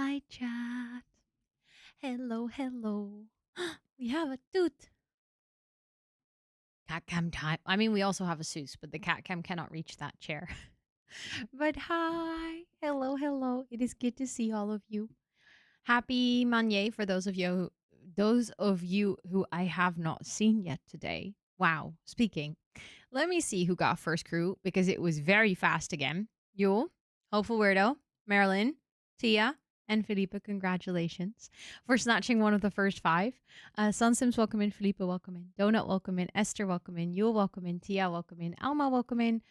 Hi, chat. Hello, hello. We have a toot. Cat cam time. I mean, we also have a Seuss, but the cat cam cannot reach that chair. But hi. Hello, hello. It is good to see all of you. Happy Manier for those of you who I have not seen yet today. Wow. Speaking. Let me see who got first crew because it was very fast again. Yule, Hopeful Weirdo, Marilyn, Tia, and Felipe, congratulations for snatching one of the first five. Sun Sims, welcome in. Felipe, welcome in. Donut, welcome in. Esther, welcome in. Yule, welcome in. Tia, welcome in. Alma, welcome in.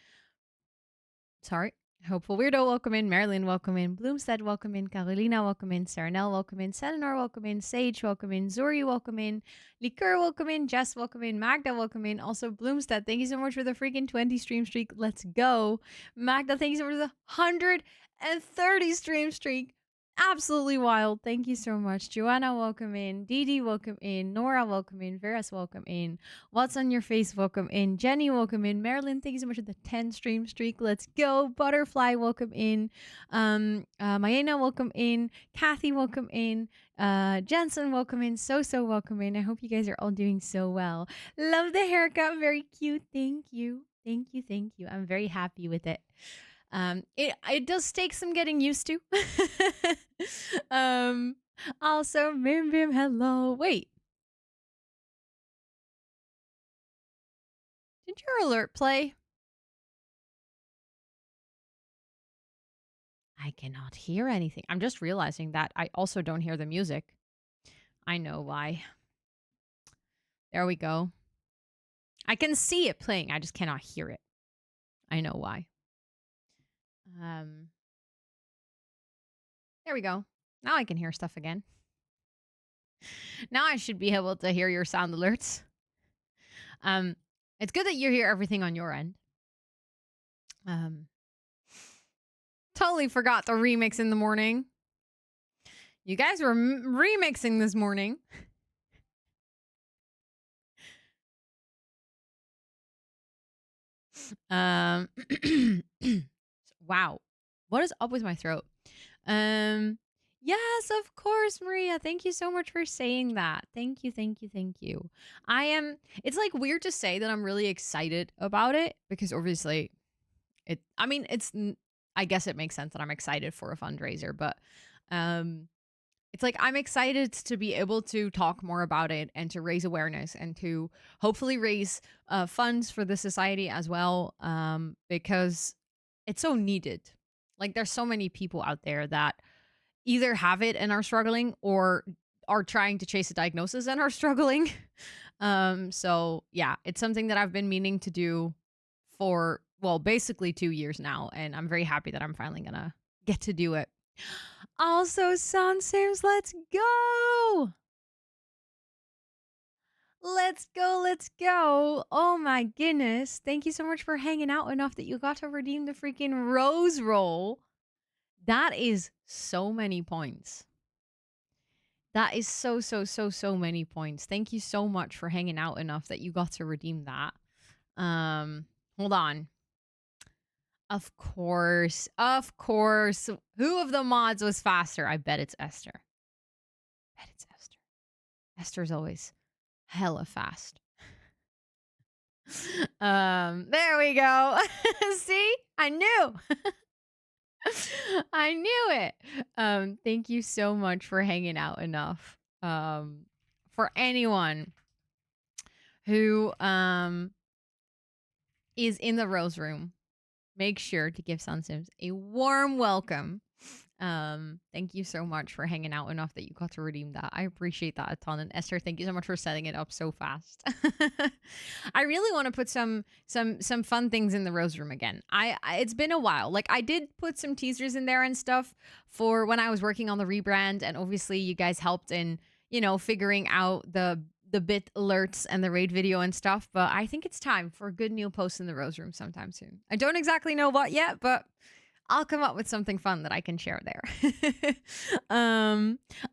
Sorry. Hopeful Weirdo, welcome in. Marilyn, welcome in. Bloomstead, welcome in. Carolina, welcome in. Saranel, welcome in. Selenor, welcome in. Sage, welcome in. Zuri, welcome in. Liqueur, welcome in. Jess, welcome in. Magda, welcome in. Also, Bloomstead, thank you so much for the freaking 20 stream streak. Let's go. Magda, thank you so much for the 130 stream streak. Absolutely wild. Thank you so much. Joanna, welcome in. Didi, welcome in. Nora, welcome in. Veras, welcome in. What's on your face? Welcome in. Jenny, welcome in. Marilyn, thank you so much for the 10 stream streak. Let's go. Butterfly, welcome in. Mayena, welcome in. Kathy, welcome in. Jensen, welcome in. So welcome in. I hope you guys are all doing so well. Love the haircut. Very cute. Thank you. Thank you. Thank you. I'm very happy with it. It does take some getting used to. Also, Mim Bim, hello. Wait, did your alert play? I cannot hear anything. I'm just realizing that I also don't hear the music. I know why. There we go. I can see it playing. I just cannot hear it. I know why. There we go. Now I can hear stuff again. Now I should be able to hear your sound alerts. It's good that you hear everything on your end. Totally forgot the remix in the morning. You guys were remixing this morning. Wow. What is up with my throat? Yes, of course, Maria. Thank you so much for saying that. Thank you, thank you, thank you. It's like weird to say that I'm really excited about it because obviously I guess it makes sense that I'm excited for a fundraiser, but it's like I'm excited to be able to talk more about it and to raise awareness and to hopefully raise funds for the society as well, because it's so needed. Like there's so many people out there that either have it and are struggling or are trying to chase a diagnosis and are struggling. So yeah, it's something that I've been meaning to do for, well, basically 2 years now, and I'm very happy that I'm finally gonna get to do it. Also, Sun Sims, let's go! Let's go, let's go. Oh my goodness. Thank you so much for hanging out enough that you got to redeem the freaking rose roll. That is so many points. That is so many points. Thank you so much for hanging out enough that you got to redeem that. Hold on. Of course. Of course. Who of the mods was faster? I bet it's Esther. I bet it's Esther. Esther's always hella fast. There we go. See? I knew. I knew it. Thank you so much for hanging out enough. For anyone who is in the Rose Room, make sure to give Sun Sims a warm welcome. Thank you so much for hanging out enough that you got to redeem that. I appreciate that a ton. And Esther, thank you so much for setting it up so fast. I really want to put some fun things in the Rose Room again. It's been a while. Like I did put some teasers in there and stuff for when I was working on the rebrand, and obviously you guys helped in, figuring out the bit alerts and the raid video and stuff, but I think it's time for a good new post in the Rose Room sometime soon. I don't exactly know what yet, but I'll come up with something fun that I can share there.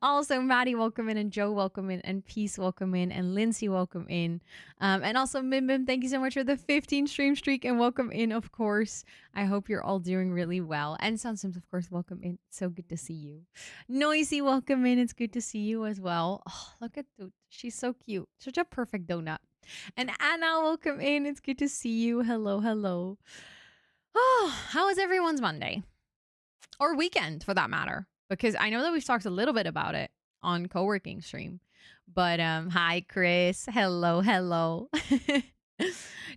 Also, Maddie, welcome in, and Joe, welcome in, and Peace, welcome in, and Lindsay, welcome in. And also, Mim Mim, thank you so much for the 15 stream streak, and welcome in, of course. I hope you're all doing really well. And Sound Sims, of course, welcome in. It's so good to see you. Noisy, welcome in. It's good to see you as well. Oh, look at Doot. She's so cute. Such a perfect donut. And Anna, welcome in. It's good to see you. Hello, hello. Oh, how is everyone's Monday? Or weekend, for that matter? Because I know that we've talked a little bit about it on co-working stream. But hi, Chris. Hello, hello.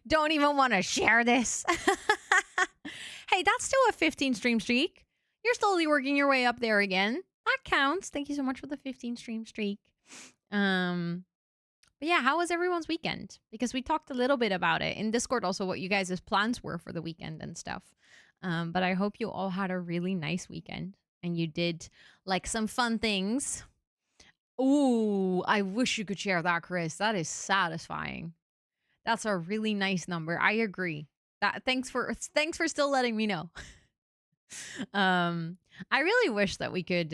Don't even want to share this. Hey, that's still a 15 stream streak. You're slowly working your way up there again. That counts. Thank you so much for the 15 stream streak. But yeah, how was everyone's weekend? Because we talked a little bit about it in Discord, also what you guys' plans were for the weekend and stuff. But I hope you all had a really nice weekend and you did like some fun things. Ooh, I wish you could share that, Chris. That is satisfying. That's a really nice number. I agree. Thanks for still letting me know. I really wish that we could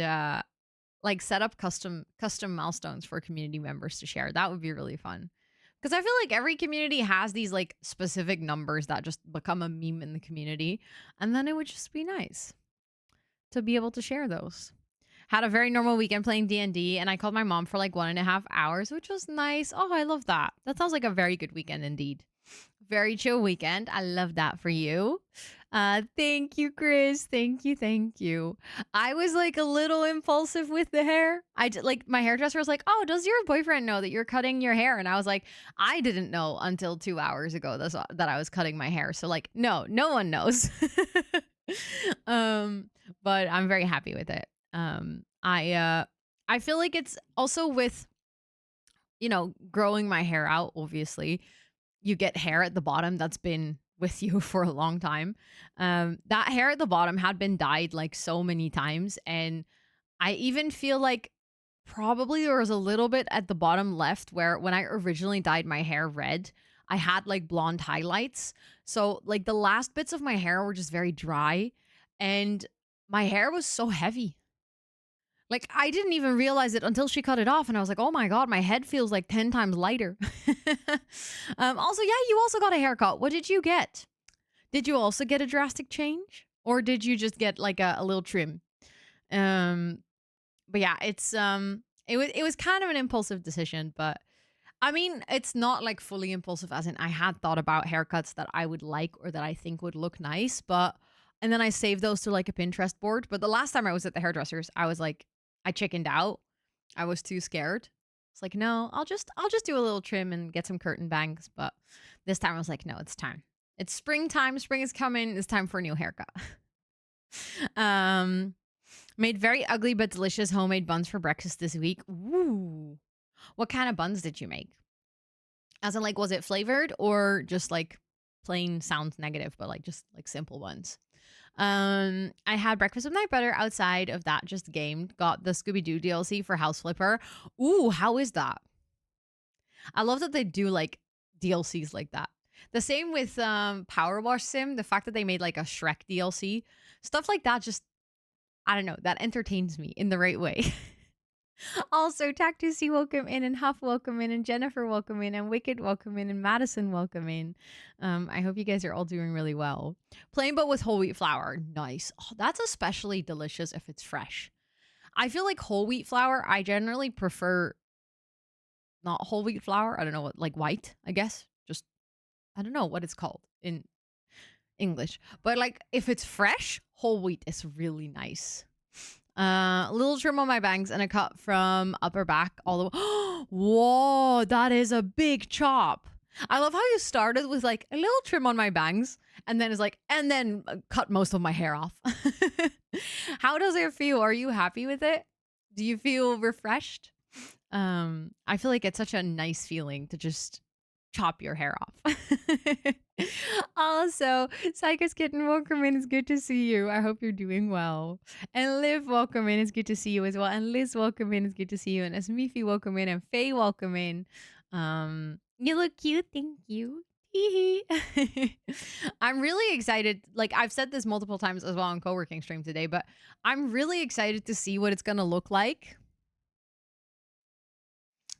like set up custom milestones for community members to share. That would be really fun. Because I feel like every community has these like specific numbers that just become a meme in the community. And then it would just be nice to be able to share those. Had a very normal weekend playing D&D, and I called my mom for like 1.5 hours, which was nice. Oh, I love that. That sounds like a very good weekend indeed. Very chill weekend. I love that for you. Thank you, Chris. Thank you. I was like a little impulsive with the hair. Like my hairdresser was like, "Oh, does your boyfriend know that you're cutting your hair?" And I was like, "I didn't know until 2 hours ago that I was cutting my hair." So like, no one knows. But I'm very happy with it. I feel like it's also with, growing my hair out, obviously you get hair at the bottom that's been with you for a long time. That hair at the bottom had been dyed like so many times. And I even feel like probably there was a little bit at the bottom left where when I originally dyed my hair red, I had like blonde highlights. So like the last bits of my hair were just very dry and my hair was so heavy. Like, I didn't even realize it until she cut it off, and I was like, oh my god, my head feels like 10 times lighter. Also, yeah, you also got a haircut. What did you get? Did you also get a drastic change? Or did you just get like a little trim? But yeah, it was kind of an impulsive decision, but I mean, it's not like fully impulsive as in I had thought about haircuts that I would like or that I think would look nice, and then I saved those to like a Pinterest board. But the last time I was at the hairdresser's, I was like, I chickened out. I was too scared. It's like, no, I'll just do a little trim and get some curtain bangs. But this time I was like, no, it's time. It's springtime. Spring is coming. It's time for a new haircut. Made very ugly but delicious homemade buns for breakfast this week. Ooh. What kind of buns did you make? As in, like, was it flavored or just like plain sounds negative, but like just like simple buns? I had breakfast with my brother outside of that, just gamed, got the Scooby-Doo DLC for House Flipper. Ooh, how is that? I love that they do like DLCs like that. The same with Power Wash Sim, the fact that they made like a Shrek DLC. Stuff like that just, I don't know, that entertains me in the right way. Also, Tactusi, welcome in, and Huff, welcome in, and Jennifer, welcome in, and Wicked, welcome in, and Madison, welcome in. I hope you guys are all doing really well. Plain but with whole wheat flour. Nice. Oh, that's especially delicious if it's fresh. I feel like whole wheat flour, I generally prefer not whole wheat flour. I don't know what, like white, I guess. Just, I don't know what it's called in English. But like, if it's fresh, whole wheat is really nice. A little trim on my bangs and a cut from upper back all the way. Whoa, that is a big chop. I love how you started with like a little trim on my bangs and then cut most of my hair off. How does it feel? Are you happy with it? Do you feel refreshed? I feel like it's such a nice feeling to just chop your hair off. Also, Psycho's Kitten, welcome in. It's good to see you. I hope you're doing well. And Liv, welcome in. It's good to see you as well. And Liz, welcome in. It's good to see you. And Asmifi, welcome in. And Faye, welcome in. You look cute. Thank you. I'm really excited. Like I've said this multiple times as well on co-working stream today, but I'm really excited to see what it's going to look like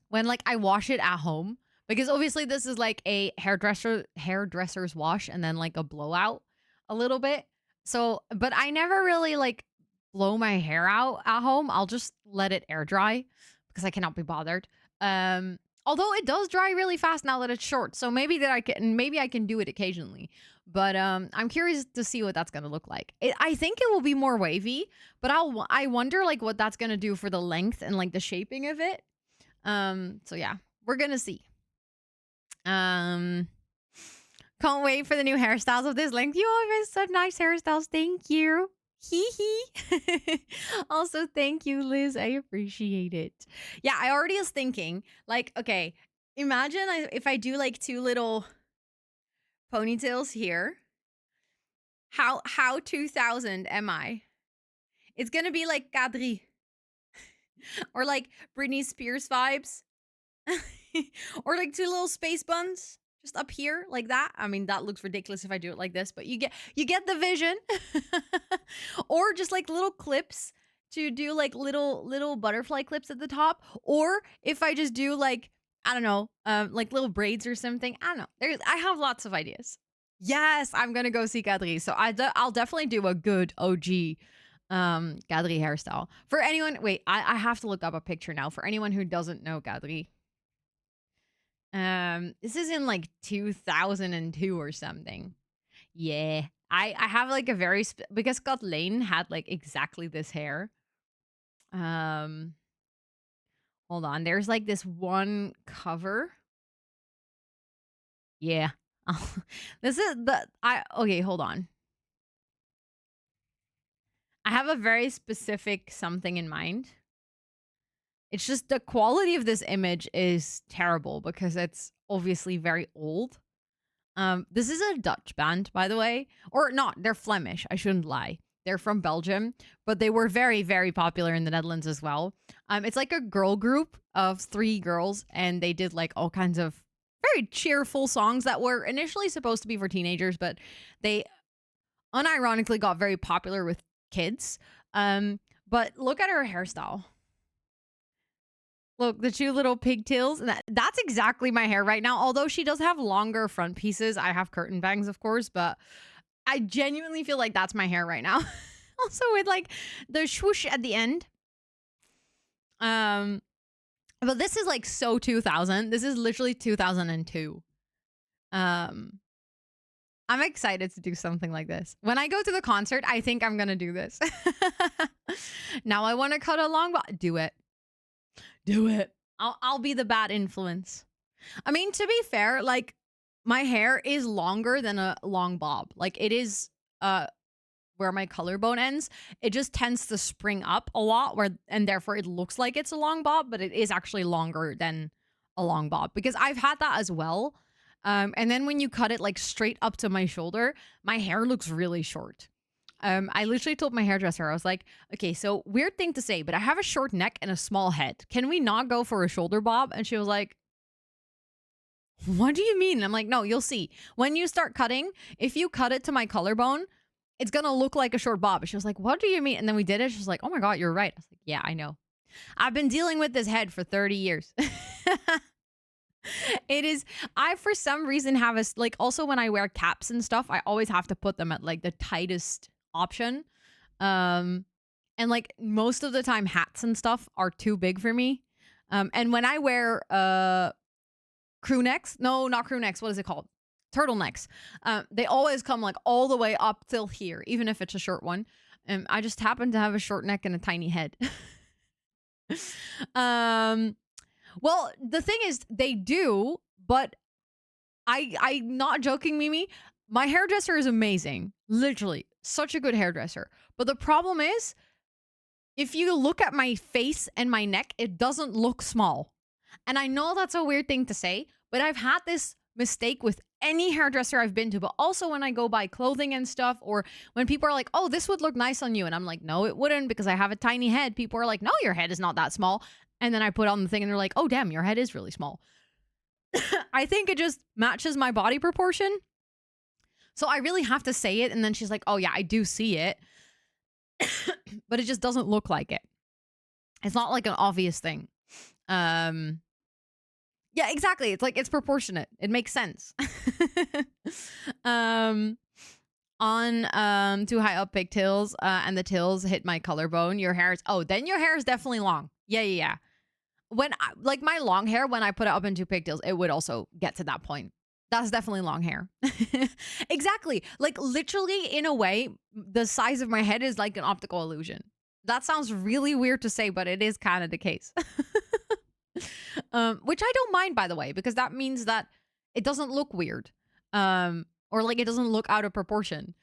when like I wash it at home, because obviously this is like a hairdresser's wash and then like a blowout a little bit. So, but I never really like blow my hair out at home. I'll just let it air dry because I cannot be bothered. Although it does dry really fast now that it's short. So maybe I can do it occasionally. But I'm curious to see what that's going to look like. I think it will be more wavy, but I wonder like what that's going to do for the length and like the shaping of it. So yeah, we're gonna see. Can't wait for the new hairstyles of this length. You always such nice hairstyles. Thank you. Hee hee. Also, thank you, Liz. I appreciate it. Yeah, I already was thinking, like, okay, imagine if I do like two little ponytails here. How 2000 am I? It's gonna be like Kadri. Or like Britney Spears vibes. Or like two little space buns just up here like that. I mean, that looks ridiculous if I do it like this, but you get the vision. Or just like little clips to do like little butterfly clips at the top. Or if I just do like, I don't know, like little braids or something. I don't know. I have lots of ideas. Yes, I'm gonna go see Kadri. So I'll definitely do a good OG Kadri hairstyle. For anyone, wait, I have to look up a picture now. For anyone who doesn't know Kadri, this is in like 2002 or something. Yeah, I have like a very because Scott Lane had like exactly this hair. Hold on, there's like this one cover. Yeah. This is okay, hold on. I have a very specific something in mind. It's just the quality of this image is terrible because it's obviously very old. This is a Dutch band, by the way. Or not, they're Flemish. I shouldn't lie. They're from Belgium, but they were very, very popular in the Netherlands as well. It's like a girl group of 3 girls, and they did like all kinds of very cheerful songs that were initially supposed to be for teenagers, but they unironically got very popular with kids. But look at her hairstyle. Look, the 2 little pigtails. That's exactly my hair right now. Although she does have longer front pieces. I have curtain bangs, of course, but I genuinely feel like that's my hair right now. Also with like the swoosh at the end. But this is like so 2000. This is literally 2002. I'm excited to do something like this. When I go to the concert, I think I'm going to do this. Now I want to cut a long do it. Do it. I'll be the bad influence. I mean, to be fair, like my hair is longer than a long bob. Like it is where my collarbone ends. It just tends to spring up a lot and therefore it looks like it's a long bob, but it is actually longer than a long bob because I've had that as well. And then when you cut it like straight up to my shoulder, my hair looks really short. I literally told my hairdresser, I was like, okay, so weird thing to say, but I have a short neck and a small head. Can we not go for a shoulder bob? And she was like, what do you mean? I'm like, no, you'll see. When you start cutting, if you cut it to my collarbone, it's going to look like a short bob. And she was like, what do you mean? And then we did it. She was like, oh my God, you're right. I was like, yeah, I know. I've been dealing with this head for 30 years. It is, I for some reason have like also when I wear caps and stuff, I always have to put them at like the tightest option. And like most of the time hats and stuff are too big for me. And when I wear crew necks, no, not crew necks, what is it called? Turtlenecks. They always come like all the way up till here, even if it's a short one. I just happen to have a short neck and a tiny head. Well, the thing is they do, but I'm not joking, Mimi. My hairdresser is amazing. Literally, such a good hairdresser. But the problem is, if you look at my face and my neck, it doesn't look small. And I know that's a weird thing to say, but I've had this mistake with any hairdresser I've been to, but also when I go buy clothing and stuff, or when people are like, oh, this would look nice on you. And I'm like, no, it wouldn't because I have a tiny head. People are like, no, your head is not that small. And then I put on the thing and they're like, oh, damn, your head is really small. I think it just matches my body proportion. So I really have to say it. And then she's like, oh, yeah, I do see it. But it just doesn't look like it. It's not like an obvious thing. Yeah, exactly. It's like it's proportionate. It makes sense. um on too high up pigtails and the tails hit my collarbone. Then your hair is definitely long. Yeah. When like my long hair, when I put it up into pigtails, it would also get to that point. That's definitely long hair. Exactly. Like literally in a way, the size of my head is like an optical illusion. That sounds really weird to say, but it is kind of the case. Which I don't mind, by the way, because that means that it doesn't look weird, or like it doesn't look out of proportion,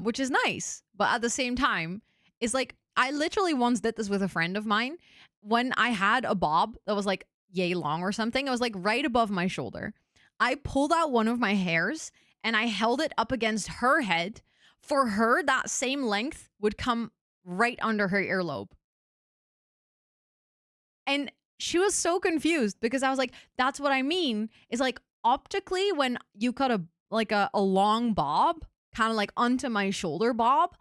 which is nice. But at the same time, it's like I literally once did this with a friend of mine when I had a bob that was like yay long or something. It was like right above my shoulder. I pulled out one of my hairs and I held it up against her head. For her, that same length would come right under her earlobe. And she was so confused because I was like, that's what I mean. Is like optically when you cut a long bob, kind of like onto my shoulder bob,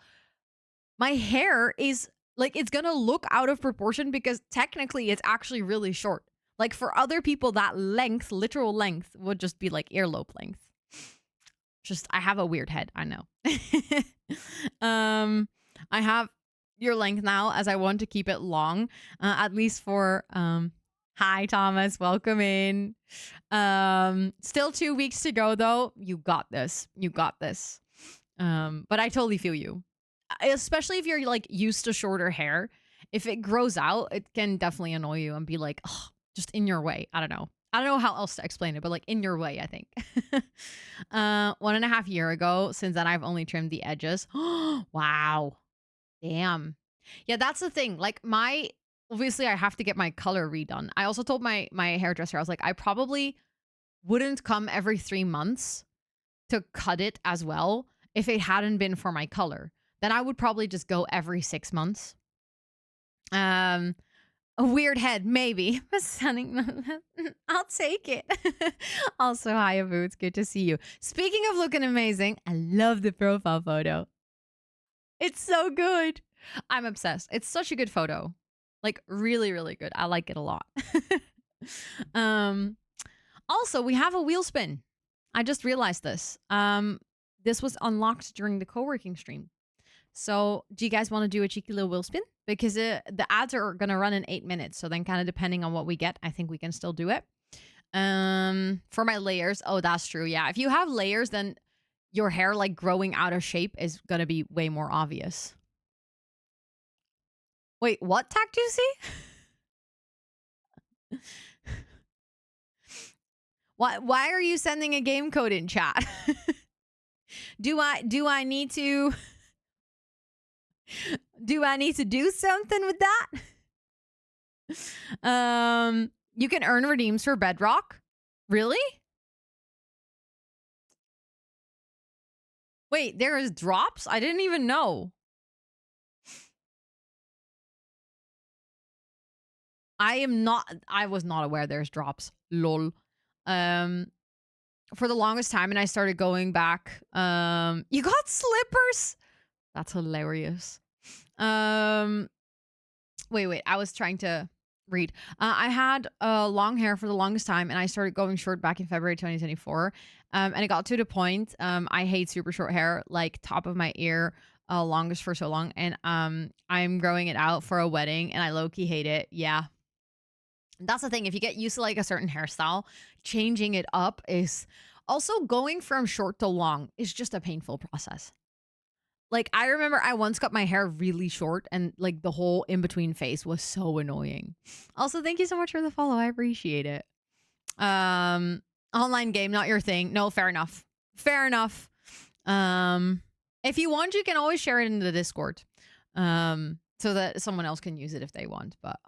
my hair is like it's gonna look out of proportion because technically it's actually really short. Like for other people, that length, literal length, would just be like earlobe length. Just I have a weird head, I know. I have your length now as I want to keep it long, at least for hi Thomas, welcome in. Still 2 weeks to go though. You got this. You got this. But I totally feel you. Especially if you're like used to shorter hair. If it grows out, it can definitely annoy you and be like, oh, just in your way. I don't know. I don't know how else to explain it, but like in your way, I think. 1.5 years ago, since then I've only trimmed the edges. Wow. Damn. Yeah, that's the thing. Like obviously I have to get my color redone. I also told my hairdresser, I was like, I probably wouldn't come every 3 months to cut it as well if it hadn't been for my color. Then I would probably just go every 6 months. A weird head, maybe. I'll take it. Also, hi, Abu. It's good to see you. Speaking of looking amazing, I love the profile photo. It's so good. I'm obsessed. It's such a good photo. Like, really, really good. I like it a lot. Also, we have a wheel spin. I just realized this. This was unlocked during the co-working stream. So do you guys want to do a cheeky little wheel spin? Because the ads are going to run in 8 minutes. So then kind of depending on what we get, I think we can still do it. For my layers. Oh, that's true. Yeah. If you have layers, then your hair like growing out of shape is going to be way more obvious. Wait, what, Tactusi? Why are you sending a game code in chat? Do I need to do something with that? You can earn redeems for Bedrock? Really? Wait, there is drops? I didn't even know. I was not aware there's drops. Lol. For the longest time, and I started going back. You got slippers? That's hilarious. Wait. I was trying to read. I had long hair for the longest time, and I started going short back in February 2024. And it got to the point. I hate super short hair, like top of my ear, longest for so long, and I'm growing it out for a wedding, and I low-key hate it. Yeah. That's the thing. If you get used to like a certain hairstyle, changing it up is also going from short to long is just a painful process. Like I remember I once got my hair really short and like the whole in between face was so annoying. Also, thank you so much for the follow. I appreciate it. Online game, not your thing. No, fair enough. Fair enough. If you want, you can always share it in the Discord. So that someone else can use it if they want, but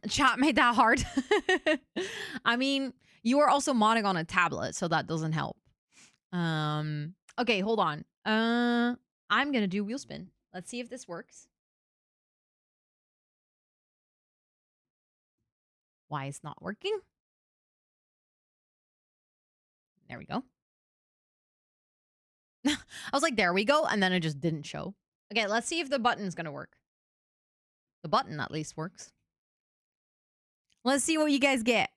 chat made that hard. I mean, you are also modding on a tablet, so that doesn't help. Okay, hold on. I'm gonna do wheel spin. Let's see if this works. Why it's not working? There we go. I was like, there we go. And then it just didn't show. Okay, let's see if the button's going to work. The button at least works. Let's see what you guys get.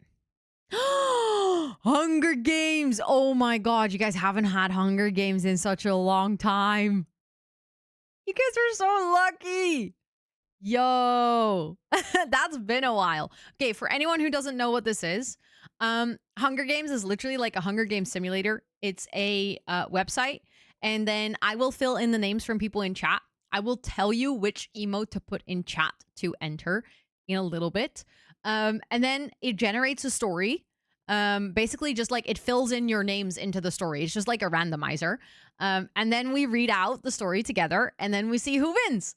Hunger Games. Oh my God. You guys haven't had Hunger Games in such a long time. You guys are so lucky. Yo, that's been a while. Okay, for anyone who doesn't know what this is, Hunger Games is literally like a Hunger Games simulator. It's a website, and then I will fill in the names from people in chat. I will tell you which emote to put in chat to enter in a little bit. And then it generates a story. Basically just like it fills in your names into the story. It's just like a randomizer. And then we read out the story together, and then we see who wins.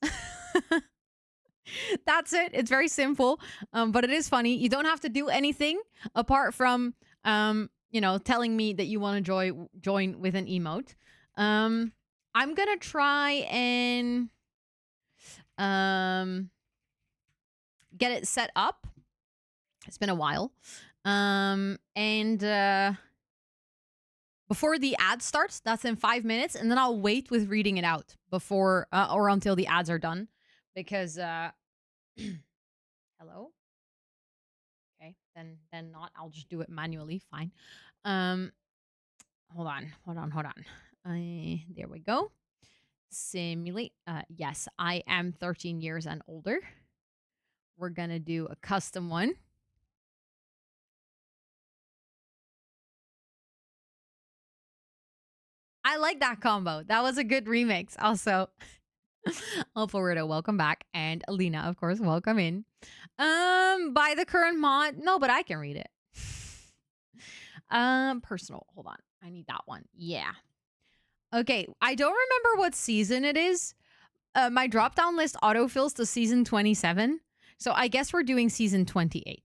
That's it. It's very simple, but it is funny. You don't have to do anything apart from, telling me that you want to join with an emote. I'm gonna try and get it set up. It's been a while, and before the ad starts, that's in 5 minutes, and then I'll wait with reading it out before or until the ads are done, because hello. Okay, then not. I'll just do it manually. Fine. Hold on. There we go. Simulate. Yes, I am 13 years and older. We're gonna do a custom one. I like that combo. That was a good remix. Also, ELSWHERE, welcome back, and Alina, of course, welcome in. By the current mod, no, but I can read it. Personal. Hold on, I need that one. Yeah. Okay, I don't remember what season it is. My drop-down list autofills to season 27. So I guess we're doing season 28.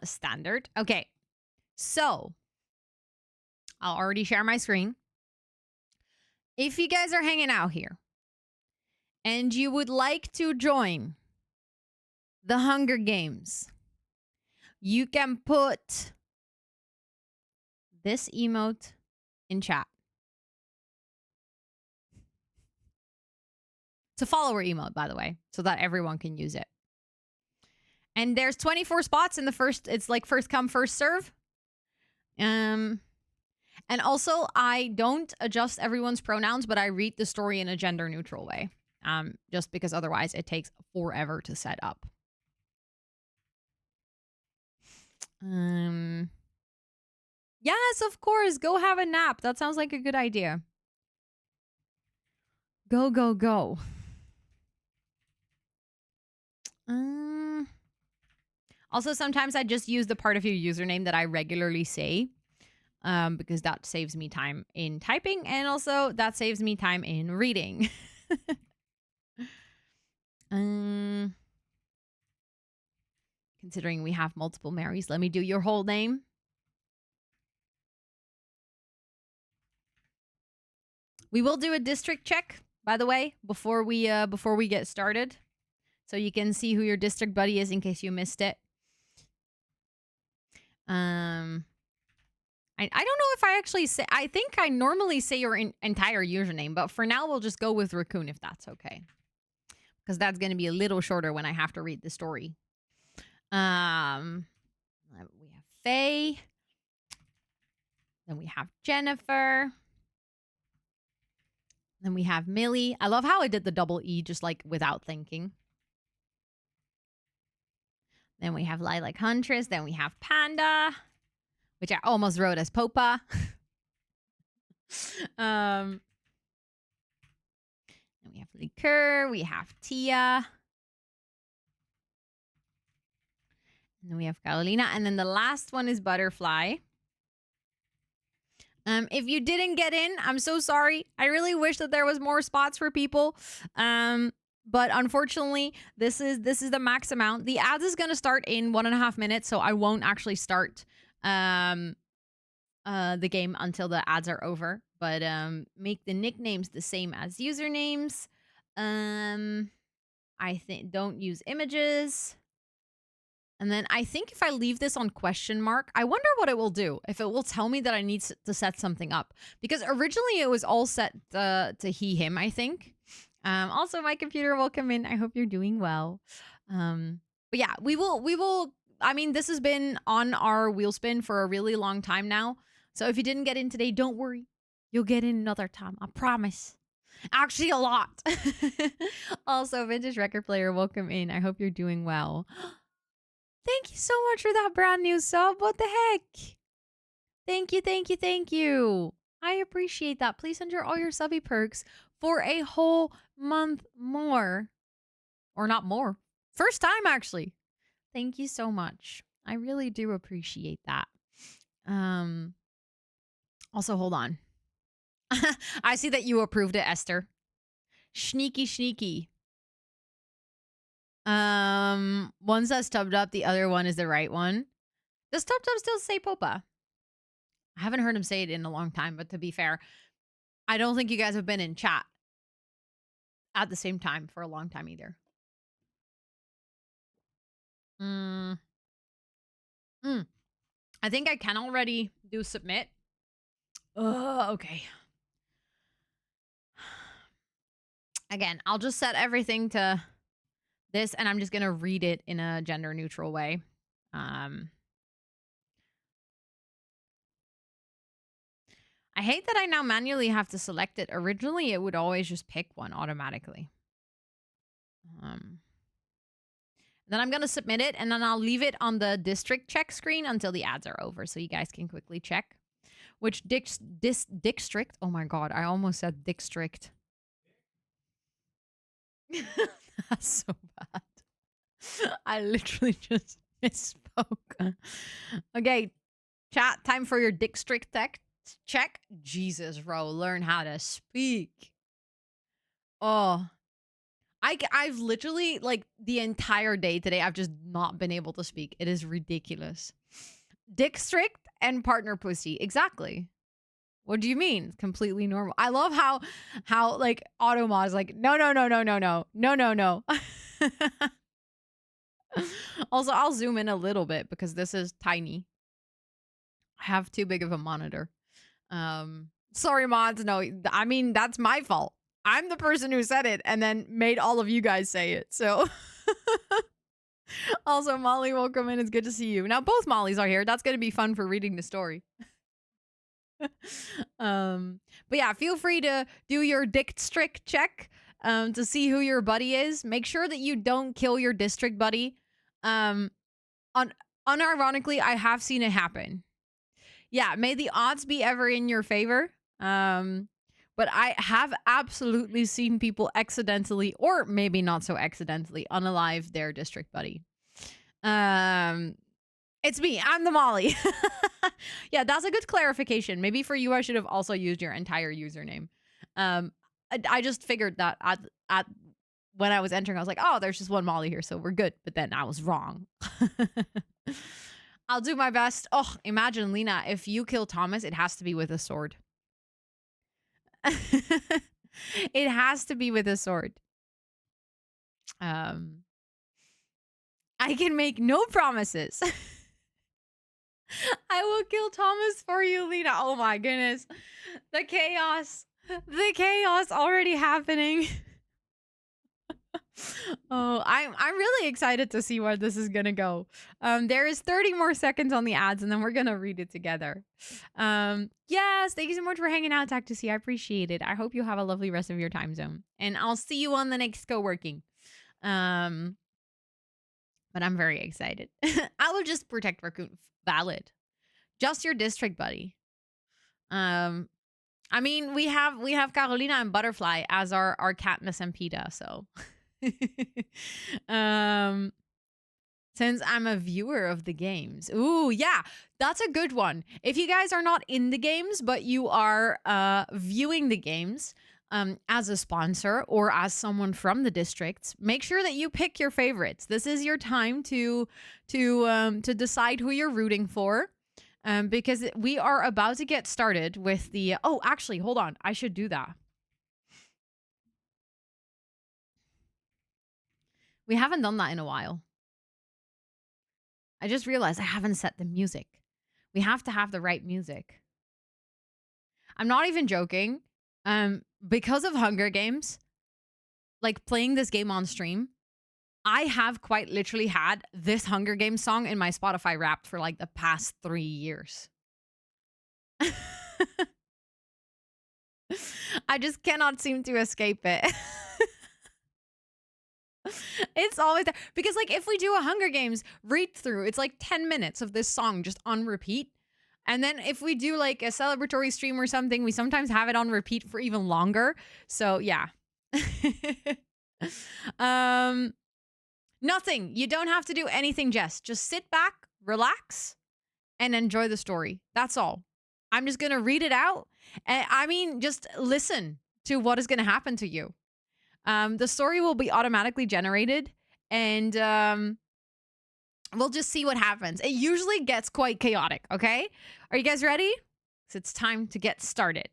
Standard. Okay. So I'll already share my screen. If you guys are hanging out here and you would like to join the Hunger Games, you can put this emote in chat. It's a follower emote, by the way, so that everyone can use it. And there's 24 spots in the first, it's like first come, first serve. And also, I don't adjust everyone's pronouns, but I read the story in a gender neutral way. Just because otherwise it takes forever to set up. Yes, of course. Go have a nap. That sounds like a good idea. Go, go, go. Also, sometimes I just use the part of your username that I regularly say, because that saves me time in typing, and also that saves me time in reading. Considering we have multiple Marys, let me do your whole name. We will do a district check, by the way, before we get started, so you can see who your district buddy is in case you missed it. I don't know if I actually say. I think I normally say your entire username, but for now we'll just go with Raccoon if that's okay, because that's going to be a little shorter when I have to read the story. We have Faye. Then we have Jennifer. Then we have Millie. I love how I did the double E just like without thinking. Then we have Lilac Huntress. Then we have Panda, which I almost wrote as Popa. Then we have Liqueur. We have Tia. And then we have Carolina. And then the last one is Butterfly. If you didn't get in, I'm so sorry. I really wish that there was more spots for people. But unfortunately, this is the max amount. The ads is going to start in 1.5 minutes, so I won't actually start the game until the ads are over. But make the nicknames the same as usernames. I think don't use images. And then I think if I leave this on question mark, I wonder what it will do. If it will tell me that I need to set something up. Because originally it was all set to he, him, I think. Also, my computer will come in. I hope you're doing well. But yeah, we will. I mean, this has been on our wheel spin for a really long time now. So if you didn't get in today, don't worry. You'll get in another time. I promise. Actually, a lot. Also, Vintage Record Player, welcome in. I hope you're doing well. Thank you so much for that brand new sub. What the heck? Thank you, thank you, thank you. I appreciate that. Please enter all your subby perks for a whole month more. Or not more. First time, actually. Thank you so much. I really do appreciate that. Also, hold on. I see that you approved it, Esther. Sneaky, sneaky. One says Tub Up, the other one is the right one. Does Tub Tub still say Popa? I haven't heard him say it in a long time, but to be fair, I don't think you guys have been in chat at the same time for a long time either. I think I can already do submit. Okay. Again, I'll just set everything to this, and I'm just going to read it in a gender neutral way. I hate that I now manually have to select it. Originally, it would always just pick one automatically. Then I'm going to submit it, and then I'll leave it on the district check screen until the ads are over, so you guys can quickly check which district. Oh my god, I almost said district. That's so bad. I literally just misspoke. Okay, chat, time for your district check. Jesus, bro, learn how to speak. Oh, I've literally, like, the entire day today, I've just not been able to speak. It is ridiculous. District and partner pussy. Exactly. What do you mean? Completely normal. I love how like Automod is like, no. Also, I'll zoom in a little bit because this is tiny. I have too big of a monitor. Sorry, mods. No, I mean, that's my fault. I'm the person who said it and then made all of you guys say it. So also, Molly, welcome in. It's good to see you. Now, both Mollys are here. That's going to be fun for reading the story. But yeah, feel free to do your district check to see who your buddy is. Make sure that you don't kill your district buddy. Unironically, I have seen it happen. Yeah, may the odds be ever in your favor. But I have absolutely seen people accidentally, or maybe not so accidentally, unalive their district buddy. It's me. I'm the Molly. Yeah, that's a good clarification. Maybe for you, I should have also used your entire username. I just figured that at when I was entering, I was like, oh, there's just one Molly here, so we're good. But then I was wrong. I'll do my best. Oh, imagine, Lena, if you kill Thomas, it has to be with a sword. It has to be with a sword. I can make no promises. I will kill Thomas for you, Lena. Oh my goodness. The chaos already happening. Oh, I'm really excited to see where this is gonna go. There is 30 more seconds on the ads, and then we're gonna read it together. Yes, thank you so much for hanging out, Tacticy. I appreciate it. I hope you have a lovely rest of your time zone, and I'll see you on the next co-working. But I'm very excited. I will just protect Raccoon. Valid. Just your district, buddy. I mean, we have Carolina and Butterfly as our Katniss and Peeta, so. Since I'm a viewer of the games. Ooh, yeah, that's a good one. If you guys are not in the games, but you are viewing the games as a sponsor or as someone from the districts, make sure that you pick your favorites. This is your time to decide who you're rooting for. Because we are about to get started with the... Oh, actually, hold on. I should do that. We haven't done that in a while. I just realized I haven't set the music. We have to have the right music. I'm not even joking. Because of Hunger Games, like playing this game on stream, I have quite literally had this Hunger Games song in my Spotify Wrapped for like the past 3 years. I just cannot seem to escape it. It's always there. Because like if we do a Hunger Games read through, it's like 10 minutes of this song just on repeat. And then if we do like a celebratory stream or something, we sometimes have it on repeat for even longer. So yeah. Nothing. You don't have to do anything, Jess. Just sit back, relax, and enjoy the story. That's all. I'm just going to read it out. And I mean, just listen to what is going to happen to you. The story will be automatically generated, and we'll just see what happens. It usually gets quite chaotic, okay? Are you guys ready? So it's time to get started.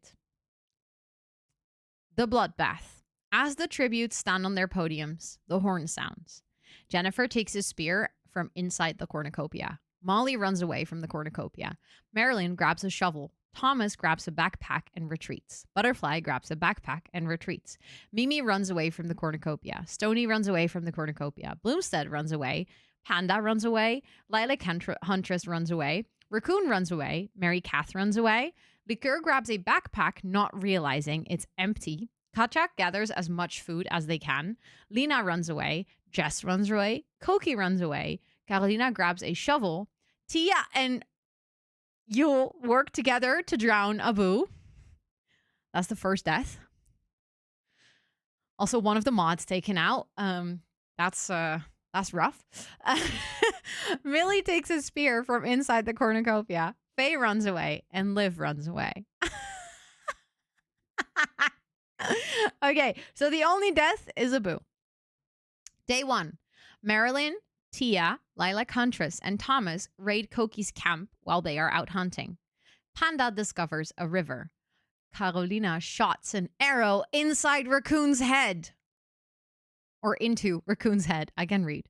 The bloodbath. As the tributes stand on their podiums, the horn sounds. Jennifer takes his spear from inside the cornucopia. Molly runs away from the cornucopia. Marilyn grabs a shovel. Thomas grabs a backpack and retreats. Butterfly grabs a backpack and retreats. Mimi runs away from the cornucopia. Stony runs away from the cornucopia. Bloomstead runs away. Panda runs away. Lilac Huntress runs away. Raccoon runs away. Mary Kath runs away. Liqueur grabs a backpack, not realizing it's empty. Kachak gathers as much food as they can. Lena runs away. Jess runs away. Koki runs away. Carolina grabs a shovel. Tia and Yule work together to drown Abu. That's the first death. Also, one of the mods taken out. That's rough. Millie takes a spear from inside the cornucopia. Faye runs away, and Liv runs away. Okay, so the only death is Abu. Day 1. Marilyn, Tia, Lilac Huntress, and Thomas raid Koki's camp while they are out hunting. Panda discovers a river. Carolina shots an arrow inside Raccoon's head. Or into Raccoon's head. I can read.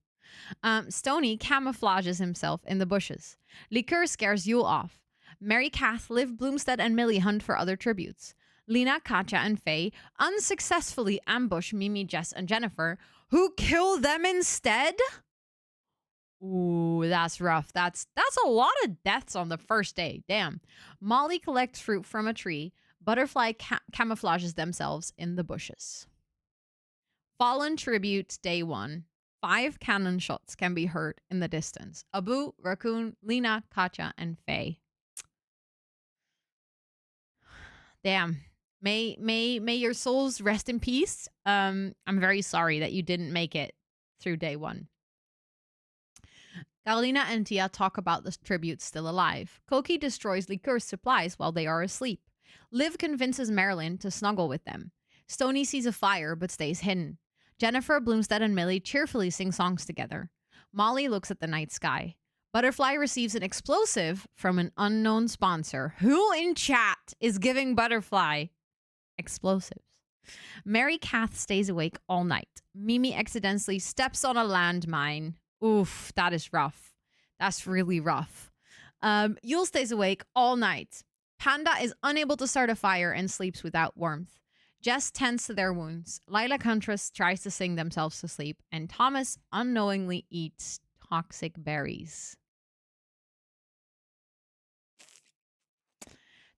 Stony camouflages himself in the bushes. Liqueur scares Yule off. Mary Kath, Liv, Bloomstead, and Millie hunt for other tributes. Lena, Katja, and Faye unsuccessfully ambush Mimi, Jess, and Jennifer, who kill them instead? Ooh, that's rough. That's a lot of deaths on the first day. Damn. Molly collects fruit from a tree. Butterfly camouflages themselves in the bushes. Fallen tributes, day 1. 5 cannon shots can be heard in the distance. Abu, Raccoon, Lena, Katja, and Faye. Damn. May your souls rest in peace. I'm very sorry that you didn't make it through day 1. Carolina and Tia talk about the tributes still alive. Koki destroys Liqueur's supplies while they are asleep. Liv convinces Marilyn to snuggle with them. Stony sees a fire but stays hidden. Jennifer, Bloomstead, and Millie cheerfully sing songs together. Molly looks at the night sky. Butterfly receives an explosive from an unknown sponsor. Who in chat is giving Butterfly explosives? Mary Kath stays awake all night. Mimi accidentally steps on a landmine. Oof, that is rough. That's really rough. Yule stays awake all night. Panda is unable to start a fire and sleeps without warmth. Jess tends to their wounds. Lilac Huntress tries to sing themselves to sleep. And Thomas unknowingly eats toxic berries.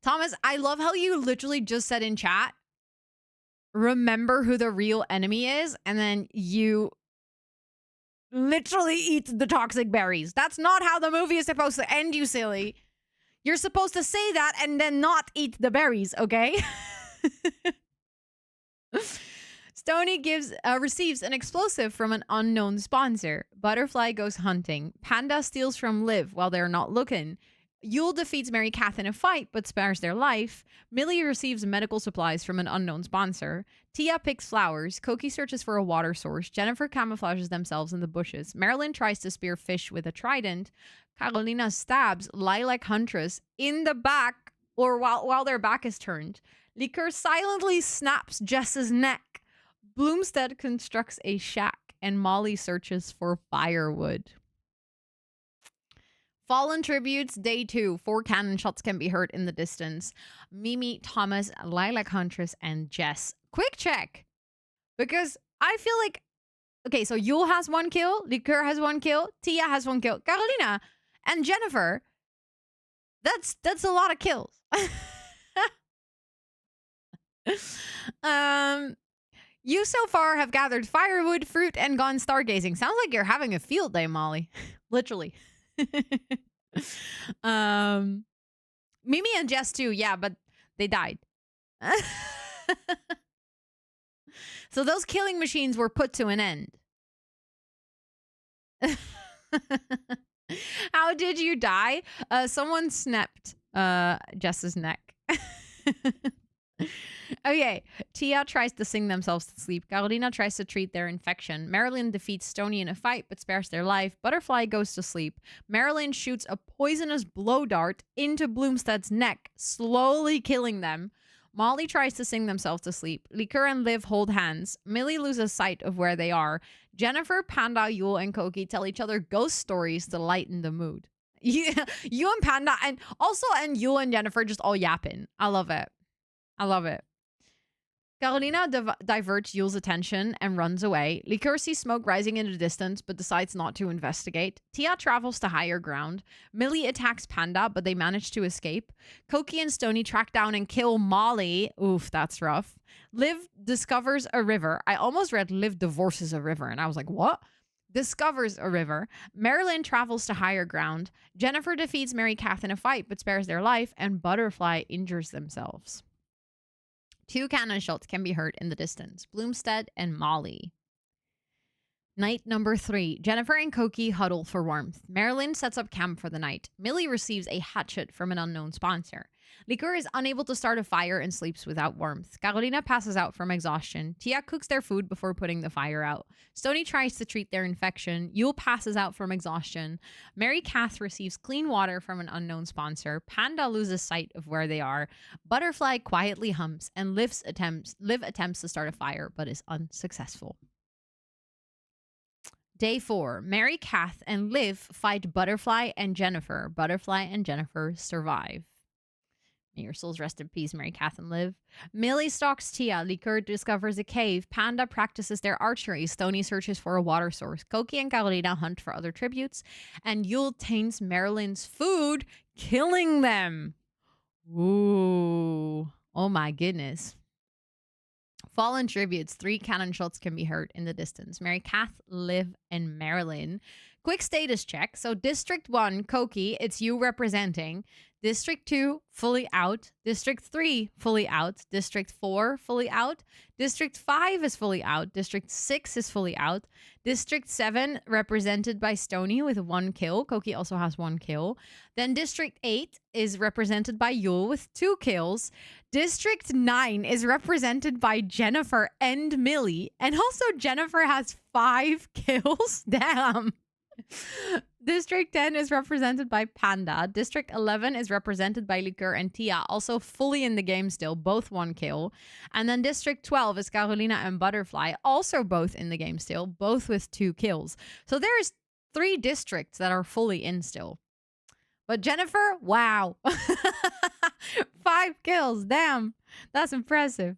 Thomas, I love how you literally just said in chat, remember who the real enemy is, and then you literally eat the toxic berries. That's not how the movie is supposed to end, you silly. You're supposed to say that and then not eat the berries, okay? Stony receives an explosive from an unknown sponsor. Butterfly goes hunting. Panda steals from Liv while they're not looking. Yule defeats Mary Kath in a fight, but spares their life. Millie receives medical supplies from an unknown sponsor. Tia picks flowers. Koki searches for a water source. Jennifer camouflages themselves in the bushes. Marilyn tries to spear fish with a trident. Carolina stabs Lilac Huntress in the back, or while their back is turned. Liqueur silently snaps Jess's neck. Bloomstead constructs a shack, and Molly searches for firewood. Fallen tributes, day 2. 4 cannon shots can be heard in the distance. Mimi, Thomas, Lilac Huntress, and Jess. Quick check. Because I feel like, okay, so Yule has 1 kill, Liqueur has 1 kill, Tia has 1 kill, Carolina and Jennifer. That's a lot of kills. You so far have gathered firewood, fruit, and gone stargazing. Sounds like you're having a field day, Molly. Literally. Mimi and Jess too, yeah, but they died. So those killing machines were put to an end. How did you die? Someone snapped Jess's neck. Okay, Tia tries to sing themselves to sleep. Carolina tries to treat their infection. Marilyn defeats Stony in a fight but spares their life. Butterfly goes to sleep. Marilyn shoots a poisonous blow dart into Bloomstead's neck, slowly killing them. Molly tries to sing themselves to sleep. Liqueur and Liv hold hands. Millie loses sight of where they are. Jennifer, Panda, Yule, and Koki tell each other ghost stories to lighten the mood. You and Panda, and Yule and Jennifer just all yapping. I love it. I love it. Carolina diverts Yule's attention and runs away. Liqueur sees smoke rising in the distance, but decides not to investigate. Tia travels to higher ground. Millie attacks Panda, but they manage to escape. Koki and Stony track down and kill Molly. Oof, that's rough. Liv discovers a river. I almost read Liv divorces a river, and I was like, what? Discovers a river. Marilyn travels to higher ground. Jennifer defeats Mary Kath in a fight, but spares their life, and Butterfly injures themselves. 2 cannon shots can be heard in the distance. Bloomstead and Molly. Night number 3. Jennifer and Koki huddle for warmth. Marilyn sets up camp for the night. Millie receives a hatchet from an unknown sponsor. Liqueur is unable to start a fire and sleeps without warmth. Carolina passes out from exhaustion. Tia cooks their food before putting the fire out. Stony tries to treat their infection. Yule passes out from exhaustion. Mary Kath receives clean water from an unknown sponsor. Panda loses sight of where they are. Butterfly quietly humps, and Liv attempts to start a fire but is unsuccessful. Day 4. Mary Kath and Liv fight Butterfly and Jennifer. Butterfly and Jennifer survive. May your souls rest in peace, Mary Kath and Liv. Millie stalks Tia. Liqueur discovers a cave. Panda practices their archery. Stony searches for a water source. Koki and Carolina hunt for other tributes. And Yule taints Marilyn's food, killing them. Ooh. Oh my goodness. Fallen tributes. 3 cannon shots can be heard in the distance. Mary Kath, Liv, and Marilyn. Quick status check. So District 1, Koki, it's you representing. District 2, fully out. District 3, fully out. District 4, fully out. District 5 is fully out. District 6 is fully out. District 7, represented by Stony with 1 kill. Koki also has 1 kill. Then District 8 is represented by Yule with 2 kills. District 9 is represented by Jennifer and Millie. And also Jennifer has 5 kills. Damn. District 10 is represented by Panda. District 11 is represented by Liqueur and Tia, also fully in the game still, both 1 kill. And then District 12 is Carolina and Butterfly, also both in the game still, both with 2 kills. So there's 3 districts that are fully in still. But Jennifer, wow. 5 kills, damn. That's impressive.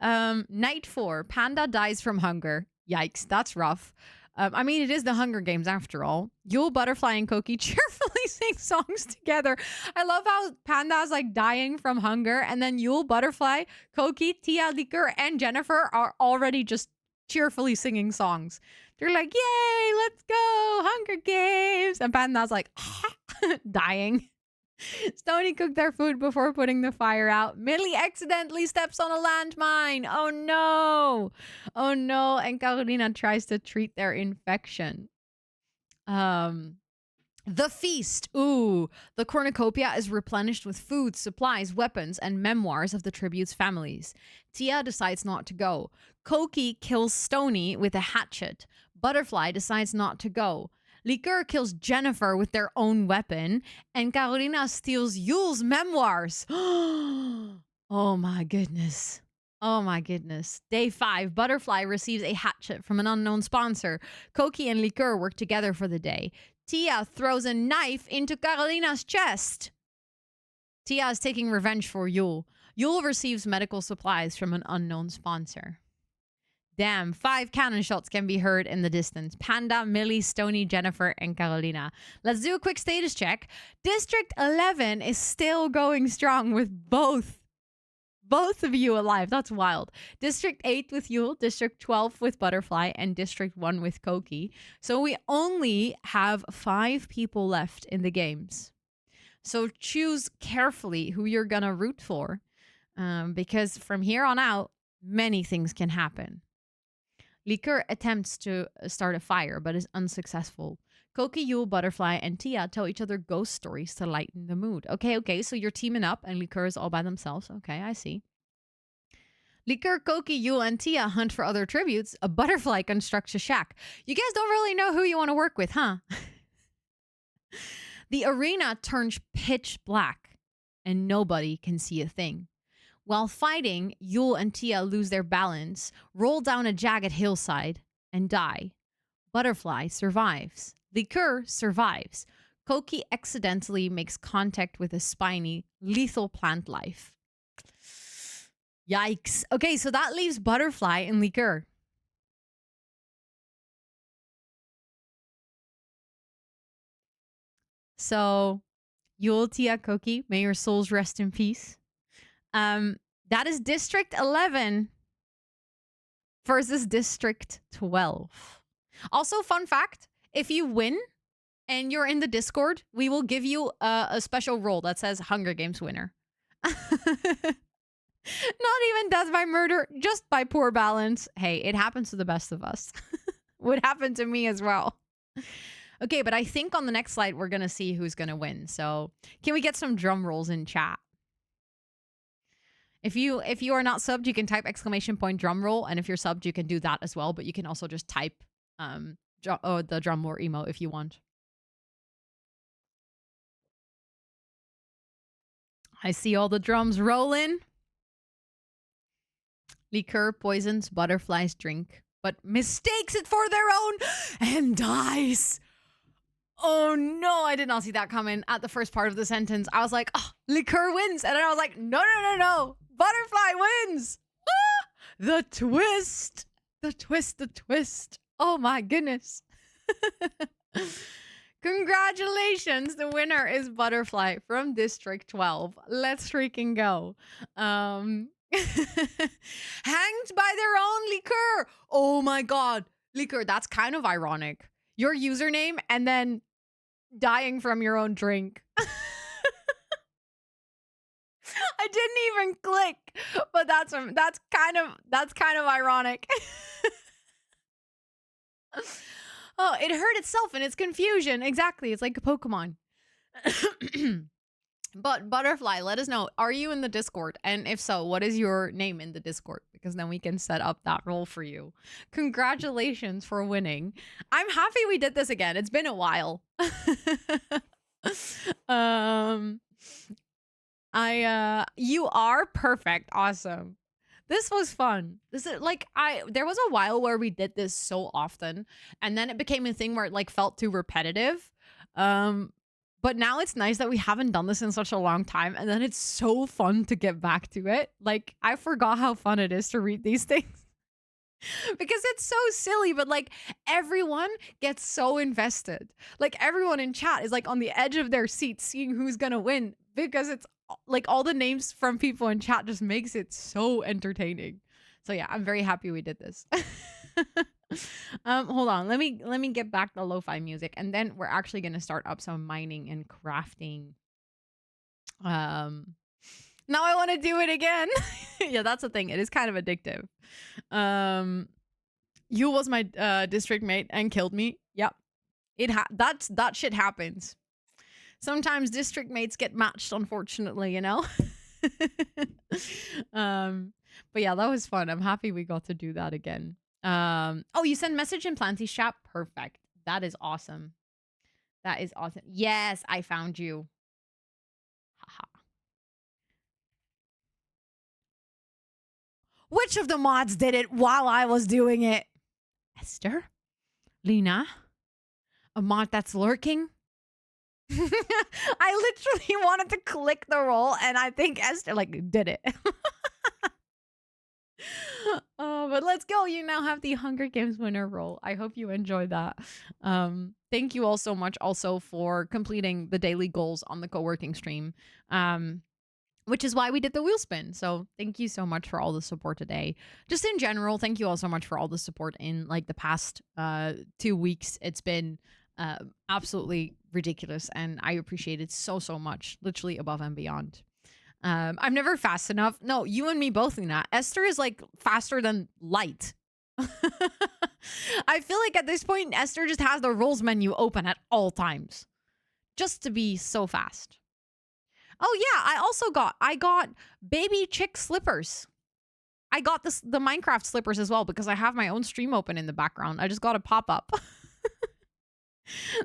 Night 4, Panda dies from hunger. Yikes, that's rough. I mean, it is the Hunger Games after all. Yule, Butterfly, and Koki cheerfully sing songs together. I love how Panda's like dying from hunger, and then Yule, Butterfly, Koki, Tia, Liqueur, and Jennifer are already just cheerfully singing songs. They're like, yay, let's go, Hunger Games. And Panda's like, dying. Stony cooked their food before putting the fire out. Millie accidentally steps on a landmine. Oh no. Oh no. And Carolina tries to treat their infection. The feast. Ooh. The cornucopia is replenished with food, supplies, weapons, and memoirs of the tribute's families. Tia decides not to go. Koki kills Stony with a hatchet. Butterfly decides not to go. Liqueur kills Jennifer with their own weapon, and Carolina steals Yule's memoirs. Oh my goodness. Oh my goodness. Day 5, Butterfly receives a hatchet from an unknown sponsor. Koki and Liqueur work together for the day. Tia throws a knife into Carolina's chest. Tia is taking revenge for Yule. Yule receives medical supplies from an unknown sponsor. Damn, 5 cannon shots can be heard in the distance. Panda, Millie, Stony, Jennifer, and Carolina. Let's do a quick status check. District 11 is still going strong with both of you alive. That's wild. District 8 with Yule, District 12 with Butterfly, and District 1 with Koki. So we only have 5 people left in the games. So choose carefully who you're gonna root for, because from here on out, many things can happen. Liquor attempts to start a fire, but is unsuccessful. Koki, Yule, Butterfly, and Tia tell each other ghost stories to lighten the mood. Okay, so you're teaming up, and Liquor is all by themselves. Okay, I see. Liquor, Koki, Yule, and Tia hunt for other tributes. A Butterfly constructs a shack. You guys don't really know who you want to work with, huh? The arena turns pitch black, and nobody can see a thing. While fighting, Yule and Tia lose their balance, roll down a jagged hillside, and die. Butterfly survives. Liqueur survives. Koki accidentally makes contact with a spiny, lethal plant life. Yikes. Okay, so that leaves Butterfly and Liqueur. So, Yule, Tia, Koki, may your souls rest in peace. That is District 11 versus District 12. Also, fun fact, if you win and you're in the Discord, we will give you a special role that says Hunger Games winner. Not even death by murder, just by poor balance. Hey, it happens to the best of us. Would happen to me as well. Okay, but I think on the next slide, we're going to see who's going to win. So can we get some drum rolls in chat? If you are not subbed, you can type ! drum roll, and if you're subbed, you can do that as well. But you can also just type the drum roll emo if you want. I see all the drums rolling. Liqueur poisons Butterfly's drink, but mistakes it for their own and dies. Oh no, I did not see that coming at the first part of the sentence. I was like, oh, Liqueur wins. And then I was like, no. Butterfly wins. Ah, the twist. The twist. Oh my goodness. Congratulations. The winner is Butterfly from District 12. Let's freaking go. Hanged by their own Liqueur. Oh my god. Liqueur, that's kind of ironic. Your username and then dying from your own drink. I didn't even click, but that's kind of ironic. Oh, it hurt itself in its confusion. Exactly. It's like a Pokemon. But Butterfly, let us know. Are you in the Discord? And if so, what is your name in the Discord? Because then we can set up that role for you. Congratulations for winning. I'm happy we did this again. It's been a while. You are perfect. Awesome. This was fun. This is like there was a while where we did this so often, and then it became a thing where it like felt too repetitive. But now it's nice that we haven't done this in such a long time, and then it's so fun to get back to it. Like, I forgot how fun it is to read these things. Because it's so silly, but like everyone gets so invested. Like everyone in chat is like on the edge of their seat seeing who's gonna win, because it's like all the names from people in chat just makes it so entertaining. So yeah, I'm very happy we did this. Hold on, let me get back the lo-fi music, and then we're actually gonna start up some mining and crafting. Now I want to do it again. Yeah, that's the thing. It is kind of addictive. You was my district mate and killed me. Yep. That shit happens. Sometimes district mates get matched, unfortunately, you know? But yeah, that was fun. I'm happy we got to do that again. Oh, you send message in Planty's chat? Perfect. That is awesome. That is awesome. Yes, I found you. Haha. Which of the mods did it while I was doing it? Esther? Lena? A mod that's lurking? I literally wanted to click the roll, and I think Esther like did it. Oh, but let's go. You now have the Hunger Games winner role. I hope you enjoyed that. Thank you all so much also for completing the daily goals on the co-working stream. Which is why we did the wheel spin. So thank you so much for all the support today. Just in general, thank you all so much for all the support in like the past 2 weeks. It's been absolutely ridiculous, and I appreciate it so much, literally above and beyond. I'm never fast enough. No, you and me both, Luna. Esther is like faster than light. I feel like at this point, Esther just has the rules menu open at all times just to be so fast. Oh yeah, I got baby chick slippers. I got the Minecraft slippers as well because I have my own stream open in the background. I just got a pop-up.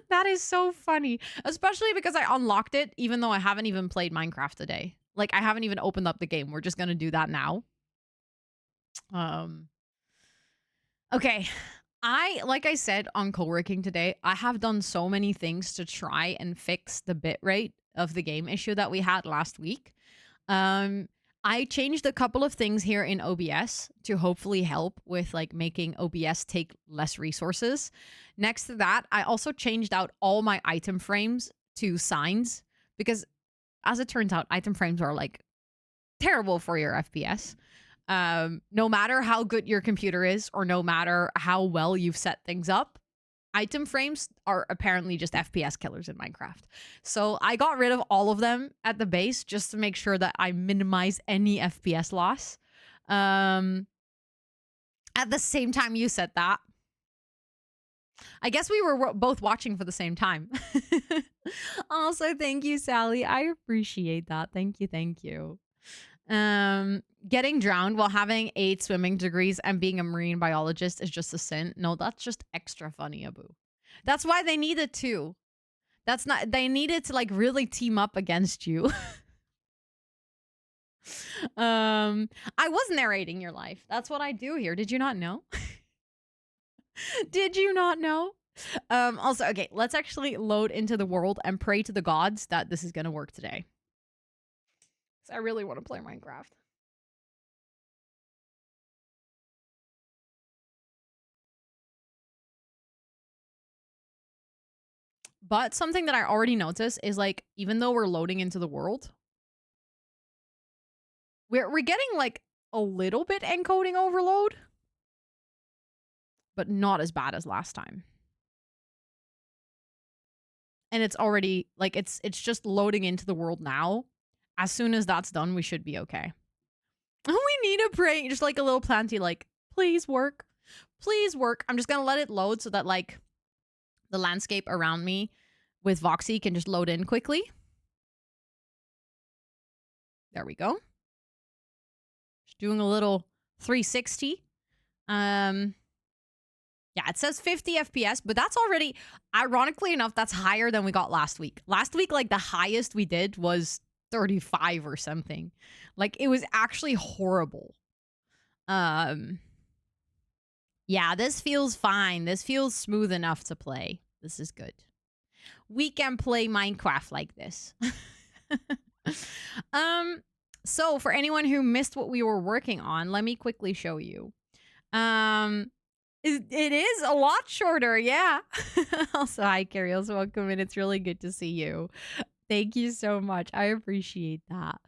That is so funny, especially because I unlocked it even though I haven't even played Minecraft today. Like I haven't even opened up the game. We're just going to do that now. Okay. Like I said on co-working today, I have done so many things to try and fix the bitrate of the game issue that we had last week. I changed a couple of things here in OBS to hopefully help with like making OBS take less resources. Next to that, I also changed out all my item frames to signs because as it turns out, item frames are like terrible for your FPS. No matter how good your computer is or no matter how well you've set things up, item frames are apparently just FPS killers in Minecraft. So I got rid of all of them at the base just to make sure that I minimize any FPS loss. At the same time you said that, I guess we were both watching for the same time. Also, thank you, Sally. I appreciate that. Thank you. Thank you. Getting drowned while having 8 swimming degrees and being a marine biologist is just a sin. No, that's just extra funny, Abu. That's why they needed to. That's not, they needed to like really team up against you. I was narrating your life. That's what I do here. Did you not know? Did you not know? Also, okay, let's actually load into the world and pray to the gods that this is going to work today. So I really want to play Minecraft. But something that I already noticed is like, even though we're loading into the world, we're getting like a little bit encoding overload, but not as bad as last time. And it's already like, it's just loading into the world now. As soon as that's done, we should be okay. We need a pray, just like a little planty, like, please work. Please work. I'm just going to let it load so that like the landscape around me with Voxy can just load in quickly. There we go. Just doing a little 360. Yeah, it says 50 FPS, but that's already, ironically enough, that's higher than we got last week. Last week, like the highest we did was 35 or something. Like it was actually horrible. Yeah, this feels fine. This feels smooth enough to play. This is good. We can play Minecraft like this. So for anyone who missed what we were working on, let me quickly show you. It is a lot shorter, yeah. Also, hi, Carrie. Also, welcome in. It's really good to see you. Thank you so much. I appreciate that.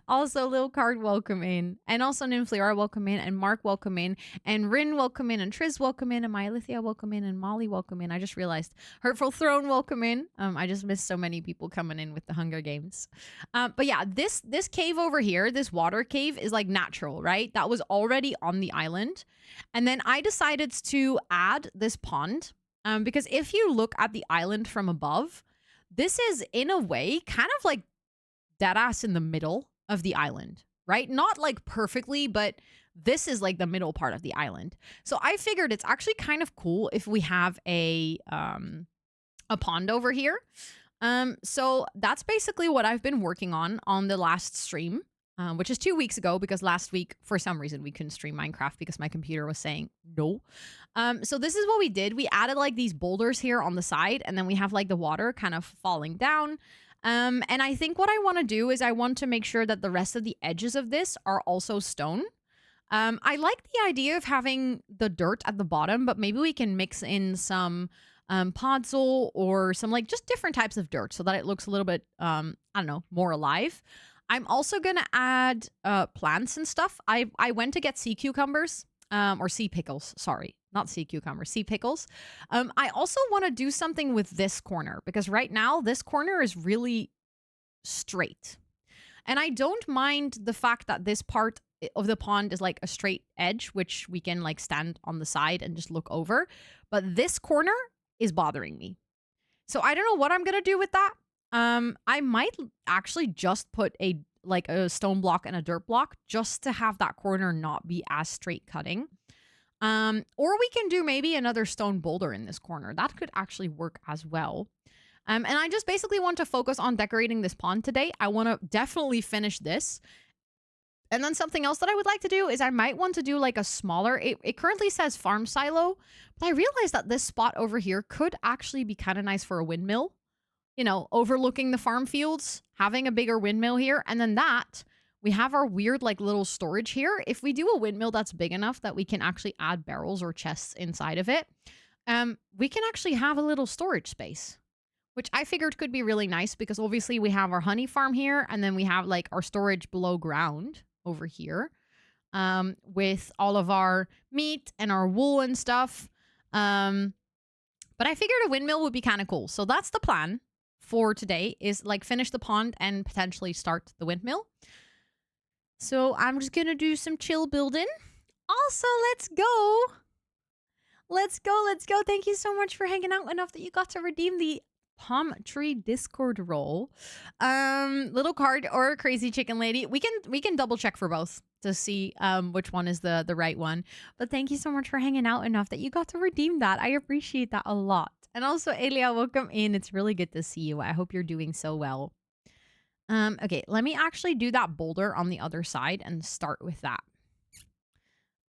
Also, Lil Card, welcome in. And also, Nymphleora, welcome in. And Mark, welcome in. And Rin, welcome in. And Triz, welcome in. And Myalithia, welcome in. And Molly, welcome in. I just realized. Hurtful Throne, welcome in. I just missed so many people coming in with the Hunger Games. But yeah, this cave over here, this water cave is like natural, right? That was already on the island. And then I decided to add this pond. Because if you look at the island from above, this is, in a way, kind of like deadass in the middle of the island, right? Not like perfectly, but this is like the middle part of the island. So I figured it's actually kind of cool if we have a pond over here. So that's basically what I've been working on the last stream. which is 2 weeks ago because last week, for some reason, we couldn't stream Minecraft because my computer was saying no. So this is what we did. We added like these boulders here on the side, and then we have like the water kind of falling down. And I think what I want to do is I want to make sure that the rest of the edges of this are also stone. I like the idea of having the dirt at the bottom, but maybe we can mix in some podzol or some like just different types of dirt so that it looks a little bit, I don't know, more alive. I'm also going to add plants and stuff. I went to get sea cucumbers or sea pickles. Sorry, not sea cucumbers, sea pickles. I also want to do something with this corner because right now this corner is really straight. And I don't mind the fact that this part of the pond is like a straight edge, which we can like stand on the side and just look over. But this corner is bothering me. So I don't know what I'm going to do with that. I might actually just put a stone block and a dirt block just to have that corner not be as straight cutting. Or we can do maybe another stone boulder in this corner. That could actually work as well. And I just basically want to focus on decorating this pond today. I want to definitely finish this. And then something else that I would like to do is I might want to do like a smaller, it currently says farm silo, but I realized that this spot over here could actually be kind of nice for a windmill. You know, overlooking the farm fields, having a bigger windmill here. And then we have our weird like little storage here. If we do a windmill that's big enough that we can actually add barrels or chests inside of it, we can actually have a little storage space, which I figured could be really nice because obviously we have our honey farm here and then we have like our storage below ground over here with all of our meat and our wool and stuff. But I figured a windmill would be kind of cool. So that's the plan for today is like finish the pond and potentially start the windmill. So I'm just going to do some chill building. Also, let's go. Let's go. Thank you so much for hanging out enough that you got to redeem the palm tree Discord role. Little card or crazy chicken lady. We can double check for both to see which one is the right one. But thank you so much for hanging out enough that you got to redeem that. I appreciate that a lot. And also, Elia, welcome in. It's really good to see you. I hope you're doing so well. Okay, let me actually do that boulder on the other side and start with that.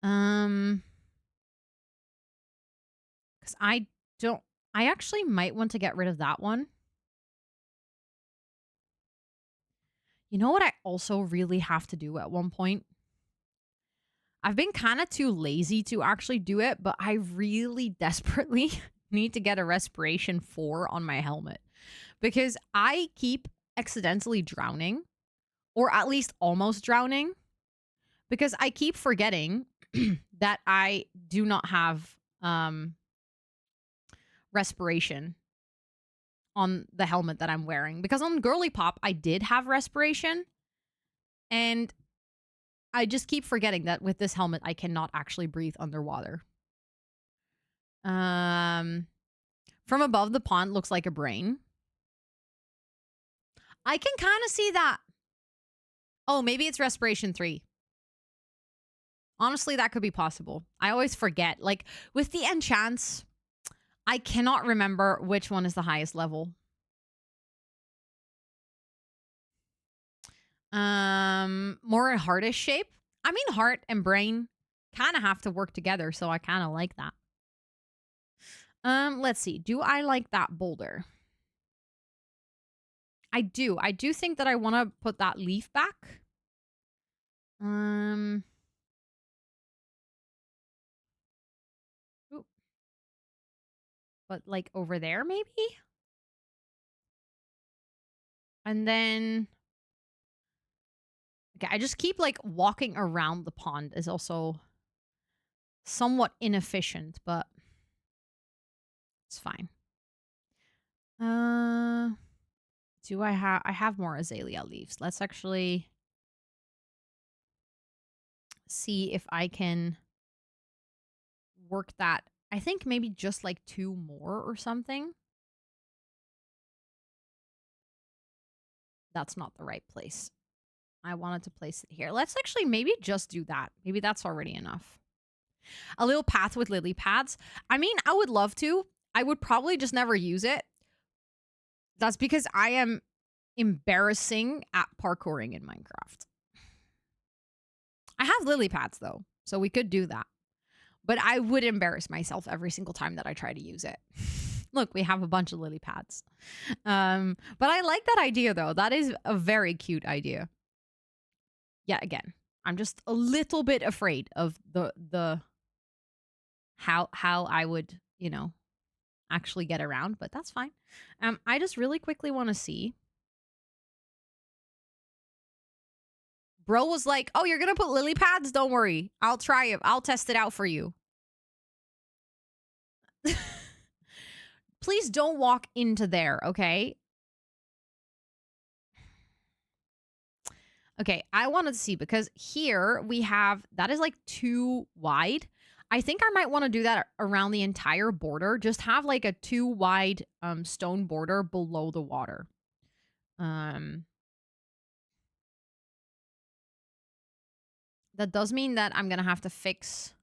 Because I actually might want to get rid of that one. You know what I also really have to do at one point? I've been kind of too lazy to actually do it, but I really desperately need to get a respiration 4 on my helmet because I keep accidentally drowning or at least almost drowning because I keep forgetting that I do not have respiration on the helmet that I'm wearing because on Girly Pop I did have respiration and I just keep forgetting that with this helmet I cannot actually breathe underwater. From above the pond looks like a brain. I can kind of see that. Oh, maybe it's respiration 3. Honestly, that could be possible. I always forget. Like with the enchants, I cannot remember which one is the highest level. More heartish shape. I mean, heart and brain kind of have to work together, so I kind of like that. Let's see. Do I like that boulder? I do. I do think that I want to put that leaf back. Ooh. But like over there, maybe? And then... Okay, I just keep like walking around the pond is also somewhat inefficient, but it's fine. Do I have more azalea leaves. Let's actually see if I can work that. I think maybe just like 2 more or something. That's not the right place. I wanted to place it here. Let's actually maybe just do that. Maybe that's already enough. A little path with lily pads. I mean, I would love to. I would probably just never use it. That's because I am embarrassing at parkouring in Minecraft. I have lily pads though, so we could do that. But I would embarrass myself every single time that I try to use it. Look, we have a bunch of lily pads. But I like that idea though. That is a very cute idea. Yet again, I'm just a little bit afraid of the how I would, actually get around, but that's fine. I just really quickly want to see. Bro was like, "Oh, you're gonna put lily pads? Don't worry, I'll try it. I'll test it out for you." Please don't walk into there, okay? Okay, I wanted to see because here we have that is like too wide. I think I might want to do that around the entire border. Just have like a too wide stone border below the water. That does mean that I'm gonna have to fix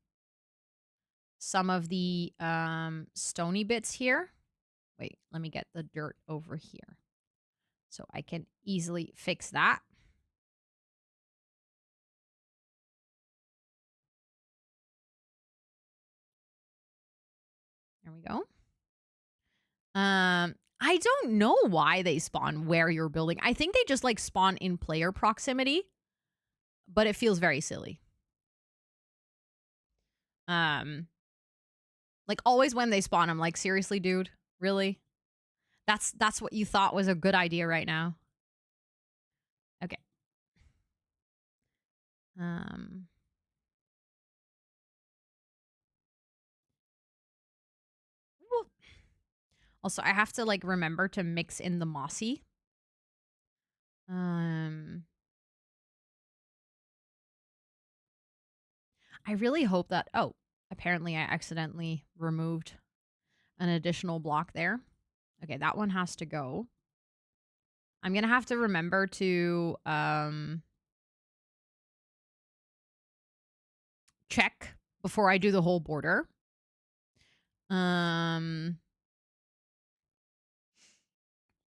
some of the stony bits here. Wait, let me get the dirt over here so I can easily fix that. There we go. I don't know why they spawn where you're building. I think they just like spawn in player proximity, but it feels very silly. Like always when they spawn, I'm like, seriously, dude, really? That's what you thought was a good idea right now. Okay. Also, I have to like remember to mix in the mossy. I really hope that. Oh, apparently I accidentally removed an additional block there. Okay, that one has to go. I'm gonna have to remember to check before I do the whole border.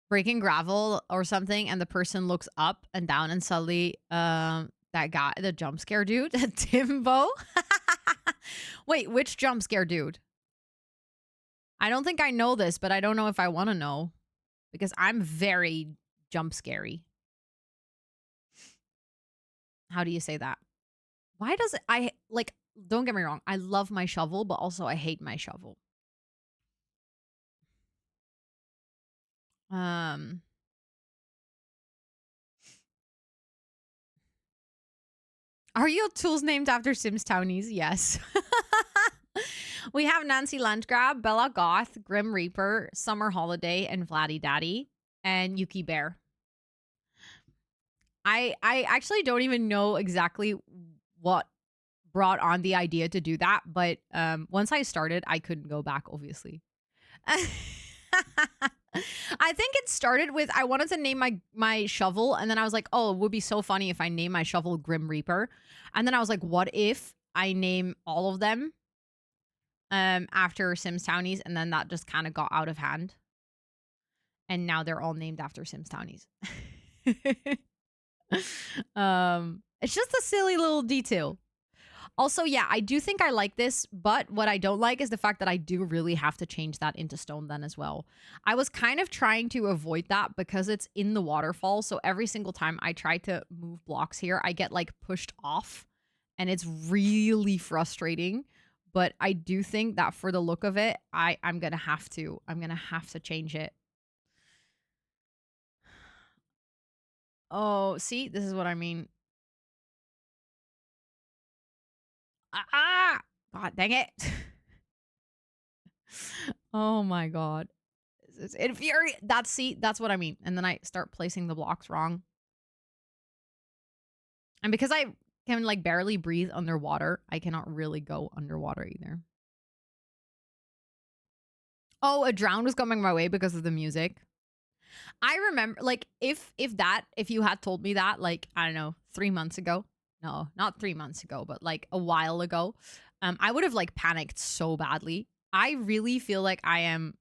Breaking gravel or something, and the person looks up and down, and suddenly, that guy, the jump scare dude, Timbo. Wait, which jump scare dude? I don't think I know this, but I don't know if I want to know because I'm very jump scary. How do you say that? Why does it? I like? Don't get me wrong. I love my shovel, but also I hate my shovel. Are your tools named after Sims Townies? Yes. We have Nancy Landgrab, Bella Goth, Grim Reaper, Summer Holiday, and Vladdy Daddy, and Yuki Bear. I actually don't even know exactly what brought on the idea to do that, but once I started, I couldn't go back, obviously. I think it started with I wanted to name my shovel, and then I was like, oh, it would be so funny if I name my shovel Grim Reaper. And then I was like, what if I name all of them after Sims Townies? And then that just kind of got out of hand. And now they're all named after Sims Townies. It's just a silly little detail. Also, yeah, I do think I like this, but what I don't like is the fact that I do really have to change that into stone then as well. I was kind of trying to avoid that because it's in the waterfall, so every single time I try to move blocks here, I get like pushed off, and it's really frustrating. But I do think that for the look of it, I'm gonna have to change it. Oh, see, this is what I mean. God dang it. Oh my god. It's infuriating. That's what I mean. And then I start placing the blocks wrong. And because I can like barely breathe underwater, I cannot really go underwater either. Oh, a drown was coming my way because of the music. I remember like if you had told me that like, I don't know, 3 months ago. No, not 3 months ago, but like a while ago, I would have like panicked so badly. I really feel like I am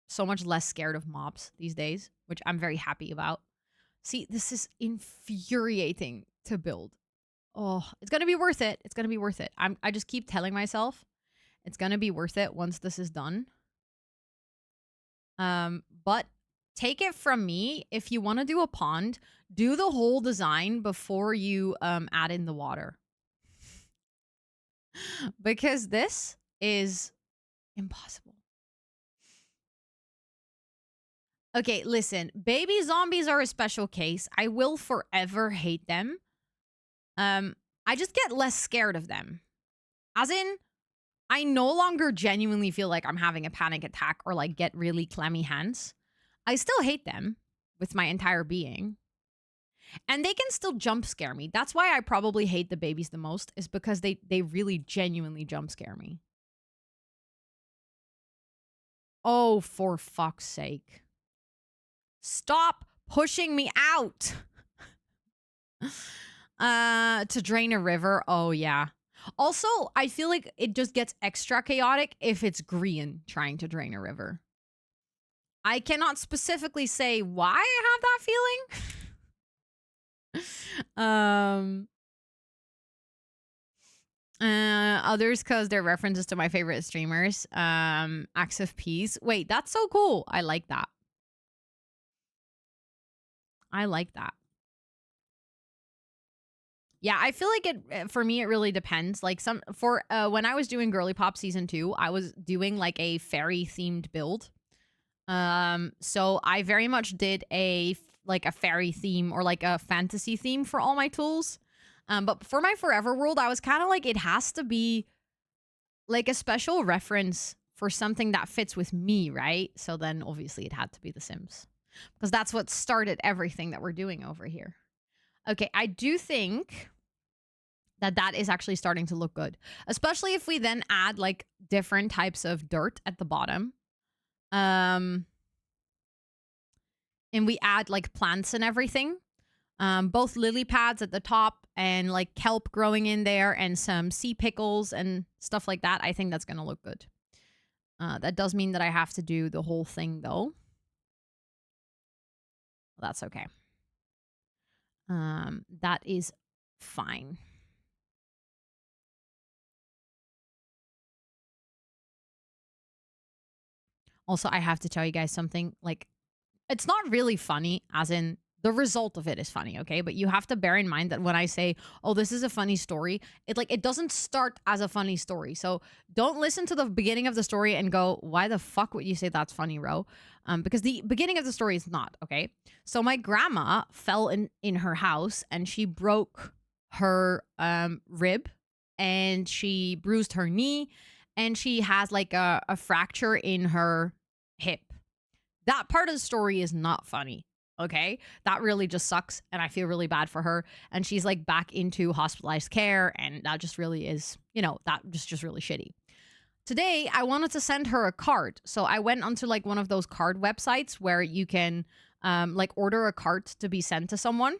so much less scared of mobs these days, which I'm very happy about. See, this is infuriating to build. oh, it's going to be worth it. It's going to be worth it. I just keep telling myself it's going to be worth it once this is done. But take it from me, if you want to do a pond, do the whole design before you add in the water. Because this is impossible. Okay, listen. Baby zombies are a special case. I will forever hate them. I just get less scared of them. As in, I no longer genuinely feel like I'm having a panic attack or like get really clammy hands. I still hate them with my entire being. And they can still jump scare me. That's why I probably hate the babies the most, is because they really genuinely jump scare me. Oh, for fuck's sake. Stop pushing me out. To drain a river. Oh, yeah. Also, I feel like it just gets extra chaotic if it's Grian trying to drain a river. I cannot specifically say why I have that feeling. Others because they're references to my favorite streamers. Acts of Peace. Wait, that's so cool. I like that. I like that. Yeah, I feel like it, for me, it really depends. Like when I was doing Girly Pop season 2, I was doing like a fairy themed build. So I very much did a fairy theme or like a fantasy theme for all my tools. But for my Forever World, I was kind of like, it has to be like a special reference for something that fits with me, right? So then obviously it had to be The Sims, because that's what started everything that we're doing over here. Okay, I do think that is actually starting to look good, especially if we then add like different types of dirt at the bottom. And we add like plants and everything. Both lily pads at the top and like kelp growing in there and some sea pickles and stuff like that. I think that's going to look good. That does mean that I have to do the whole thing though. Well, that's okay. That is fine. Also, I have to tell you guys something. Like, it's not really funny, as in the result of it is funny, okay? But you have to bear in mind that when I say, oh, this is a funny story, it doesn't start as a funny story. So don't listen to the beginning of the story and go, why the fuck would you say that's funny, Ro? Because the beginning of the story is not, okay? So my grandma fell in her house and she broke her rib and she bruised her knee and she has like a fracture in her hip. That part of the story is not funny. Okay, that really just sucks, and I feel really bad for her. And she's like back into hospitalized care, and that just really is, that just really shitty. Today, I wanted to send her a card, so I went onto like one of those card websites where you can like order a card to be sent to someone.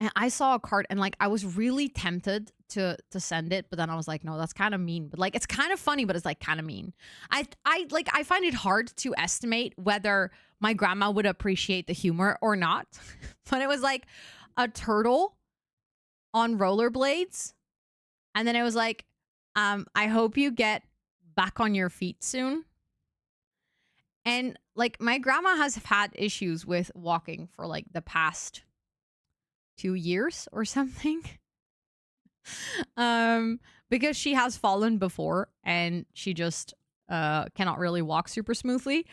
And I saw a card, and like I was really tempted to send it, but then I was like, no, that's kind of mean. But like it's kind of funny, but it's like kind of mean. I find it hard to estimate whether my grandma would appreciate the humor or not. But it was like a turtle on rollerblades, and then it was like, I hope you get back on your feet soon. And like my grandma has had issues with walking for like the past 2 years or something. Because she has fallen before and she just cannot really walk super smoothly.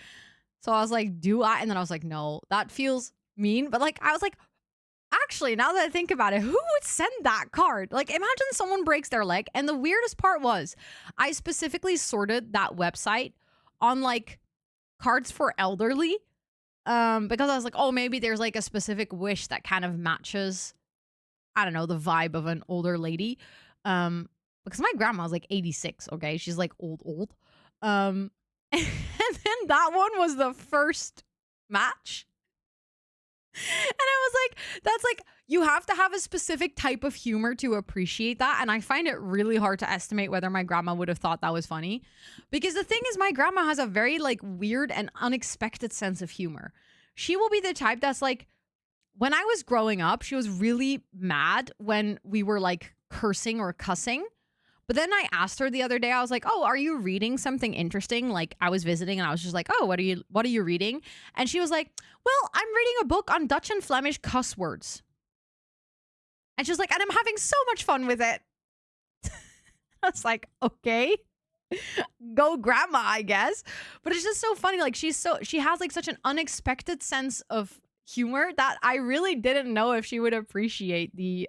So I was like, do I? And then I was like, no, that feels mean. But like, I was like, actually, now that I think about it, who would send that card? Like, imagine someone breaks their leg. And the weirdest part was I specifically sorted that website on like cards for elderly. Because I was like, oh, maybe there's like a specific wish that kind of matches, I don't know, the vibe of an older lady. Because my grandma's like 86, okay? She's like old. And then that one was the first match. And I was like, that's like, you have to have a specific type of humor to appreciate that. And I find it really hard to estimate whether my grandma would have thought that was funny. Because the thing is, my grandma has a very like weird and unexpected sense of humor. She will be the type that's like, when I was growing up, she was really mad when we were like cursing or cussing. But then I asked her the other day, I was like, "Oh, are you reading something interesting?" Like I was visiting and I was just like, "Oh, what are you reading?" And she was like, "Well, I'm reading a book on Dutch and Flemish cuss words." And she was like, "And I'm having so much fun with it." I was like, "Okay." Go grandma, I guess. But it's just so funny. Like she has like such an unexpected sense of humor that I really didn't know if she would appreciate the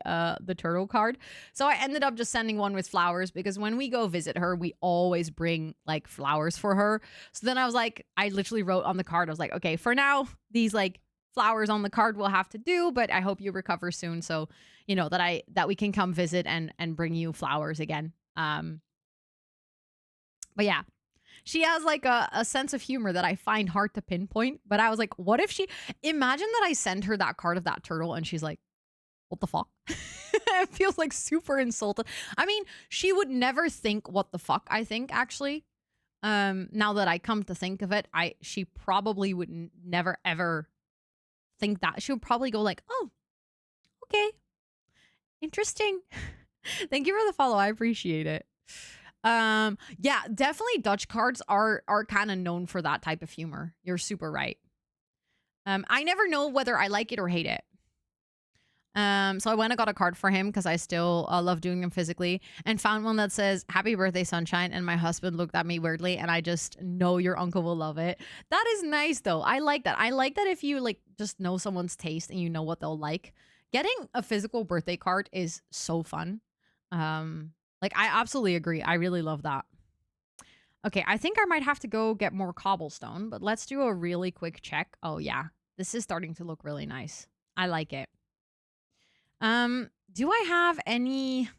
turtle card. So I ended up just sending one with flowers because when we go visit her, we always bring like flowers for her. So then I was like, I literally wrote on the card, I was like, okay, for now, these like flowers on the card will have to do, but I hope you recover soon. So, that we can come visit and bring you flowers again. But yeah, she has like a sense of humor that I find hard to pinpoint. But I was like, what if imagine that I send her that card of that turtle and she's like, what the fuck? It feels like super insulted. I mean, she would never think what the fuck I think, actually. Now that I come to think of it, she probably would never ever think that. She would probably go like, oh, okay, interesting. Thank you for the follow. I appreciate it. Yeah, definitely Dutch cards are kind of known for that type of humor. You're super right. I never know whether I like it or hate it. So I went and got a card for him because I still love doing them physically, and found one that says "Happy Birthday, Sunshine." And my husband looked at me weirdly, and I just know your uncle will love it. That is nice, though. I like that. I like that if you like just know someone's taste and you know what they'll like. Getting a physical birthday card is so fun. Like I absolutely agree. I really love that. Okay, I think I might have to go get more cobblestone, but let's do a really quick check. Oh yeah, this is starting to look really nice. I like it. Do I have any?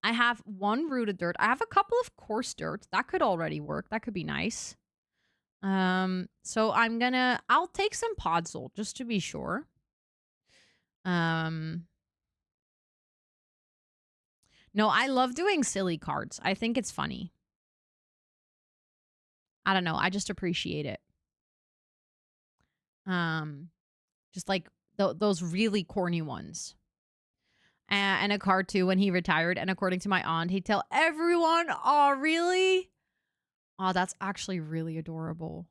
I have one rooted dirt. I have a couple of coarse dirt. That could already work. That could be nice. So I'll take some podzol just to be sure. Um, no, I love doing silly cards. I think it's funny. I don't know. I just appreciate it. Just like those really corny ones. And a card too when he retired. And according to my aunt, he'd tell everyone, "Oh, really? Oh, that's actually really adorable."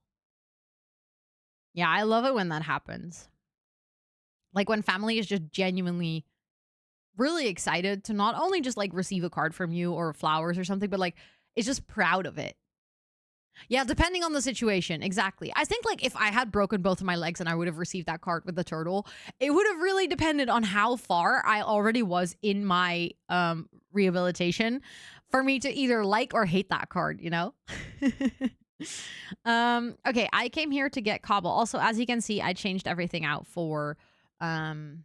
Yeah, I love it when that happens. Like when family is just genuinely really excited to not only just like receive a card from you or flowers or something, but like is just proud of it. Yeah, depending on the situation. Exactly. I think like if I had broken both of my legs and I would have received that card with the turtle, it would have really depended on how far I already was in my rehabilitation for me to either like or hate that card, you know? Okay, I came here to get cobble. Also, as you can see, I changed everything out for um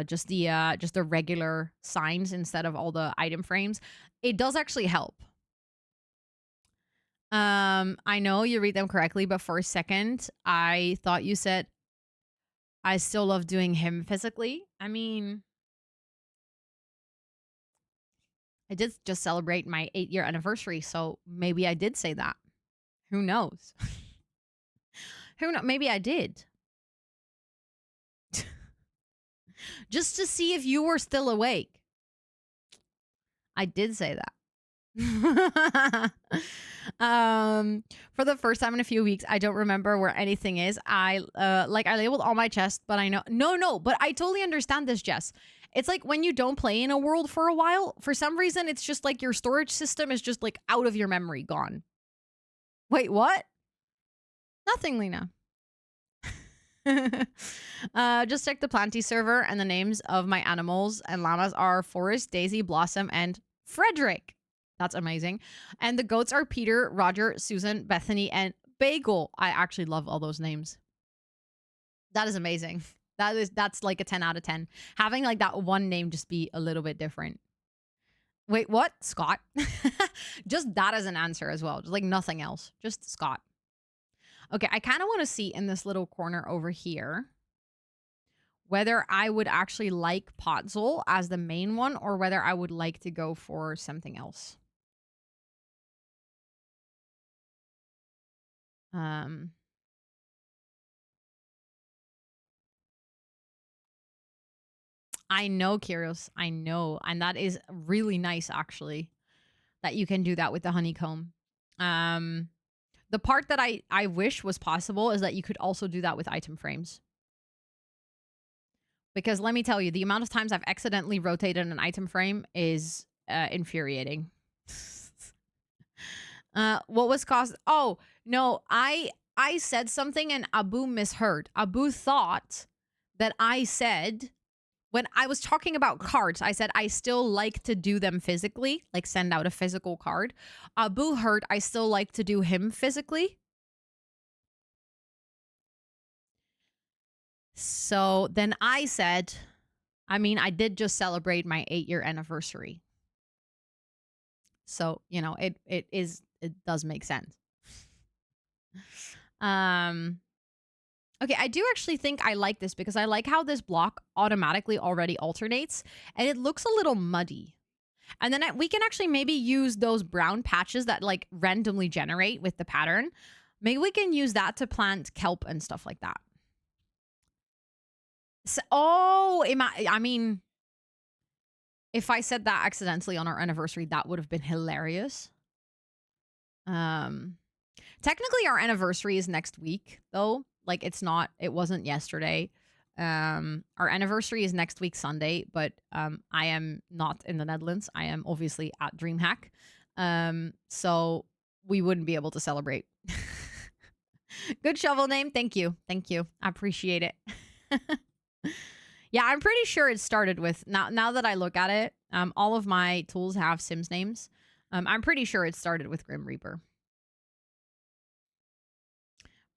just the regular signs instead of all the item frames. It does actually help. I know you read them correctly, but for a second, I thought you said I still love doing him physically. I mean, I did just celebrate my 8-year anniversary, so maybe I did say that. Who knows? Who knows? Maybe I did. Just to see if you were still awake. I did say that. For the first time in a few weeks, I don't remember where anything is. I labeled all my chests, but I know no, but I totally understand this, Jess. It's like when you don't play in a world for a while, for some reason it's just like your storage system is just like out of your memory, gone. Wait, what? Nothing, Lena. Just check the Planty server, and the names of my animals and llamas are Forest, Daisy, Blossom, and Frederick. That's amazing. And the goats are Peter, Roger, Susan, Bethany, and Bagel. I actually love all those names. That is amazing. That's like a 10 out of 10. Having like that one name just be a little bit different. Wait, what? Scott? Just that as an answer as well. Just like nothing else. Just Scott. Okay, I kind of want to see in this little corner over here whether I would actually like Potzol as the main one or whether I would like to go for something else. Um, I know, Kyrios. I know. And that is really nice, actually, that you can do that with the honeycomb. The part that I wish was possible is that you could also do that with item frames. Because let me tell you, the amount of times I've accidentally rotated an item frame is infuriating. What was caused? Oh, no, I said something and Abu misheard. Abu thought that I said, when I was talking about cards, I said I still like to do them physically, like send out a physical card. Abu heard I still like to do him physically. So then I said, I mean, I did just celebrate my 8-year anniversary. So, you know, it does make sense. Okay, I do actually think I like this because I like how this block automatically already alternates and it looks a little muddy. And then we can actually maybe use those brown patches that like randomly generate with the pattern. Maybe we can use that to plant kelp and stuff like that. So, I mean, if I said that accidentally on our anniversary, that would have been hilarious. Technically our anniversary is next week though. Like it wasn't yesterday. Our anniversary is next week Sunday, but I am not in the Netherlands. I am obviously at DreamHack. So we wouldn't be able to celebrate. Good shovel name. Thank you. Thank you. I appreciate it. Yeah, I'm pretty sure it started with now that I look at it, all of my tools have Sims names. I'm pretty sure it started with Grim Reaper.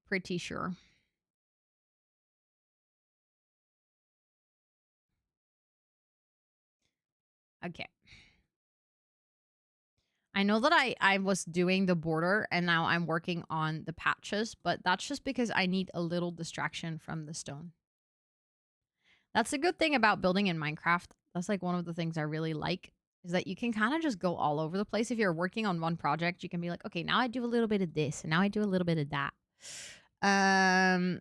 Pretty sure. Okay. I know that I was doing the border and now I'm working on the patches, but that's just because I need a little distraction from the stone. That's a good thing about building in Minecraft. That's like one of the things I really like is that you can kind of just go all over the place. If you're working on one project, you can be like, okay, now I do a little bit of this and now I do a little bit of that. On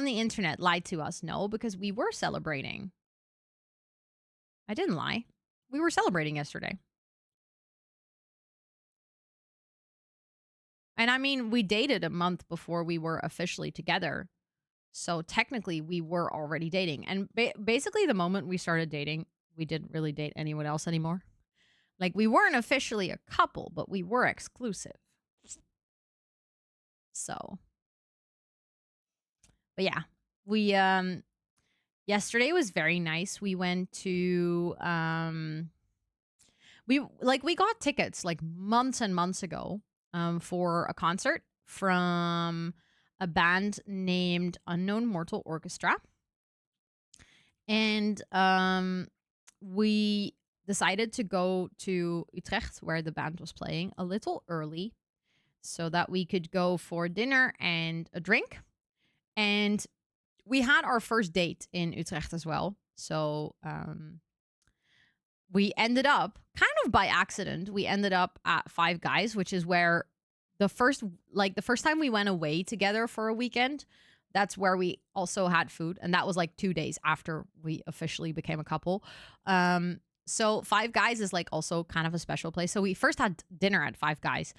the internet lied to us. No, because we were celebrating. I didn't lie. We were celebrating yesterday. And I mean, we dated a month before we were officially together. So technically, we were already dating. And basically, the moment we started dating, we didn't really date anyone else anymore. Like, we weren't officially a couple, but we were exclusive. So, but yeah, we, yesterday was very nice. We went to, we got tickets like months and months ago, for a concert from a band named Unknown Mortal Orchestra. And we decided to go to Utrecht, where the band was playing, a little early so that we could go for dinner and a drink. And we had our first date in Utrecht as well. So we ended up, kind of by accident, we ended up at Five Guys, which is where the first time we went away together for a weekend, that's where we also had food. And that was like 2 days after we officially became a couple. So Five Guys is like also kind of a special place. So we first had dinner at Five Guys.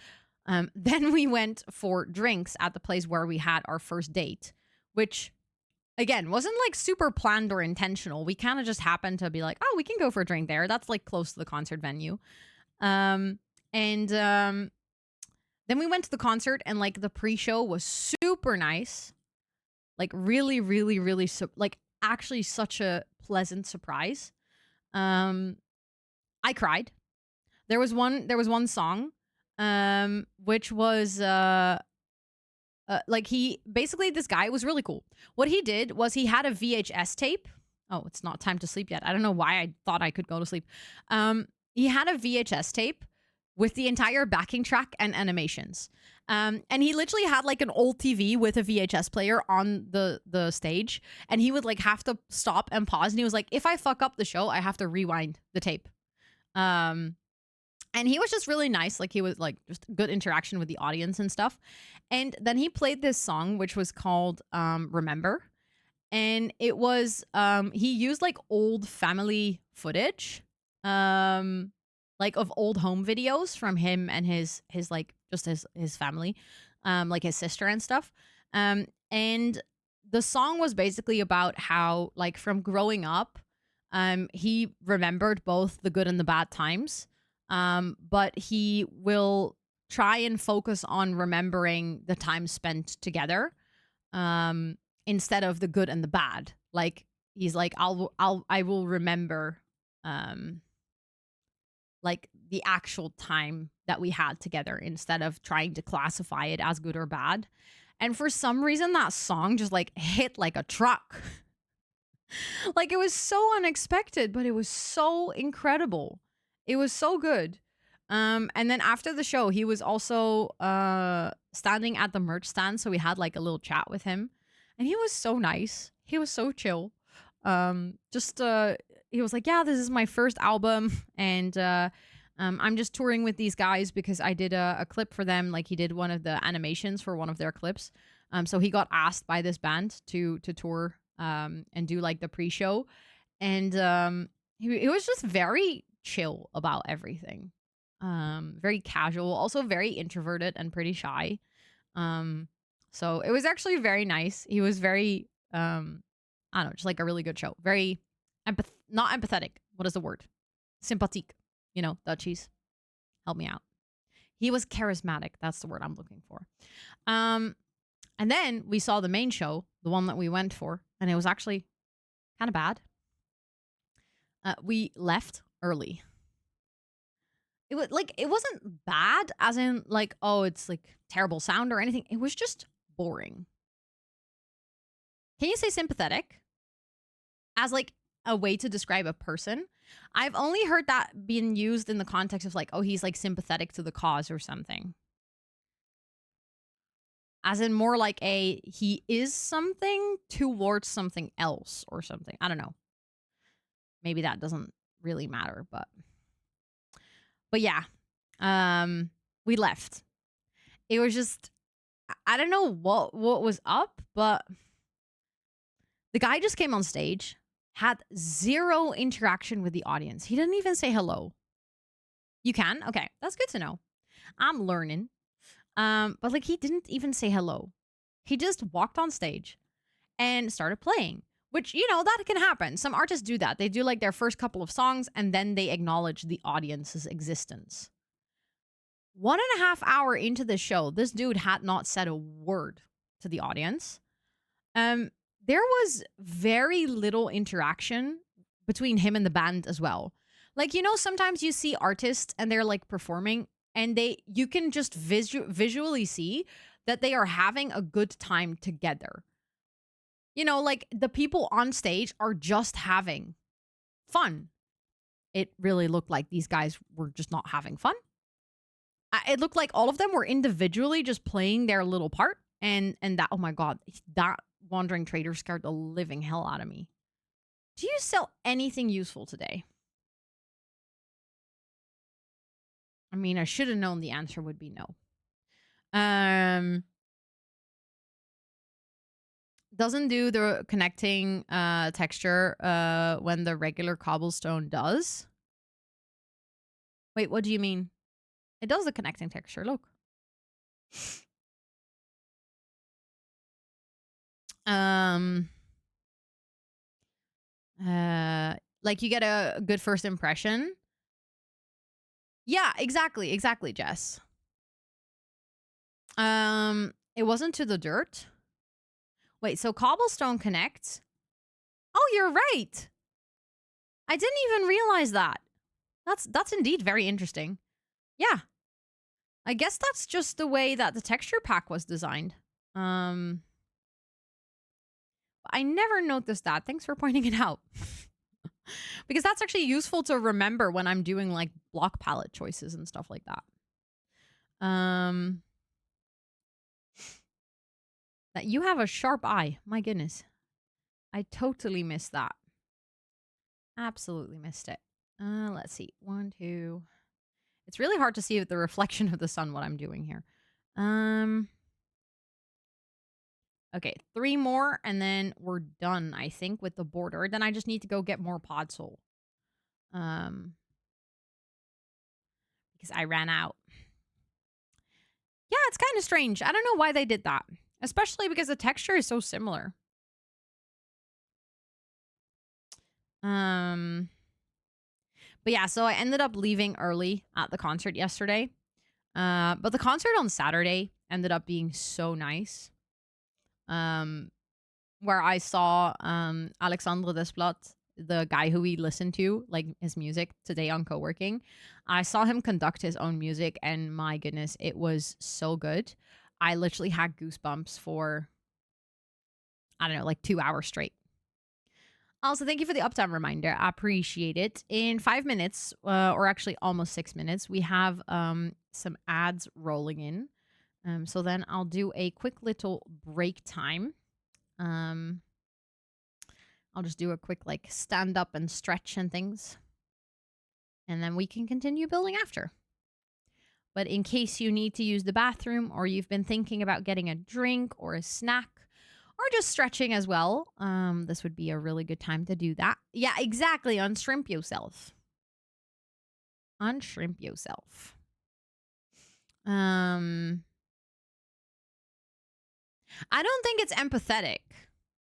Then we went for drinks at the place where we had our first date, which again wasn't like super planned or intentional. We kind of just happened to be like, oh, we can go for a drink there. That's like close to the concert venue. Then we went to the concert and like the pre-show was super nice. Like really, really, really, like actually such a pleasant surprise. I cried. There was one song, which was like this guy was really cool. What he did was he had a VHS tape. Oh, it's not time to sleep yet. I don't know why I thought I could go to sleep. He had a VHS tape with the entire backing track and animations. And he literally had like an old TV with a VHS player on the stage, and he would like have to stop and pause. And he was like, if I fuck up the show, I have to rewind the tape. And he was just really nice. Like he was like just good interaction with the audience and stuff. And then he played this song, which was called Remember. And it was he used like old family footage, um like of old home videos from him and his like just his family, like his sister and stuff. And the song was basically about how, like, from growing up, he remembered both the good and the bad times, but he will try and focus on remembering the time spent together, um instead of the good and the bad. Like, he's like, I will remember, um like, the actual time that we had together instead of trying to classify it as good or bad. And for some reason that song just like hit like a truck. Like, it was so unexpected, but it was so incredible. It was so good. And then after the show, he was also standing at the merch stand, so we had like a little chat with him. And he was so nice. He was so chill. Just he was like, "Yeah, this is my first album, and I'm just touring with these guys because I did a clip for them. Like, he did one of the animations for one of their clips. So he got asked by this band to tour and do like the pre-show, and he was just very chill about everything. Very casual, also very introverted and pretty shy. Um, so it was actually very nice. He was very I don't know, just like a really good show. Very not empathetic. What is the word? Sympathique. You know, Dutchies. Help me out. He was charismatic. That's the word I'm looking for. Um, and then we saw the main show, the one that we went for, and it was actually kind of bad. We left early. It was like, it wasn't bad as in like, oh, it's like terrible sound or anything. It was just boring. Can you say sympathetic as like a way to describe a person? I've only heard that being used in the context of like, oh, he's like sympathetic to the cause or something. As in more like a, he is something towards something else or something. I don't know. Maybe that doesn't really matter, but yeah. We left. It was just, I don't know what was up, but the guy just came on stage, had zero interaction with the audience. He didn't even say hello. You can? Okay, that's good to know. I'm learning. But like, he didn't even say hello. He just walked on stage and started playing, which, you know, that can happen. Some artists do that. They do like their first couple of songs and then they acknowledge the audience's existence. 1.5 hours into the show, this dude had not said a word to the audience. There was very little interaction between him and the band as well. Like, you know, sometimes you see artists and they're like performing and you can just visually see that they are having a good time together. You know, like the people on stage are just having fun. It really looked like these guys were just not having fun. It looked like all of them were individually just playing their little part. And that, oh my God, that Wandering Trader scared the living hell out of me. Do you sell anything useful today? I mean, I should have known the answer would be no. Doesn't do the connecting texture when the regular cobblestone does. Wait, what do you mean? It does the connecting texture, look. Like, you get a good first impression. Yeah, exactly, Jess. It wasn't to the dirt. Wait, so cobblestone connects? Oh, you're right. I didn't even realize that. That's indeed very interesting. Yeah. I guess that's just the way that the texture pack was designed. I never noticed that. Thanks for pointing it out. Because that's actually useful to remember when I'm doing like block palette choices and stuff like that. That you have a sharp eye. My goodness. I totally missed that. Absolutely missed it. Let's see. 1, 2. It's really hard to see with the reflection of the sun what I'm doing here. Okay, 3 more and then we're done, I think, with the border. Then I just need to go get more pod soul. Because I ran out. Yeah, it's kind of strange. I don't know why they did that. Especially because the texture is so similar. But yeah, so I ended up leaving early at the concert yesterday. But the concert on Saturday ended up being so nice. Where I saw Alexandre Desplat, the guy who we listened to, like his music today on co-working. I saw him conduct his own music, and my goodness, it was so good. I literally had goosebumps for, I don't know, like 2 hours straight. Also, thank you for the uptime reminder. I appreciate it. In 5 minutes, or actually almost 6 minutes, we have some ads rolling in. So then I'll do a quick little break time. I'll just do a quick like stand up and stretch and things. And then we can continue building after. But in case you need to use the bathroom or you've been thinking about getting a drink or a snack or just stretching as well, this would be a really good time to do that. Yeah, exactly. Unshrimp yourself. Unshrimp yourself. I don't think it's empathetic.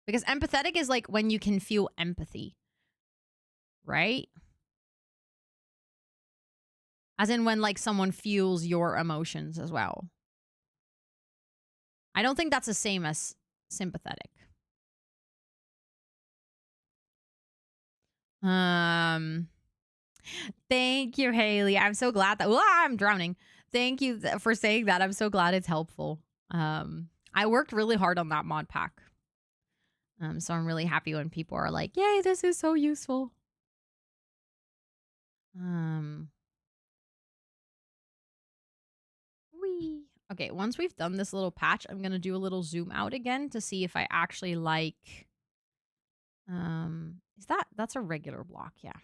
Because empathetic is like when you can feel empathy. Right? As in when like someone feels your emotions as well. I don't think that's the same as sympathetic. Thank you, Haley. I'm so glad that I'm drowning. Thank you for saying that. I'm so glad it's helpful. I worked really hard on that mod pack. So I'm really happy when people are like, "Yay, this is so useful." Wee. Okay, once we've done this little patch, I'm gonna do a little zoom out again to see if I actually like. That's a regular block? Yeah.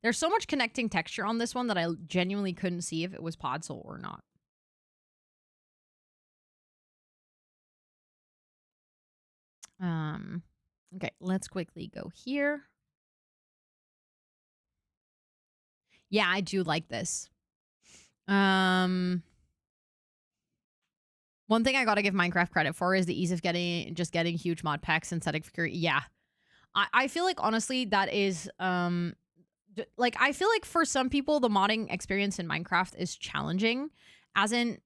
There's so much connecting texture on this one that I genuinely couldn't see if it was Podzol or not. Okay, let's quickly go here. Yeah, I do like this. One thing I gotta give Minecraft credit for is the ease of getting huge mod packs and synthetic figure. Yeah. I feel like honestly that is like I feel like for some people the modding experience in Minecraft is challenging, as in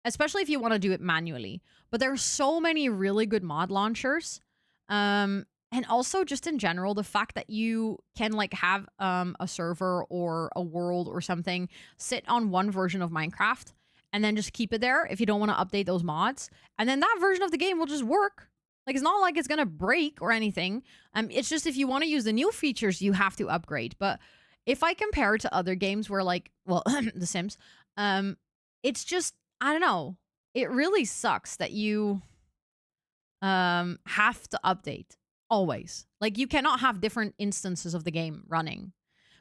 especially if you want to do it manually. But there are so many really good mod launchers. And also just in general, the fact that you can like have a server or a world or something sit on one version of Minecraft and then just keep it there if you don't want to update those mods. And then that version of the game will just work. Like, it's not like it's gonna break or anything. It's just if you want to use the new features, you have to upgrade. But if I compare it to other games where like, well, The Sims, it's just, I don't know. It really sucks that you have to update always. Like, you cannot have different instances of the game running.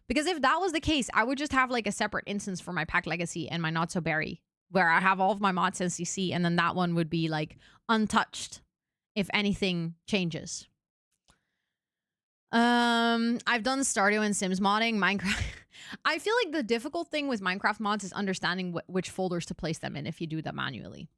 Because if that was the case, I would just have like a separate instance for my Pack Legacy and my Not So Berry, where I have all of my mods in CC, and then that one would be like untouched if anything changes. I've done Stardew and Sims modding. Minecraft. I feel like the difficult thing with Minecraft mods is understanding which folders to place them in if you do that manually.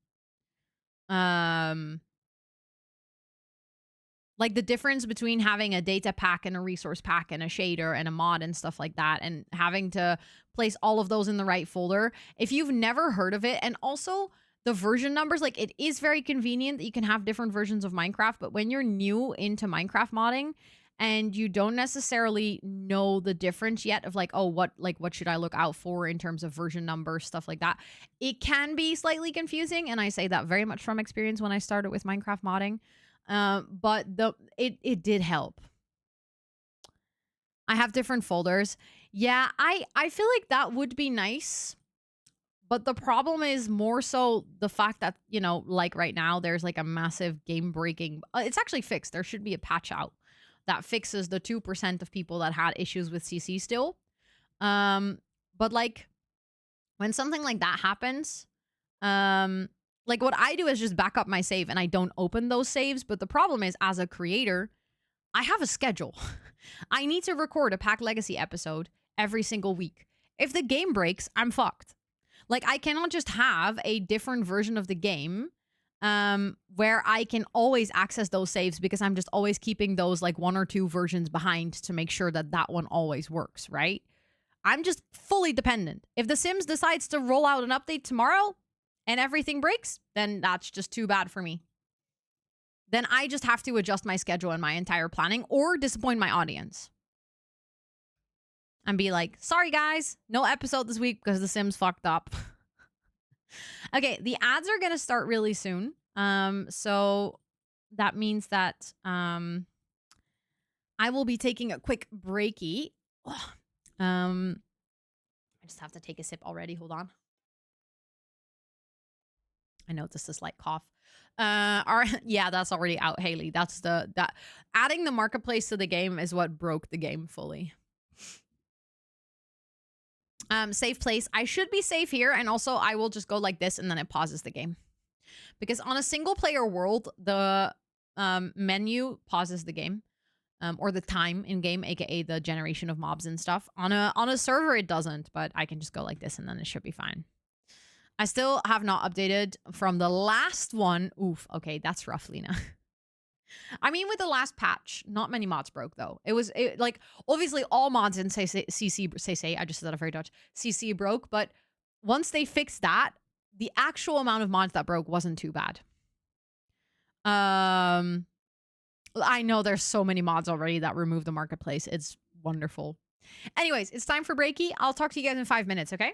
Like the difference between having a data pack and a resource pack and a shader and a mod and stuff like that, and having to place all of those in the right folder. If you've never heard of it, and also the version numbers, like it is very convenient that you can have different versions of Minecraft, but when you're new into Minecraft modding and you don't necessarily know the difference yet of like, oh, what should I look out for in terms of version numbers, stuff like that, it can be slightly confusing. And I say that very much from experience when I started with Minecraft modding. But it did help. I have different folders. Yeah, I feel like that would be nice. But the problem is more so the fact that, you know, like right now, there's like a massive game breaking. It's actually fixed. There should be a patch out that fixes the 2% of people that had issues with CC still. But like when something like that happens, Like what I do is just back up my save and I don't open those saves. But the problem is, as a creator, I have a schedule. I need to record a Pack Legacy episode every single week. If the game breaks, I'm fucked. Like I cannot just have a different version of the game where I can always access those saves because I'm just always keeping those like 1 or 2 versions behind to make sure that that one always works, right? I'm just fully dependent. If The Sims decides to roll out an update tomorrow and everything breaks, then that's just too bad for me. Then I just have to adjust my schedule and my entire planning or disappoint my audience. And be like, sorry guys, no episode this week because The Sims fucked up. Okay, the ads are gonna start really soon. So that means that I will be taking a quick breaky. I just have to take a sip already. Hold on. I noticed a slight cough. Yeah, that's already out, Haley. That's that adding the marketplace to the game is what broke the game fully. Safe place. I should be safe here, and also I will just go like this and then it pauses the game. Because on a single player world, the menu pauses the game. Or the time in game, aka the generation of mobs and stuff. On a server, it doesn't, but I can just go like this and then it should be fine. I still have not updated from the last one. Oof, okay, that's rough, Lena. I mean, with the last patch, not many mods broke though. It was like obviously all mods in CC I just said that very Dutch. CC broke, but once they fixed that, the actual amount of mods that broke wasn't too bad. I know there's so many mods already that remove the marketplace. It's wonderful. Anyways, it's time for breaky. I'll talk to you guys in 5 minutes, okay?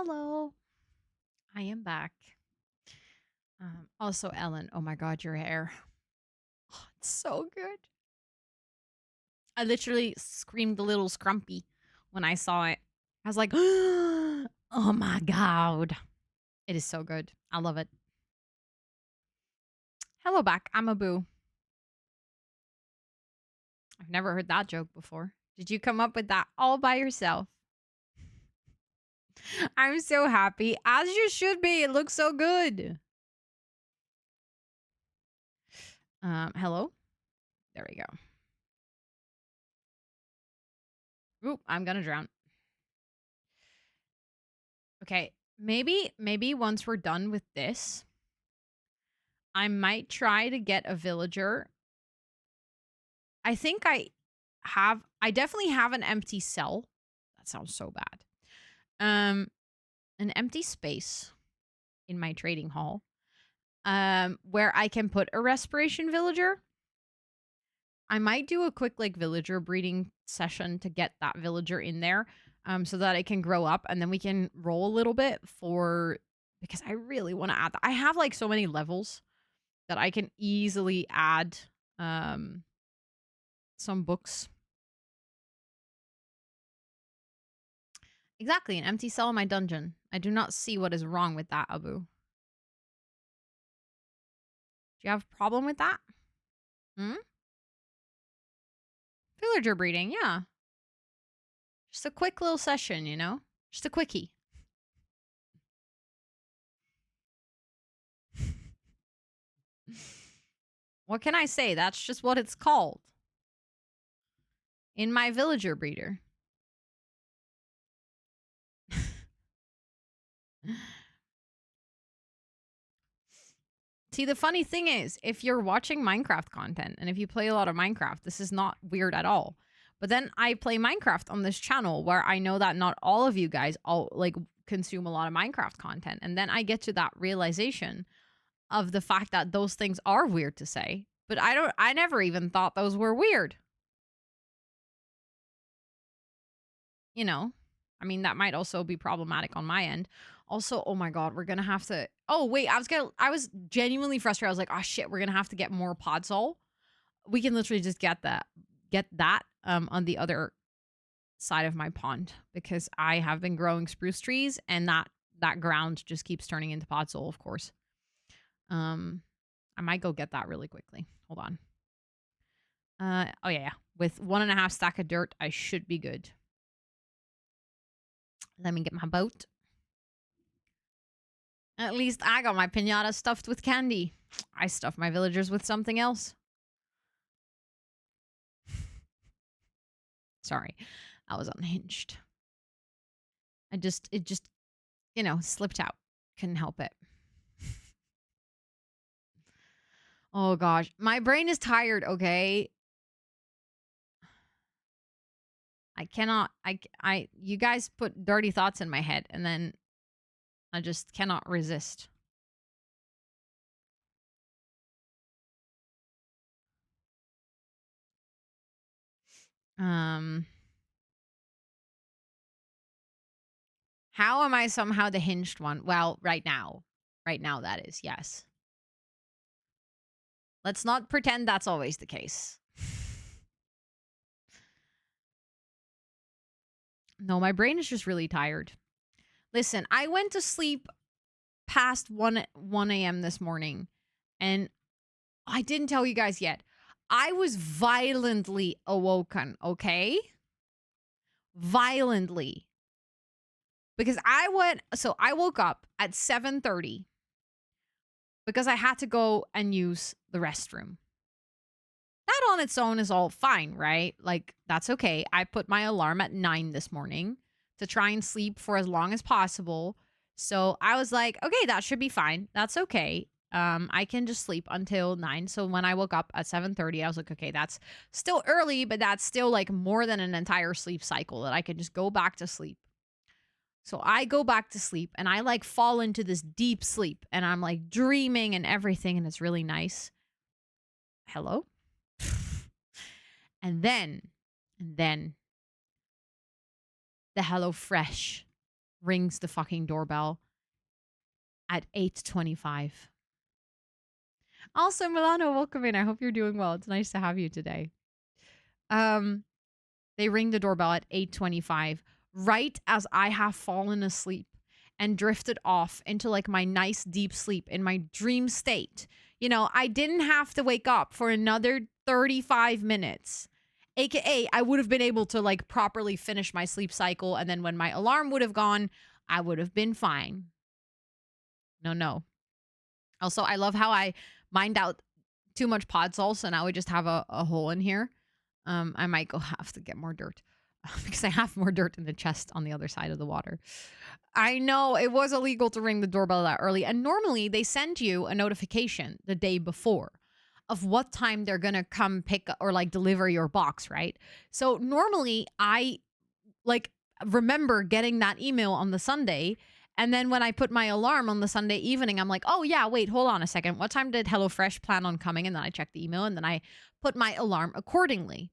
Hello. I am back. Also, Ellen, oh my God, your hair. Oh, it's so good. I literally screamed a little scrumpy when I saw it. I was like, oh my God. It is so good. I love it. Hello back. I'm a boo. I've never heard that joke before. Did you come up with that all by yourself? I'm so happy. As you should be. It looks so good. Hello? There we go. Oop, I'm gonna drown. Okay, maybe once we're done with this, I might try to get a villager. I think I definitely have an empty cell. That sounds so bad. An empty space in my trading hall. Where I can put a respiration villager. I might do a quick like villager breeding session to get that villager in there. So that it can grow up and then we can roll a little bit because I really want to add that. I have like so many levels that I can easily add some books. Exactly, an empty cell in my dungeon. I do not see what is wrong with that, Abu. Do you have a problem with that? Villager breeding, yeah. Just a quick little session, you know? Just a quickie. What can I say? That's just what it's called. In my villager breeder. See, the funny thing is, if you're watching Minecraft content and if you play a lot of Minecraft, this is not weird at all. But then I play Minecraft on this channel where I know that not all of you guys all like consume a lot of Minecraft content. And then I get to that realization of the fact that those things are weird to say. But I never even thought those were weird. You know, I mean, that might also be problematic on my end. Also, oh my God, we're going to have to, oh wait, I was genuinely frustrated. I was like, oh shit, we're going to have to get more podzol. We can literally just get that on the other side of my pond because I have been growing spruce trees and that ground just keeps turning into podzol, of course. I might go get that really quickly. Hold on. Oh yeah. With 1.5 stack of dirt, I should be good. Let me get my boat. At least I got my piñata stuffed with candy. I stuffed my villagers with something else. Sorry, I was unhinged. It just, you know, slipped out. Couldn't help it. Oh gosh, my brain is tired, okay? I cannot, you guys put dirty thoughts in my head and then I just cannot resist. How am I somehow the hinged one? Well, right now that is, yes. Let's not pretend that's always the case. No, my brain is just really tired. Listen, I went to sleep past 1 a.m. this morning, and I didn't tell you guys yet. I was violently awoken, okay? Violently. Because I woke up at 7:30 because I had to go and use the restroom. That on its own is all fine, right? Like, that's okay. I put my alarm at 9 this morning to try and sleep for as long as possible. So I was like, okay, that should be fine. That's okay. I can just sleep until 9. So when I woke up at 7:30, I was like, okay, that's still early, but that's still like more than an entire sleep cycle that I can just go back to sleep. So I go back to sleep and I like fall into this deep sleep and I'm like dreaming and everything and it's really nice. Hello? And then the HelloFresh rings the fucking doorbell at 8:25. Also, Milano, welcome in. I hope you're doing well. It's nice to have you today. Um, they ring the doorbell at 8:25, right as I have fallen asleep and drifted off into like my nice deep sleep in my dream state. You know, I didn't have to wake up for another 35 minutes. AKA, I would have been able to like properly finish my sleep cycle. And then when my alarm would have gone, I would have been fine. No. Also, I love how I mined out too much pod salt, so now we just have a hole in here. I might go have to get more dirt because I have more dirt in the chest on the other side of the water. I know it was illegal to ring the doorbell that early, and normally they send you a notification the day before of what time they're gonna come pick or like deliver your box, right? So normally I like remember getting that email on the Sunday. And then when I put my alarm on the Sunday evening, I'm like, oh, yeah, wait, hold on a second. What time did HelloFresh plan on coming? And then I check the email and then I put my alarm accordingly.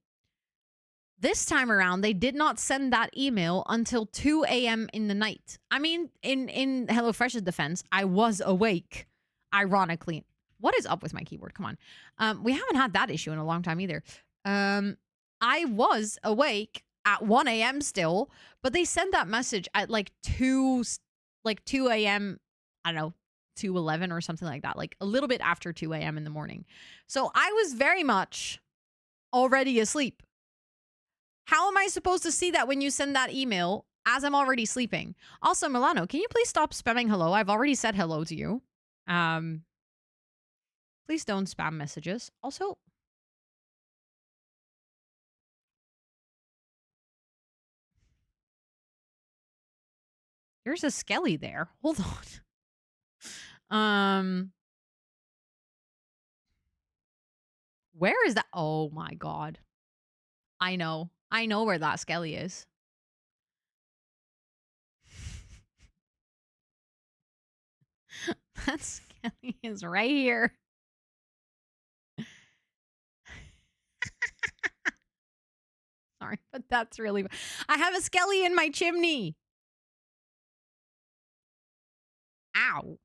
This time around, they did not send that email until 2 a.m. in the night. I mean, in HelloFresh's defense, I was awake, ironically. What is up with my keyboard? Come on. We haven't had that issue in a long time either. I was awake at 1 a.m. still, but they sent that message at like 2 a.m. I don't know, 2:11 or something like that, like a little bit after 2 a.m. in the morning. So I was very much already asleep. How am I supposed to see that when you send that email as I'm already sleeping? Also, Milano, can you please stop spamming hello? I've already said hello to you. Please don't spam messages. Also, there's a skelly there. Hold on. Where is that? Oh my god. I know where that skelly is. That skelly is right here. Sorry, but that's really... I have a skelly in my chimney. Ow.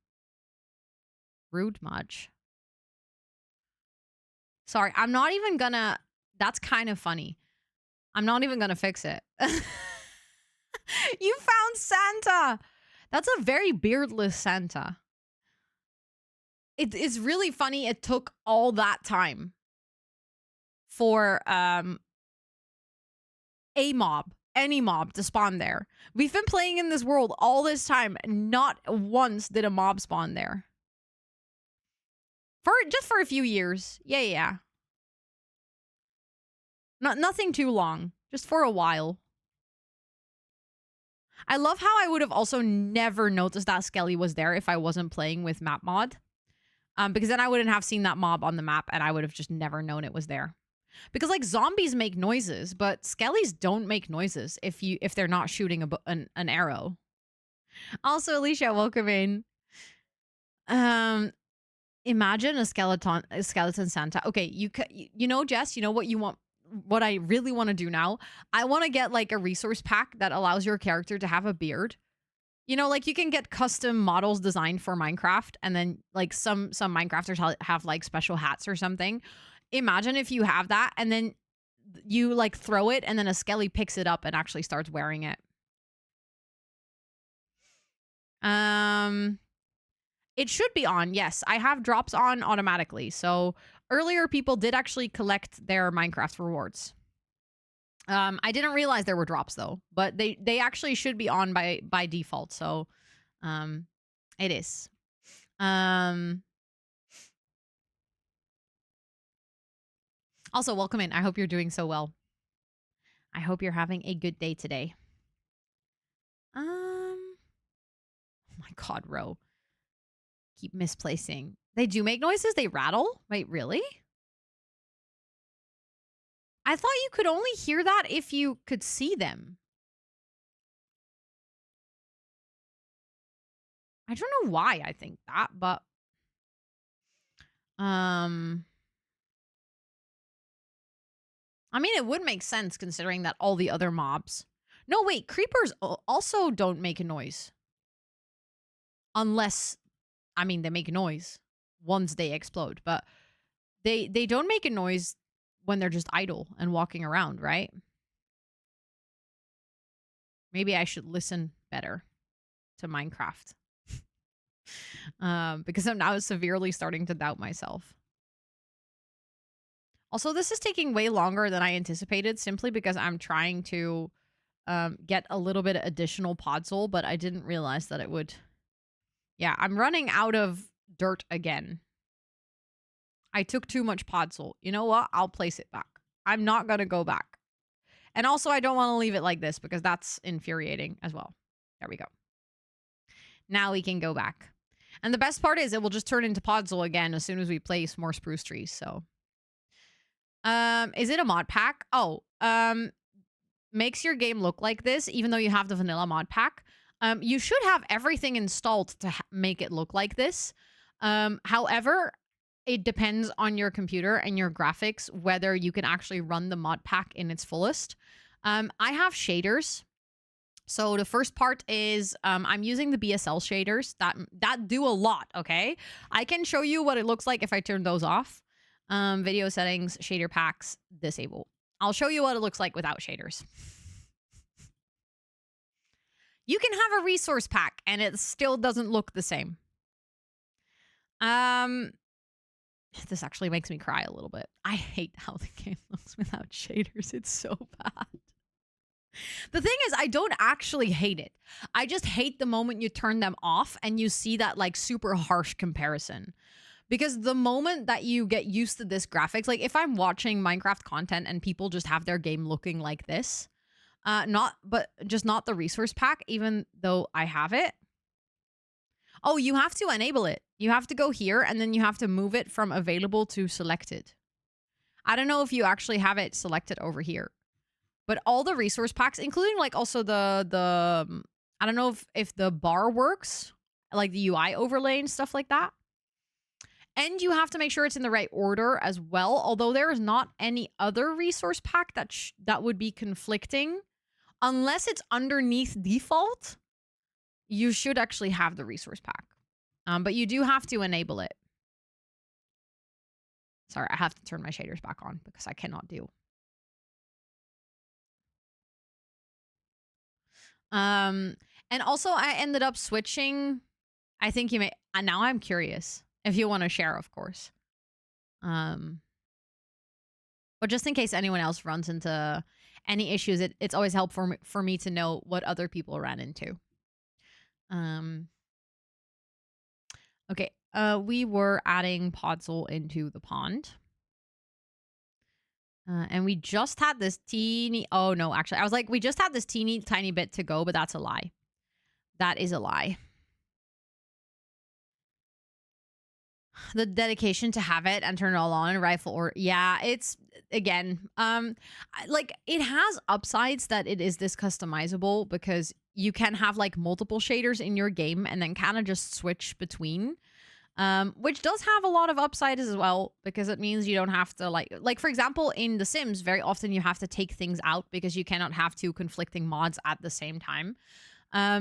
Rude much. Sorry, I'm not even gonna... That's kind of funny. I'm not even gonna fix it. You found Santa! That's a very beardless Santa. It's really funny it took all that time for any mob to spawn there. We've been playing in this world all this time, and not once did a mob spawn there. Just for a few years. Yeah. Nothing too long. Just for a while. I love how I would have also never noticed that Skelly was there if I wasn't playing with map mod. Because then I wouldn't have seen that mob on the map and I would have just never known it was there. Because like zombies make noises, but skellies don't make noises if they're not shooting an arrow. Also, Alicia, welcome in. Imagine a skeleton Santa. Okay, you know, Jess, you know what you want. What I really want to do now, I want to get like a resource pack that allows your character to have a beard. You know, like you can get custom models designed for Minecraft, and then like some Minecrafters have like special hats or something. Imagine if you have that, and then you like throw it, and then a skelly picks it up and actually starts wearing it. It should be on. Yes, I have drops on automatically. So earlier, people did actually collect their Minecraft rewards. I didn't realize there were drops though, but they actually should be on by default. So, it is. Also, welcome in. I hope you're doing so well. I hope you're having a good day today. Oh my god, Ro. Keep misplacing. They do make noises? They rattle? Wait, really? I thought you could only hear that if you could see them. I don't know why I think that, but I mean, it would make sense considering that all the other mobs. No, wait, creepers also don't make a noise. Unless, I mean, they make a noise once they explode, but they don't make a noise when they're just idle and walking around, right? Maybe I should listen better to Minecraft. Because I'm now severely starting to doubt myself. Also, this is taking way longer than I anticipated simply because I'm trying to get a little bit of additional podzol, but I didn't realize that it would. Yeah, I'm running out of dirt again. I took too much podzol. You know what? I'll place it back. I'm not going to go back. And also, I don't want to leave it like this because that's infuriating as well. There we go. Now we can go back. And the best part is it will just turn into podzol again as soon as we place more spruce trees. So, is it a mod pack? Oh, makes your game look like this, even though you have the vanilla mod pack. You should have everything installed to make it look like this. However, it depends on your computer and your graphics whether you can actually run the mod pack in its fullest. I have shaders. So the first part is I'm using the BSL shaders that do a lot, okay? I can show you what it looks like if I turn those off. Video settings, shader packs, disable. I'll show you what it looks like without shaders. You can have a resource pack and it still doesn't look the same. This actually makes me cry a little bit. I hate how the game looks without shaders. It's so bad. The thing is, I don't actually hate it. I just hate the moment you turn them off and you see that like super harsh comparison. Because the moment that you get used to this graphics, like if I'm watching Minecraft content and people just have their game looking like this, not the resource pack, even though I have it. Oh, you have to enable it. You have to go here and then you have to move it from available to selected. I don't know if you actually have it selected over here. But all the resource packs, including like also the I don't know if the bar works, like the UI overlay and stuff like that. And you have to make sure it's in the right order as well. Although there is not any other resource pack that would be conflicting, unless it's underneath default. You should actually have the resource pack, but you do have to enable it. Sorry, I have to turn my shaders back on because I cannot deal. And also I ended up switching. I think you may. Now I'm curious if you want to share, of course. But just in case anyone else runs into any issues, it's always helpful for me to know what other people ran into. Okay. We were adding podzol into the pond. And we just had this teeny... Oh, no, actually. I was like, we just had this teeny tiny bit to go, but that's a lie. That is a lie. The dedication to have it and turn it all on and rifle or... Yeah, it's... Again, like, it has upsides that it is this customizable because you can have, like, multiple shaders in your game and then kind of just switch between. Which does have a lot of upside as well because it means you don't have to like for example in The Sims very often you have to take things out because you cannot have two conflicting mods at the same time.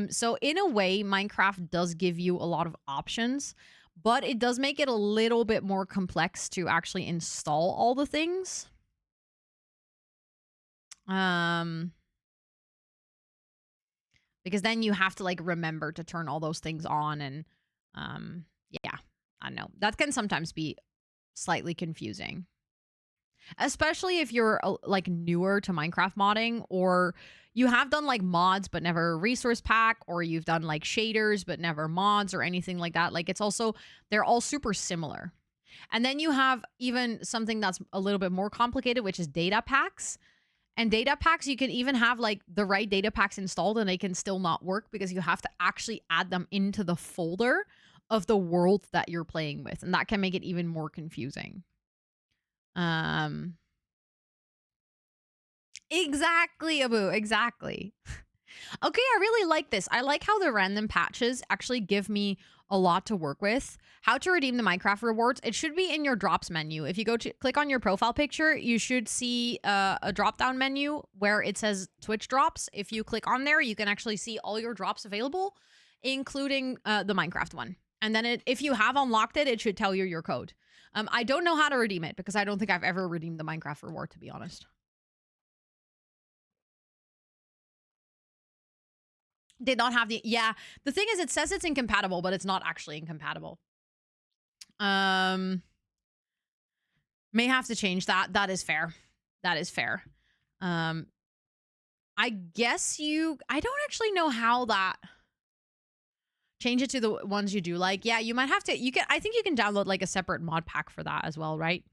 So in a way Minecraft does give you a lot of options, but it does make it a little bit more complex to actually install all the things. Because then you have to like remember to turn all those things on and yeah, I know. That can sometimes be slightly confusing. Especially if you're like newer to Minecraft modding or you have done like mods but never a resource pack or you've done like shaders but never mods or anything like that. Like it's also, they're all super similar. And then you have even something that's a little bit more complicated, which is data packs. And data packs, you can even have like the right data packs installed and they can still not work because you have to actually add them into the folder of the world that you're playing with. And that can make it even more confusing. Exactly, Abu. Exactly. Okay, I really like this. I like how the random patches actually give me a lot to work with. How to redeem the Minecraft rewards. It should be in your drops menu. If you go to click on your profile picture, you should see a drop down menu where it says Twitch drops. If you click on there, you can actually see all your drops available, including the Minecraft one. And then if you have unlocked it, it should tell you your code. I don't know how to redeem it because I don't think I've ever redeemed the Minecraft reward, to be honest. Did not have the, yeah. The thing is, it says it's incompatible, but it's not actually incompatible. May have to change that. That is fair. That is fair. I guess I don't actually know how that, change it to the ones you do like. Yeah, you might have to, I think you can download like a separate mod pack for that as well, right?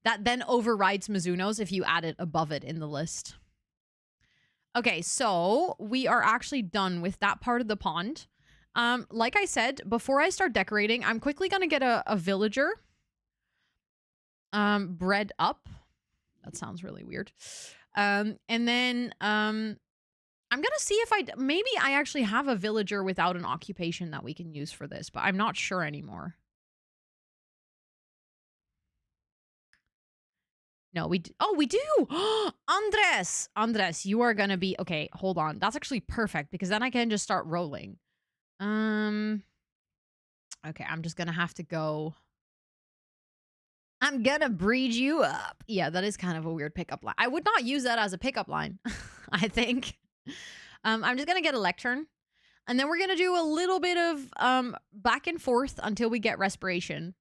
That then overrides Mizuno's if you add it above it in the list. Okay, so we are actually done with that part of the pond. Like I said, before I start decorating, I'm quickly gonna get a villager bred up. That sounds really weird. And then I'm gonna see if maybe I actually have a villager without an occupation that we can use for this, but I'm not sure anymore. No, we do. Oh, we do. Andres, you are gonna be okay. Hold on, that's actually perfect because then I can just start rolling. Okay, I'm just gonna have to go. I'm gonna breed you up. Yeah, that is kind of a weird pickup line. I would not use that as a pickup line, I think. I'm just gonna get a lectern. And then we're gonna do a little bit of back and forth until we get respiration.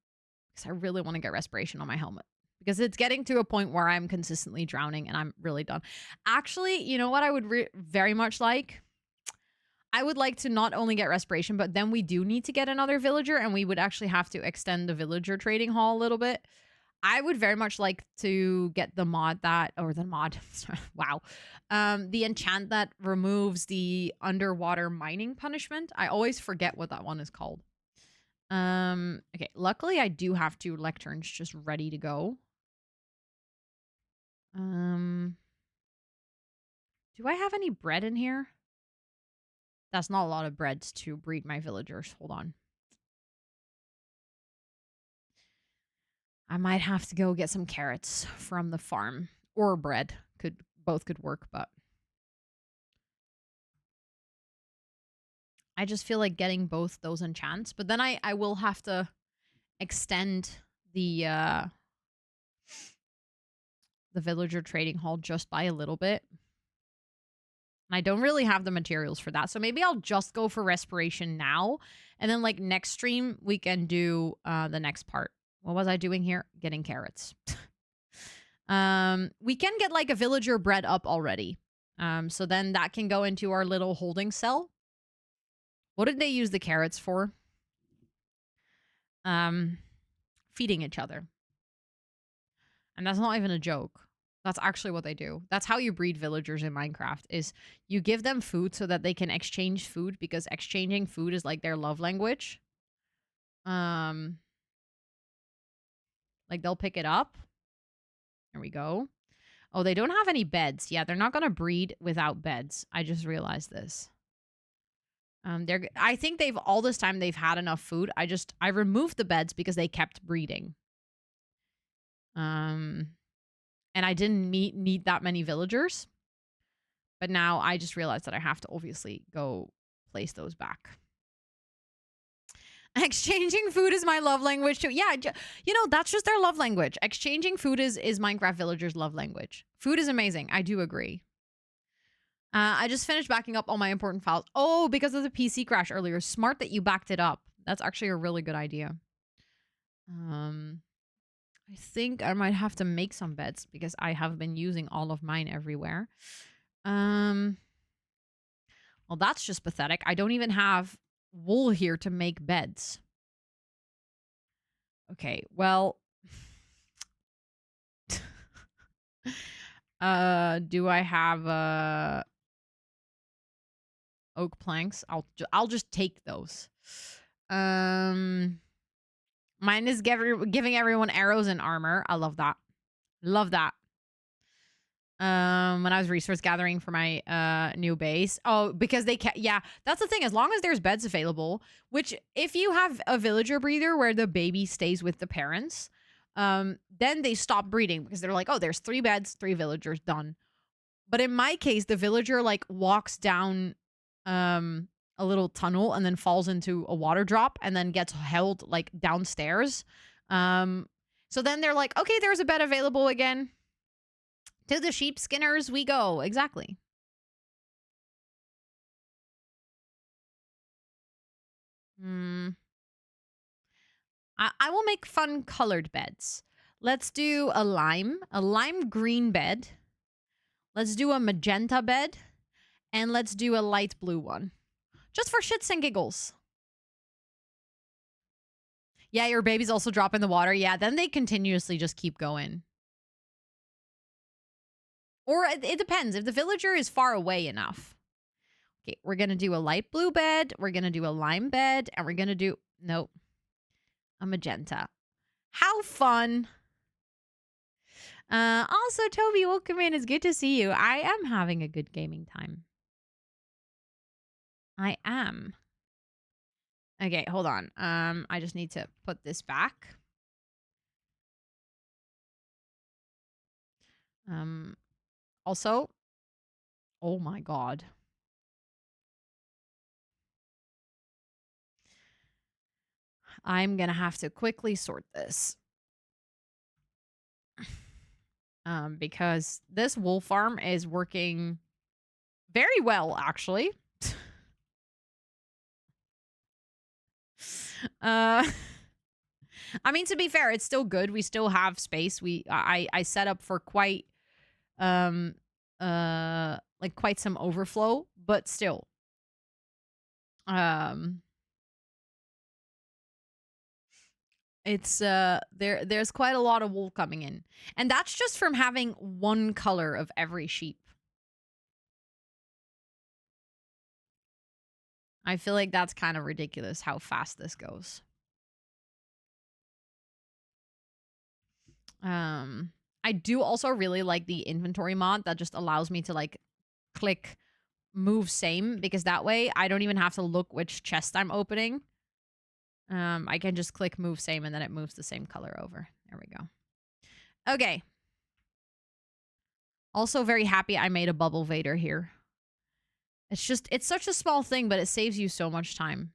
Because I really want to get respiration on my helmet. Because it's getting to a point where I'm consistently drowning and I'm really done. Actually, you know what I would very much like? I would like to not only get respiration, but then we do need to get another villager and we would actually have to extend the villager trading hall a little bit. I would very much like to get the mod wow. The enchant that removes the underwater mining punishment. I always forget what that one is called. Okay, luckily I do have 2 lecterns just ready to go. Do I have any bread in here? That's not a lot of bread to breed my villagers. Hold on. I might have to go get some carrots from the farm or bread. Both could work, but I just feel like getting both those enchants, but then I will have to extend the villager trading hall just by a little bit. And I don't really have the materials for that. So maybe I'll just go for respiration now. And then like next stream, we can do the next part. What was I doing here? Getting carrots. We can get like a villager bred up already. So then that can go into our little holding cell. What did they use the carrots for? Feeding each other. And that's not even a joke. That's actually what they do. That's how you breed villagers in Minecraft, is you give them food so that they can exchange food, because exchanging food is like their love language. Like they'll pick it up. There we go. Oh, they don't have any beds. Yeah, they're not going to breed without beds. I just realized this. I think all this time they've had enough food. I removed the beds because they kept breeding. And I didn't need that many villagers. But now I just realized that I have to obviously go place those back. Exchanging food is my love language too. Yeah, that's just their love language. Exchanging food is Minecraft villagers' love language. Food is amazing. I do agree. I just finished backing up all my important files. Oh, because of the PC crash earlier. Smart that you backed it up. That's actually a really good idea. I think I might have to make some beds because I have been using all of mine everywhere. Well, that's just pathetic. I don't even have wool here to make beds. Okay, well. Do I have oak planks? I'll just take those. Mine is giving everyone arrows and armor. I love that. Love that. when I was resource gathering for my new base. Oh, because they can yeah, that's the thing. As long as there's beds available, which if you have a villager breeder where the baby stays with the parents, then they stop breeding because they're like, oh, there's 3 beds, 3 villagers, done. But in my case, the villager like walks down um a little tunnel and then falls into a water drop and then gets held like downstairs. Um so then they're like, okay, there's a bed available again. To the sheep skinners we go. Exactly. Hmm. I will make fun colored beds. Let's do a lime green bed. Let's do a magenta bed. And let's do a light blue one. Just for shits and giggles. Yeah, your babies also drop in the water. Yeah, then they continuously just keep going. Or it depends. If the villager is far away enough. Okay, we're going to do a light blue bed. We're going to do a lime bed. And we're going to do... Nope. A magenta. How fun. Also, Toby, welcome in. It's good to see you. I am having a good gaming time. I am. Okay, hold on. I just need to put this back. Also, oh my god. I'm gonna have to quickly sort this. Because this wool farm is working very well, actually. I mean, to be fair, it's still good. We still have space. I set up for quite like quite some overflow, but still. It's there's quite a lot of wool coming in. And that's just from having one color of every sheep. I feel like that's kind of ridiculous how fast this goes. I do also really like the inventory mod that just allows me to like click move same, because that way I don't even have to look which chest I'm opening. I can just click move same and then it moves the same color over. There we go. Okay. Also very happy I made a bubble vader here. It's such a small thing, but it saves you so much time.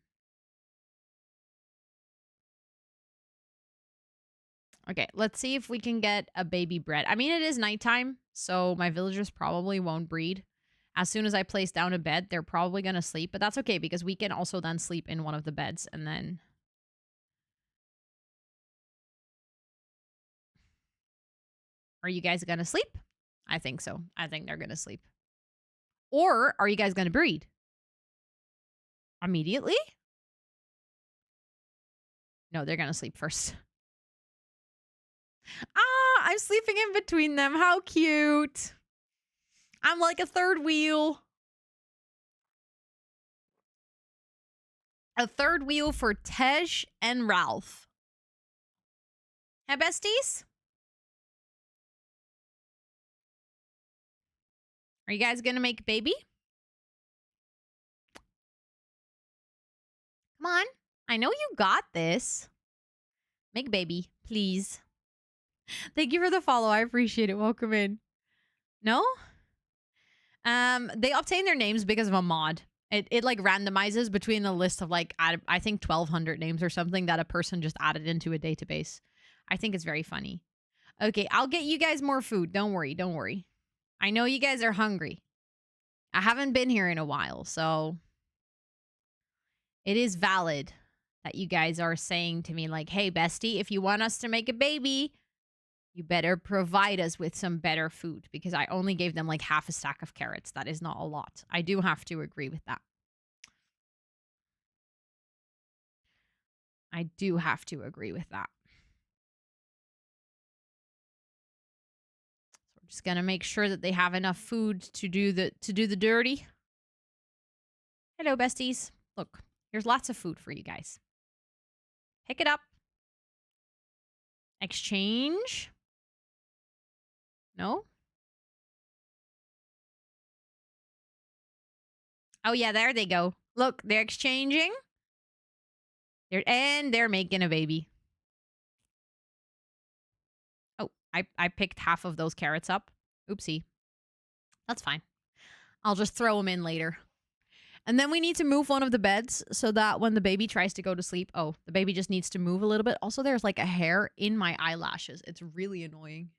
Okay, let's see if we can get a baby bred. I mean, it is nighttime, so my villagers probably won't breed. As soon as I place down a bed, they're probably going to sleep, but that's okay because we can also then sleep in one of the beds and then... Are you guys going to sleep? I think so. I think they're going to sleep. Or are you guys going to breed? Immediately? No, they're going to sleep first. Ah, I'm sleeping in between them. How cute. I'm like a third wheel. A third wheel for Tej and Ralph. Hey, besties? Are you guys going to make a baby? Come on. I know you got this. Make baby, please. Thank you for the follow. I appreciate it. Welcome in. No? They obtain their names because of a mod. It like randomizes between a list of like, I think 1,200 names or something that a person just added into a database. I think it's very funny. Okay, I'll get you guys more food. Don't worry. Don't worry. I know you guys are hungry. I haven't been here in a while, so it is valid that you guys are saying to me like, hey, bestie, if you want us to make a baby, you better provide us with some better food, because I only gave them like half a stack of carrots. That is not a lot. I do have to agree with that. I do have to agree with that. So we're just going to make sure that they have enough food to do the dirty. Hello, besties. Look, here's lots of food for you guys. Pick it up. Exchange. No? Oh, yeah, there they go. Look, they're exchanging. They're making a baby. Oh, I picked half of those carrots up. Oopsie. That's fine. I'll just throw them in later. And then we need to move one of the beds so that when the baby tries to go to sleep, oh, the baby just needs to move a little bit. Also, there's like a hair in my eyelashes. It's really annoying.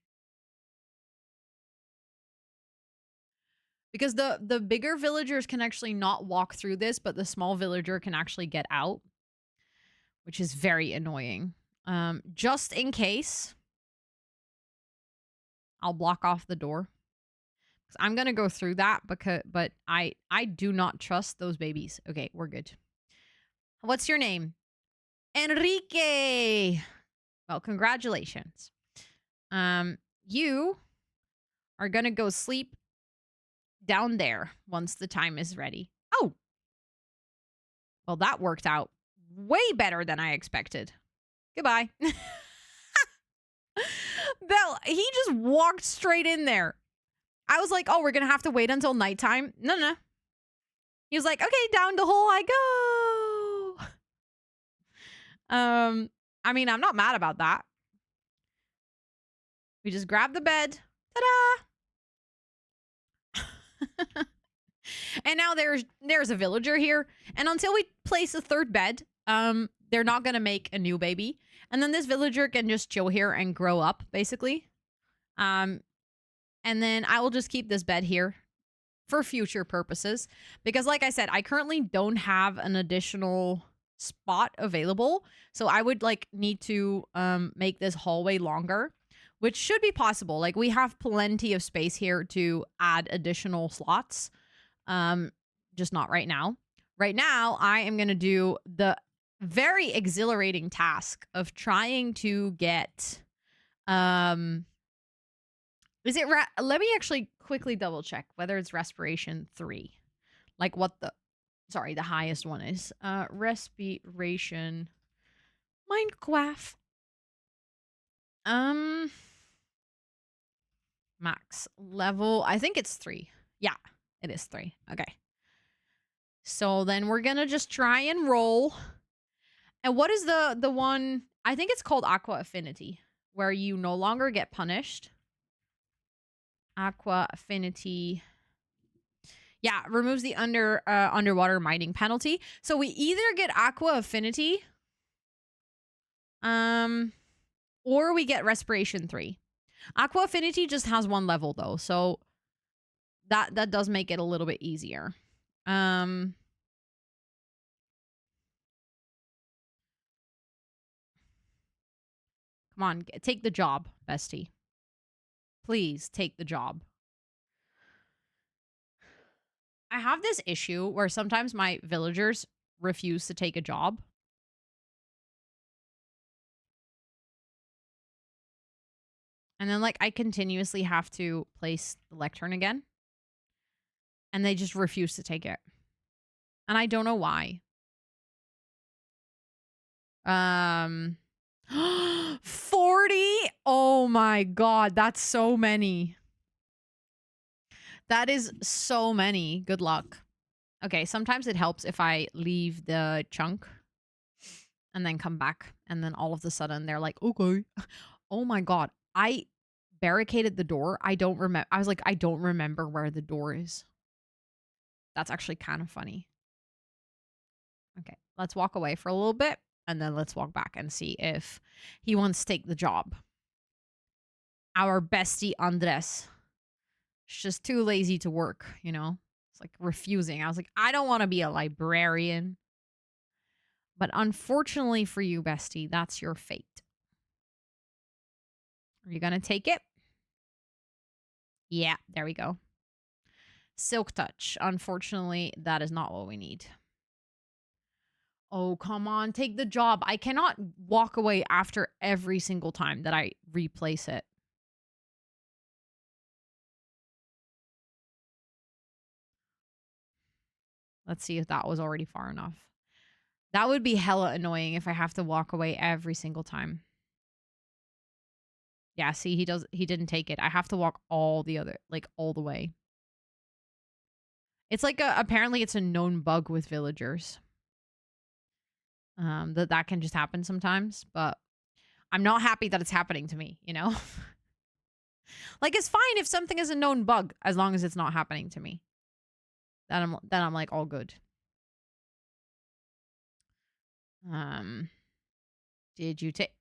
Because the bigger villagers can actually not walk through this, but the small villager can actually get out, which is very annoying. Just in case, I'll block off the door. I'm gonna go through that but I do not trust those babies. Okay, we're good. What's your name? Enrique. Well, congratulations. You are gonna go sleep down there once the time is ready. Oh, well, that worked out way better than I expected. Goodbye. Bell, he just walked straight in there. I was like, oh, we're gonna have to wait until nighttime. No. He was like, okay, down the hole I go. I mean, I'm not mad about that. We just grab the bed. Ta-da! And now there's a villager here. And until we place a third bed, they're not gonna make a new baby. And then this villager can just chill here and grow up, basically. And then I will just keep this bed here for future purposes. Because like I said, I currently don't have an additional spot available. So I would like need to make this hallway longer, which should be possible. Like we have plenty of space here to add additional slots. Just not right now. Right now, I am going to do the very exhilarating task of trying to get is it let me actually quickly double check whether it's respiration 3. Like what the the highest one is. Respiration Minecraft. Max level. I think it's 3. Yeah, it is 3. Okay. So then we're gonna just try and roll. And what is the one? I think it's called Aqua Affinity, where you no longer get punished. Aqua Affinity. Yeah, removes the underwater mining penalty. So we either get Aqua Affinity, or we get Respiration 3. Aqua Affinity just has 1 level though, so that does make it a little bit easier. Come on, take the job, bestie. Please take the job. I have this issue where sometimes my villagers refuse to take a job. And then, like, I continuously have to place the lectern again. And they just refuse to take it. And I don't know why. 40? Oh my god, that's so many. That is so many. Good luck. Okay, sometimes it helps if I leave the chunk and then come back. And then all of a sudden they're like, okay. Oh my god. I barricaded the door. I don't remember. I was like, I don't remember where the door is. That's actually kind of funny. Okay, let's walk away for a little bit. And then let's walk back and see if he wants to take the job. Our bestie Andres. She's just too lazy to work, you know? It's like refusing. I was like, I don't want to be a librarian. But unfortunately for you, bestie, that's your fate. Are you going to take it? Yeah, there we go. Silk touch. Unfortunately, that is not what we need. Oh, come on. Take the job. I cannot walk away after every single time that I replace it. Let's see if that was already far enough. That would be hella annoying if I have to walk away every single time. Yeah, see, he didn't take it. I have to walk all the way. It's like apparently it's a known bug with villagers. That can just happen sometimes, but I'm not happy that it's happening to me, you know? Like it's fine if something is a known bug as long as it's not happening to me. Then I'm like all good. Um did you take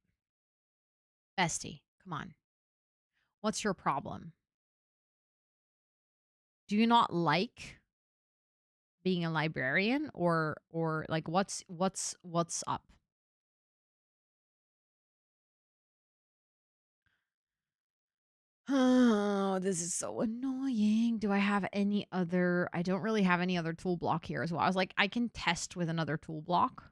Bestie, come on. What's your problem? Do you not like being a librarian or like what's up? Oh, this is so annoying. Do I have any other? I don't really have any other tool block here as well. I was like, I can test with another tool block.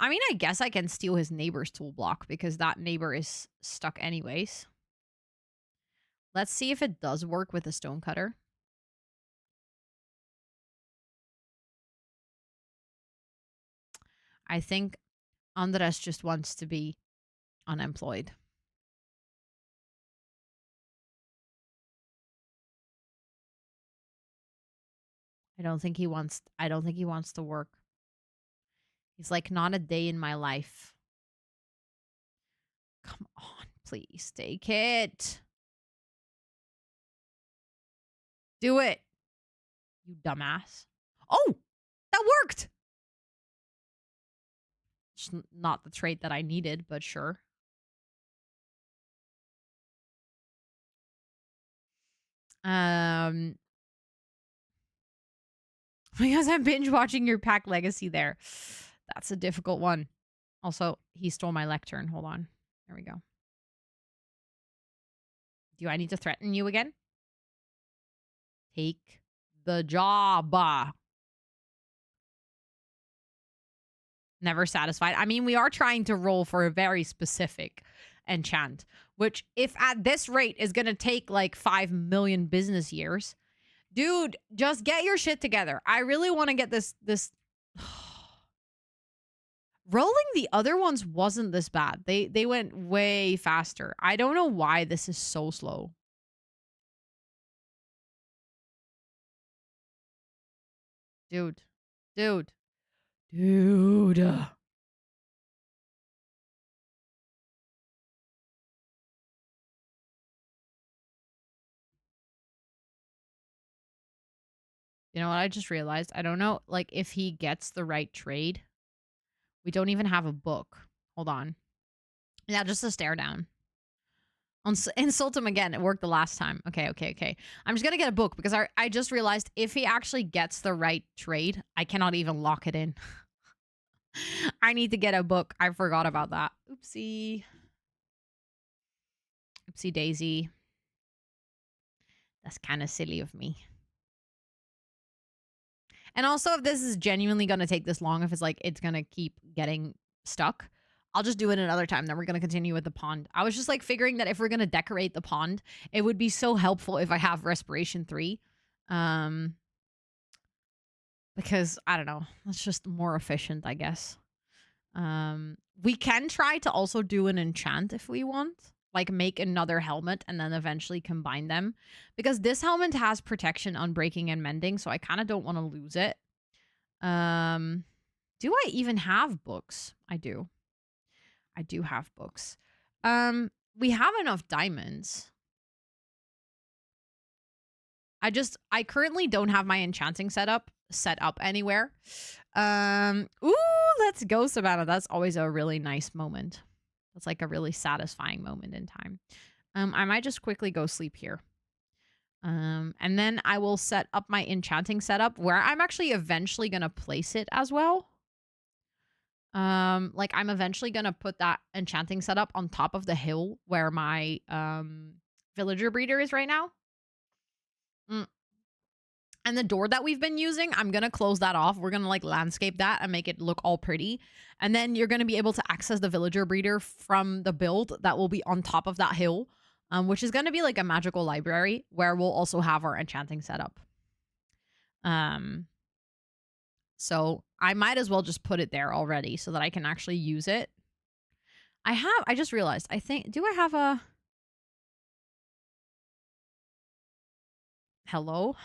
I mean, I guess I can steal his neighbor's tool block because that neighbor is stuck anyways. Let's see if it does work with a stonecutter. I think Andres just wants to be unemployed. I don't think he wants to work. He's like, not a day in my life. Come on, please take it. Do it. You dumbass. Oh, that worked. It's not the trait that I needed, but sure. Because I'm binge watching your pack legacy there. That's a difficult one. Also, he stole my lectern. Hold on. There we go. Do I need to threaten you again? Take the job. Never satisfied. I mean, we are trying to roll for a very specific enchant, which if at this rate is going to take like 5 million business years. Dude, just get your shit together. I really want to get this rolling the other ones wasn't this bad. They went way faster. I don't know why this is so slow. Dude. Dude. Dude. You know what I just realized? I don't know like if he gets the right trade. We don't even have a book. Hold on. Yeah, just a stare down. Insult him again. It worked the last time. Okay. I'm just going to get a book because I just realized if he actually gets the right trade, I cannot even lock it in. I need to get a book. I forgot about that. Oopsie. Oopsie daisy. That's kind of silly of me. And also, if this is genuinely going to take this long, if it's like it's going to keep getting stuck, I'll just do it another time. Then we're going to continue with the pond. I was just like figuring that if we're going to decorate the pond, it would be so helpful if I have Respiration 3. Because, I don't know, it's just more efficient, I guess. We can try to also do an enchant if we want. Like make another helmet and then eventually combine them. Because this helmet has protection on breaking and mending, so I kind of don't want to lose it. Do I even have books? I do. I do have books. We have enough diamonds. I currently don't have my enchanting set up anywhere. Ooh, let's go, Savannah. That's always a really nice moment. That's like a really satisfying moment in time. I might just quickly go sleep here. And then I will set up my enchanting setup where I'm actually eventually going to place it as well. Like I'm eventually going to put that enchanting setup on top of the hill where my villager breeder is right now. And the door that we've been using, I'm going to close that off. We're going to like landscape that and make it look all pretty. And then you're going to be able to access the villager breeder from the build that will be on top of that hill, which is going to be like a magical library where we'll also have our enchanting setup. So I might as well just put it there already so that I can actually use it. I just realized, do I have a... Hello?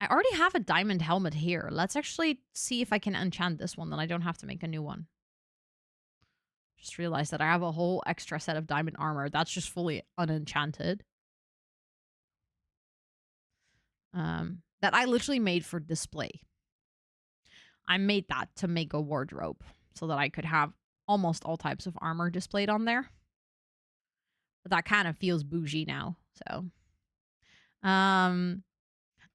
I already have a diamond helmet here. Let's actually see if I can enchant this one, then I don't have to make a new one. Just realized that I have a whole extra set of diamond armor. That's just fully unenchanted. That I literally made for display. I made that to make a wardrobe so that I could have almost all types of armor displayed on there. But that kind of feels bougie now, so.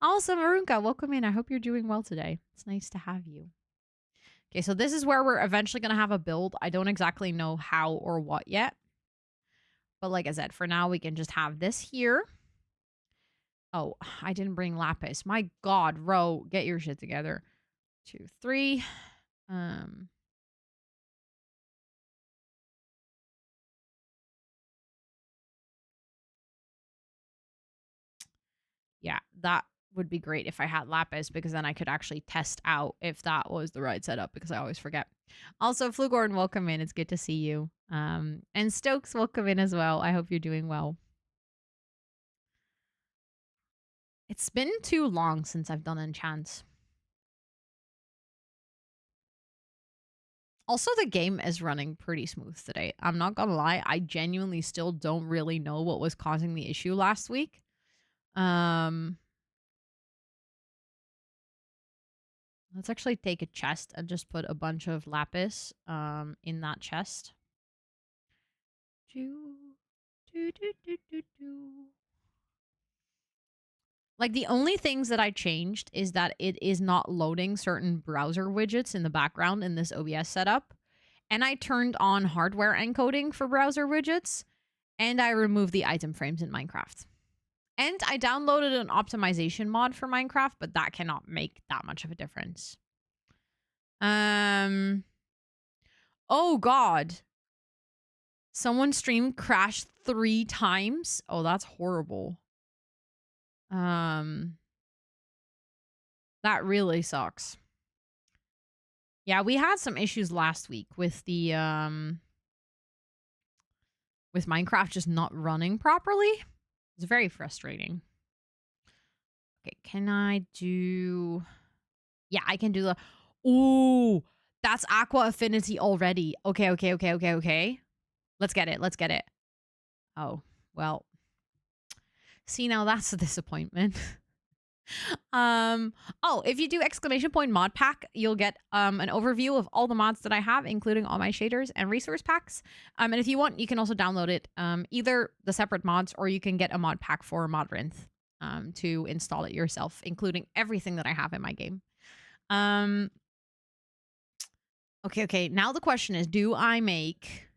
Also, Marunka, welcome in. I hope you're doing well today. It's nice to have you. Okay, so this is where we're eventually going to have a build. I don't exactly know how or what yet. But like I said, for now, we can just have this here. Oh, I didn't bring lapis. My God, Ro, get your shit together. 2, 3. Yeah, that would be great if I had lapis, because then I could actually test out if that was the right setup, because I always forget. Also, Flugorn, welcome in. It's good to see you. And Stokes, welcome in as well. I hope you're doing well. It's been too long since I've done enchants. Also, the game is running pretty smooth today. I'm not gonna lie, I genuinely still don't really know what was causing the issue last week. Let's actually take a chest and just put a bunch of lapis in that chest. Like, the only things that I changed is that it is not loading certain browser widgets in the background in this OBS setup. And I turned on hardware encoding for browser widgets. And I removed the item frames in Minecraft. And I downloaded an optimization mod for Minecraft, but that cannot make that much of a difference. Oh, God. Someone's stream crashed 3 times. Oh, that's horrible. That really sucks. Yeah, we had some issues last week with the with Minecraft just not running properly. It's very frustrating. Okay, can I do... Yeah, I can do the... Ooh, that's Aqua Affinity already. Okay. Let's get it. Oh, well. See, now that's a disappointment. If you do ! mod pack, you'll get an overview of all the mods that I have, including all my shaders and resource packs. And if you want, you can also download it, either the separate mods, or you can get a mod pack for Modrinth to install it yourself, including everything that I have in my game. Okay. Now the question is, do I make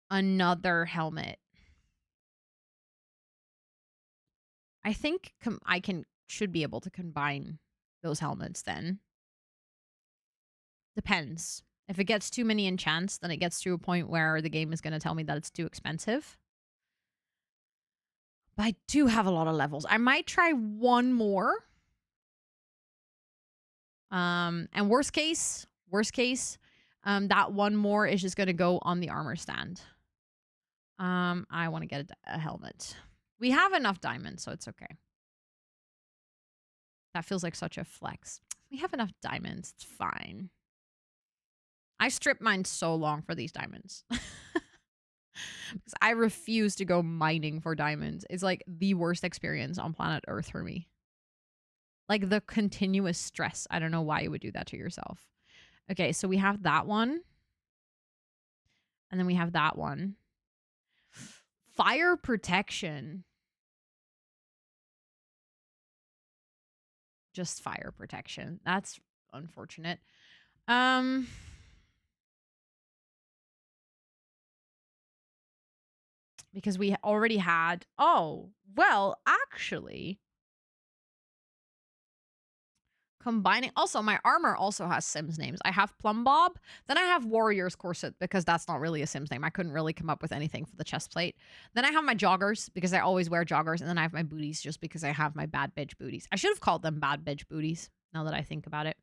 another helmet? I think I should be able to combine those helmets then. Depends. If it gets too many enchants, then it gets to a point where the game is going to tell me that it's too expensive. But I do have a lot of levels. I might try one more. And worst case, that one more is just going to go on the armor stand. I want to get a helmet. We have enough diamonds, so it's okay. That feels like such a flex. We have enough diamonds. It's fine. I stripped mine so long for these diamonds. Because I refuse to go mining for diamonds. It's like the worst experience on planet Earth for me. Like, the continuous stress. I don't know why you would do that to yourself. Okay, so we have that one. And then we have that one. Fire protection. Just fire protection. That's unfortunate. Because we already had... Oh, well, actually... Combining... Also, my armor also has Sims names. I have Plum Bob. Then I have Warrior's Corset, because that's not really a Sims name. I couldn't really come up with anything for the chest plate. Then I have my joggers, because I always wear joggers. And then I have my booties, just because I have my bad bitch booties. I should have called them bad bitch booties, now that I think about it.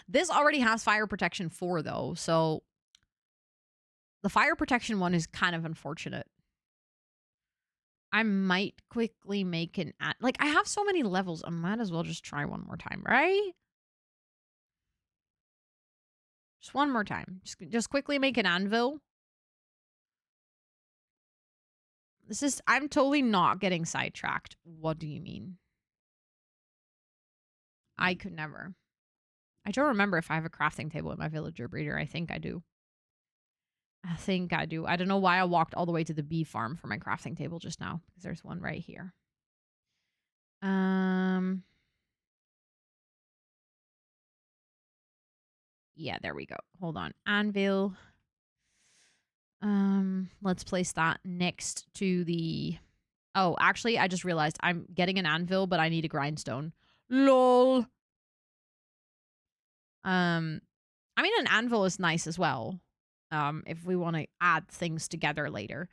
This already has fire protection 4, though. So the fire protection one is kind of unfortunate. I might quickly make an... Like, I have so many levels. I might as well just try one more time, right? Just one more time. Just quickly make an anvil. This is... I'm totally not getting sidetracked. What do you mean? I could never. I don't remember if I have a crafting table in my villager breeder. I think I do. I think I do. I don't know why I walked all the way to the bee farm for my crafting table just now. Because there's one right here. Yeah, there we go. Hold on. Anvil. Let's place that next to the... Oh, actually, I just realized I'm getting an anvil, but I need a grindstone. LOL. I mean, an anvil is nice as well. If we want to add things together later.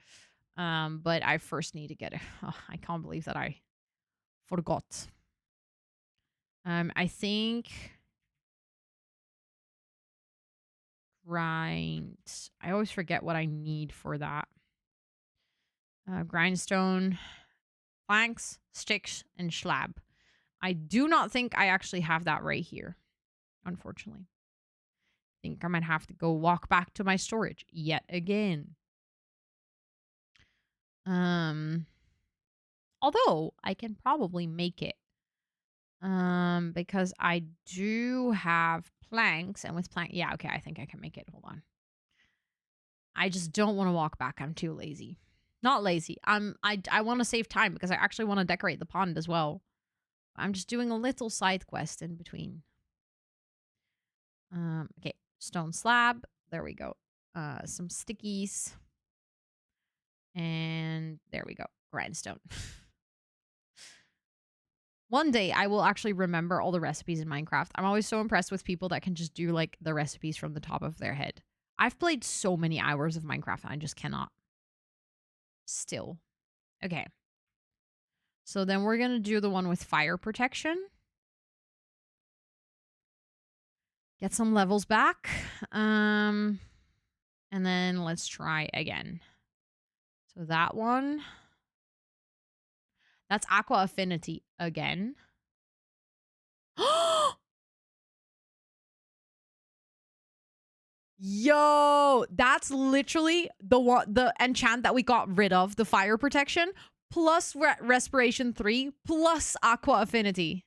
But I first need to get it. Oh, I can't believe that I forgot. I think... Grind. I always forget what I need for that. Grindstone, planks, sticks, and slab. I do not think I actually have that right here, unfortunately. I think I might have to go walk back to my storage yet again. Although I can probably make it. Because I do have planks, and with plank, yeah, okay, I think I can make it. Hold on. I just don't want to walk back. I'm too lazy. Not lazy. I want to save time because I actually want to decorate the pond as well. I'm just doing a little side quest in between. Okay, stone slab. There we go. Some stickies. And there we go. Grindstone. One day I will actually remember all the recipes in Minecraft. I'm always so impressed with people that can just do like the recipes from the top of their head. I've played so many hours of Minecraft and I just cannot. Still. Okay. So then we're going to do the one with fire protection. Get some levels back. And then let's try again. So that one. That's Aqua Affinity again. Yo, that's literally the enchant that we got rid of, the fire protection, plus respiration 3, plus Aqua Affinity.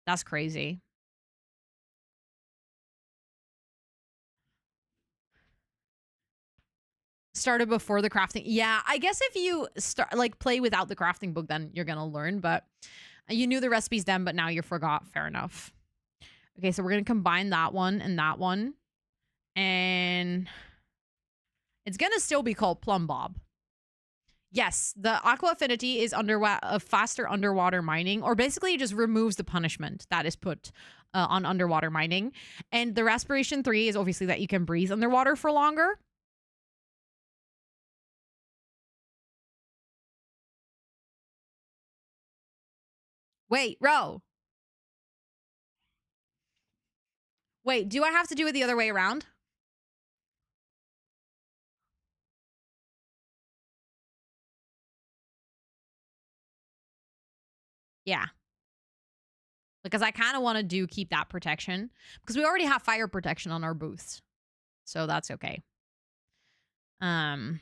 That's crazy. Started before the crafting. Yeah, I guess if you play without the crafting book, then you're gonna learn, but you knew the recipes then, but now you forgot. Fair enough. Okay, so we're gonna combine that one and that one. And it's gonna still be called Plumb Bob. Yes, the Aqua Affinity is faster underwater mining, or basically it just removes the punishment that is put on underwater mining. And the Respiration 3 is obviously that you can breathe underwater for longer. Wait, Ro. Wait, do I have to do it the other way around? Yeah. Because I kind of want to keep that protection. Because we already have fire protection on our booths. So that's okay. That's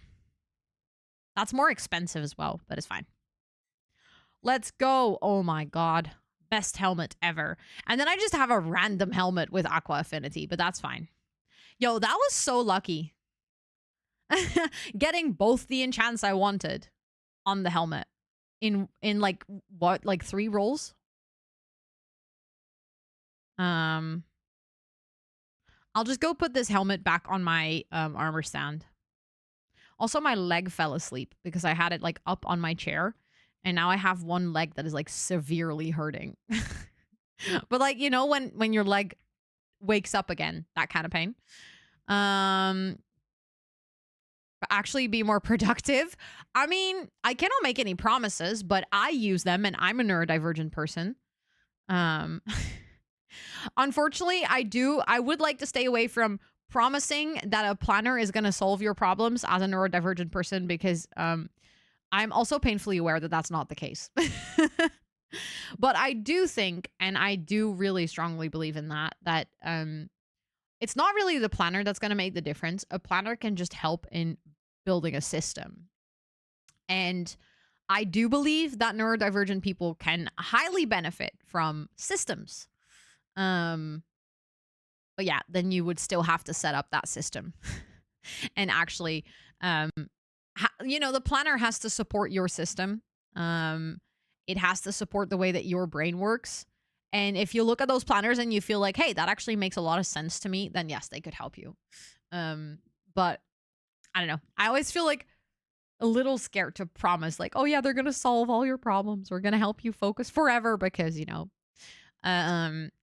more expensive as well, but it's fine. Let's go. Oh my god. Best helmet ever. And then I just have a random helmet with Aqua Affinity, but that's fine. Yo, that was so lucky. Getting both the enchants I wanted on the helmet in like what, like 3 rolls? I'll just go put this helmet back on my armor stand. Also, my leg fell asleep because I had it like up on my chair. And now I have one leg that is like severely hurting. But like, you know, when your leg wakes up again, that kind of pain. Actually be more productive. I mean, I cannot make any promises, but I use them and I'm a neurodivergent person. Unfortunately, I would like to stay away from promising that a planner is going to solve your problems as a neurodivergent person, because I'm also painfully aware that that's not the case. But I do think, and I do really strongly believe in that it's not really the planner that's going to make the difference. A planner can just help in building a system. And I do believe that neurodivergent people can highly benefit from systems. But yeah, then you would still have to set up that system. And actually, the planner has to support your system. It has to support the way that your brain works. And if you look at those planners and you feel like, hey, that actually makes a lot of sense to me, then yes, they could help you. But I don't know. I always feel like a little scared to promise, like, oh yeah, they're going to solve all your problems. We're going to help you focus forever because,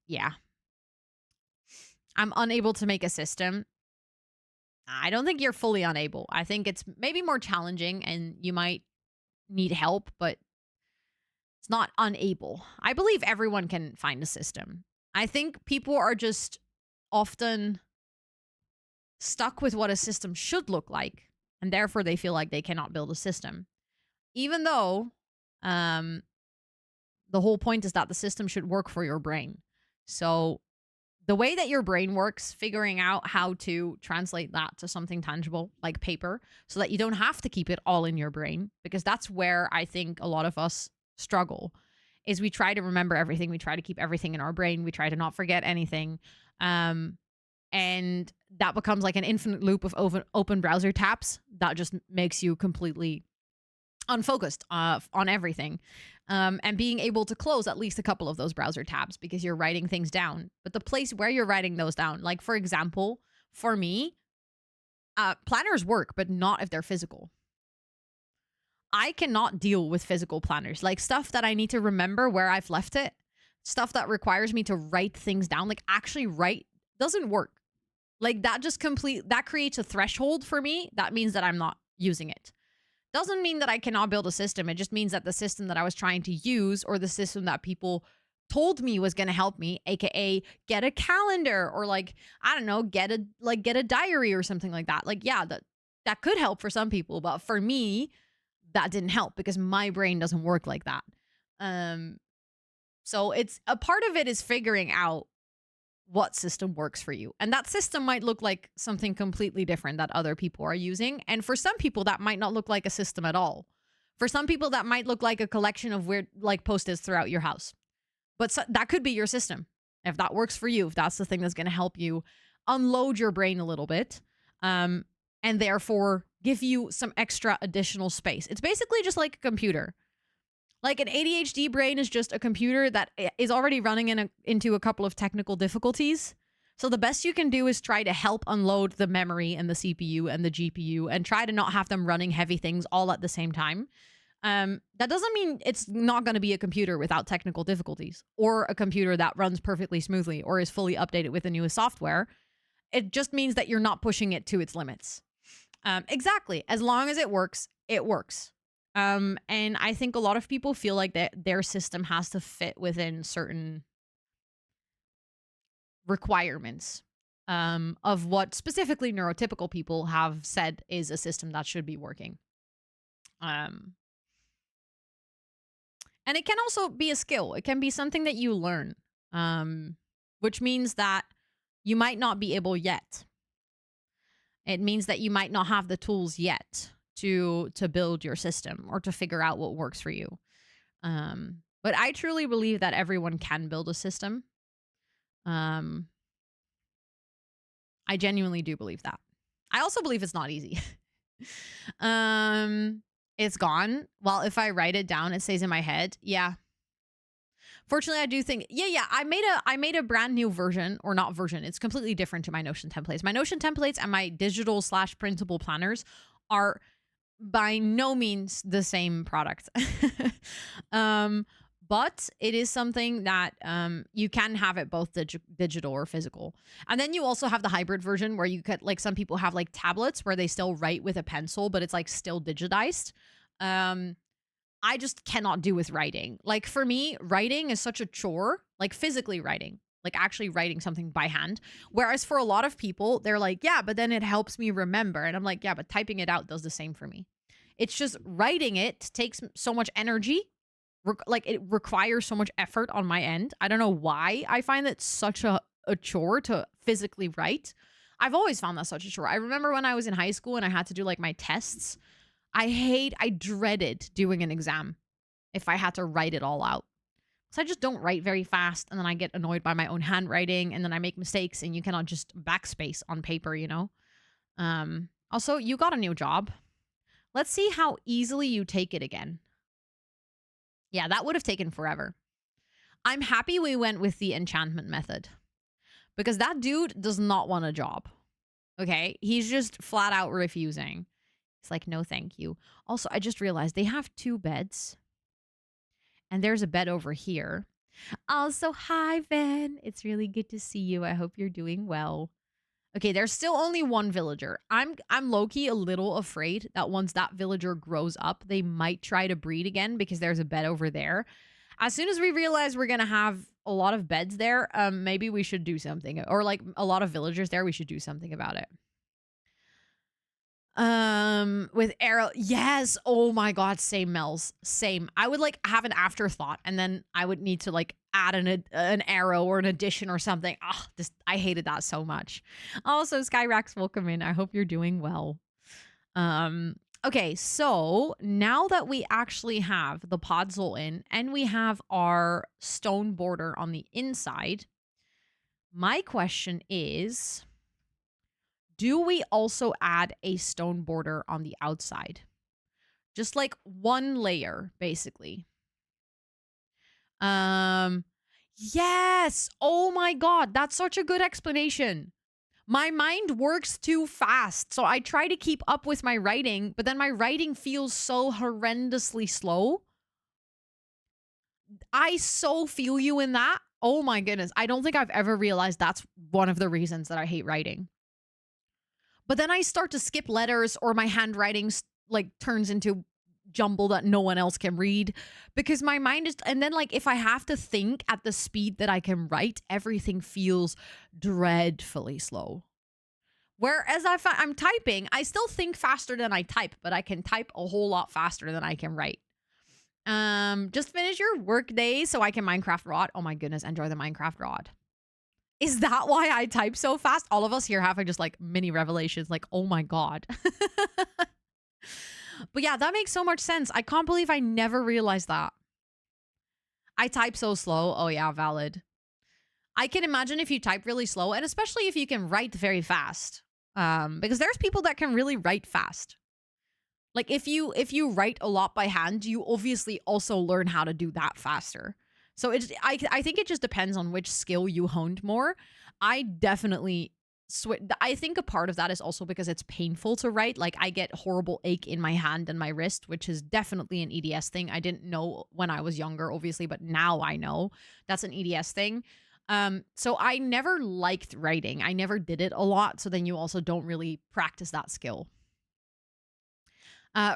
yeah. I'm unable to make a system. I don't think you're fully unable. I think it's maybe more challenging and you might need help, but it's not unable. I believe everyone can find a system. I think people are just often stuck with what a system should look like, and therefore they feel like they cannot build a system. Even though the whole point is that the system should work for your brain. So the way that your brain works, figuring out how to translate that to something tangible like paper so that you don't have to keep it all in your brain, because that's where I think a lot of us struggle, is we try to remember everything. We try to keep everything in our brain. We try to not forget anything. And that becomes like an infinite loop of open browser tabs that just makes you completely unfocused on everything. And being able to close at least a couple of those browser tabs because you're writing things down. But the place where you're writing those down, like for example, for me, planners work, but not if they're physical. I cannot deal with physical planners, like stuff that I need to remember where I've left it, stuff that requires me to write things down, like actually write, doesn't work. Like that that creates a threshold for me. That means that I'm not using it. Doesn't mean that I cannot build a system. It just means that the system that I was trying to use, or the system that people told me was going to help me, aka get a calendar, or like, I don't know, get a diary or something like that. Like, yeah, that could help for some people, but for me, that didn't help because my brain doesn't work like that. So it's a part of it is figuring out what system works for you. And that system might look like something completely different that other people are using. And for some people, that might not look like a system at all. For some people, that might look like a collection of weird like post-its throughout your house. But that could be your system. If that works for you, if that's the thing that's going to help you unload your brain a little bit, and therefore give you some extra additional space. It's basically just like a computer. Like an ADHD brain is just a computer that is already running into a couple of technical difficulties. So the best you can do is try to help unload the memory and the CPU and the GPU and try to not have them running heavy things all at the same time. That doesn't mean it's not going to be a computer without technical difficulties, or a computer that runs perfectly smoothly or is fully updated with the newest software. It just means that you're not pushing it to its limits. Exactly. As long as it works, it works. And I think a lot of people feel like that their system has to fit within certain requirements of what specifically neurotypical people have said is a system that should be working. And it can also be a skill. It can be something that you learn, which means that you might not be able yet. It means that you might not have the tools yet to build your system or to figure out what works for you. But I truly believe that everyone can build a system. I genuinely do believe that. I also believe it's not easy. It's gone. Well, if I write it down, it stays in my head. Yeah. Fortunately, I do think, yeah. I made a brand new version, or not version. It's completely different to my Notion templates. My Notion templates and my digital/printable planners are by no means the same product. But it is something that you can have it both digital or physical. And then you also have the hybrid version where you could, like, some people have like tablets where they still write with a pencil, but it's like still digitized. I just cannot do with writing. Like for me, writing is such a chore, like physically writing. like actually writing something by hand. Whereas for a lot of people, they're like, yeah, but then it helps me remember. And I'm like, yeah, but typing it out does the same for me. It's just writing it takes so much energy. Like it requires so much effort on my end. I don't know why I find it such a chore to physically write. I've always found that such a chore. I remember when I was in high school and I had to do like my tests. I dreaded doing an exam if I had to write it all out. So I just don't write very fast, and then I get annoyed by my own handwriting, and then I make mistakes, and you cannot just backspace on paper, you know? Also, you got a new job. Let's see how easily you take it again. Yeah, that would have taken forever. I'm happy we went with the enchantment method because that dude does not want a job. Okay? He's just flat out refusing. It's like, no, thank you. Also, I just realized they have 2 beds, and there's a bed over here. Also, hi, Van. It's really good to see you. I hope you're doing well. Okay, there's still only 1 villager. I'm low-key a little afraid that once that villager grows up, they might try to breed again because there's a bed over there. As soon as we realize we're gonna have a lot of beds there, maybe we should do something. Or like a lot of villagers there, we should do something about it. With arrow, yes. Oh my god, same, Mel's, same. I would like have an afterthought, and then I would need to like add an arrow or an addition or something. Ah, this, I hated that so much. Also, Skyrax, welcome in. I hope you're doing well. Okay, so now that we actually have the podzol in and we have our stone border on the inside, my question is, do we also add a stone border on the outside? Just like 1 layer, basically. Yes. Oh my god, that's such a good explanation. My mind works too fast, so I try to keep up with my writing, but then my writing feels so horrendously slow. I so feel you in that. Oh my goodness. I don't think I've ever realized that's one of the reasons that I hate writing. But then I start to skip letters, or my handwriting like turns into jumble that no one else can read because my mind is, and then like if I have to think at the speed that I can write, everything feels dreadfully slow. Whereas I'm typing, I still think faster than I type, but I can type a whole lot faster than I can write. Just finish your work day so I can Minecraft rod. Oh my goodness, enjoy the Minecraft rod. Is that why I type so fast? All of us here having just like mini revelations, like, oh my god. But yeah, that makes so much sense. I can't believe I never realized that. I type so slow. Oh yeah, valid. I can imagine if you type really slow, and especially if you can write very fast. Because there's people that can really write fast. Like if you write a lot by hand, you obviously also learn how to do that faster. So I think it just depends on which skill you honed more. I definitely I think a part of that is also because it's painful to write. Like I get horrible ache in my hand and my wrist, which is definitely an EDS thing. I didn't know when I was younger, obviously, but now I know that's an EDS thing. So I never liked writing. I never did it a lot. So then you also don't really practice that skill.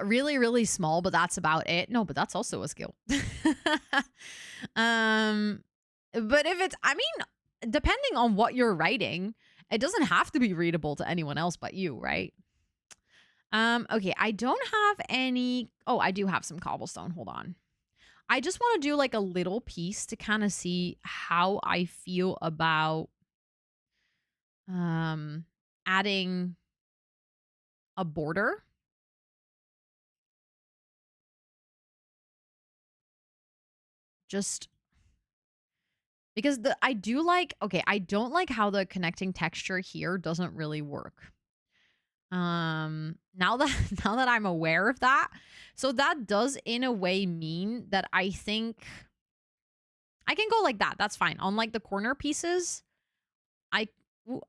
Really, really small, but that's about it. No, but that's also a skill. um, but if it's, I mean, depending on what you're writing, it doesn't have to be readable to anyone else but you, right? Okay, I don't have any. Oh, I do have some cobblestone. Hold on. I just want to do like a little piece to kind of see how I feel about adding a border. Just because I do like, okay, I don't like how the connecting texture here doesn't really work. Now that now that I'm aware of that, so that does in a way mean that I think I can go like that. That's fine. On like the corner pieces, I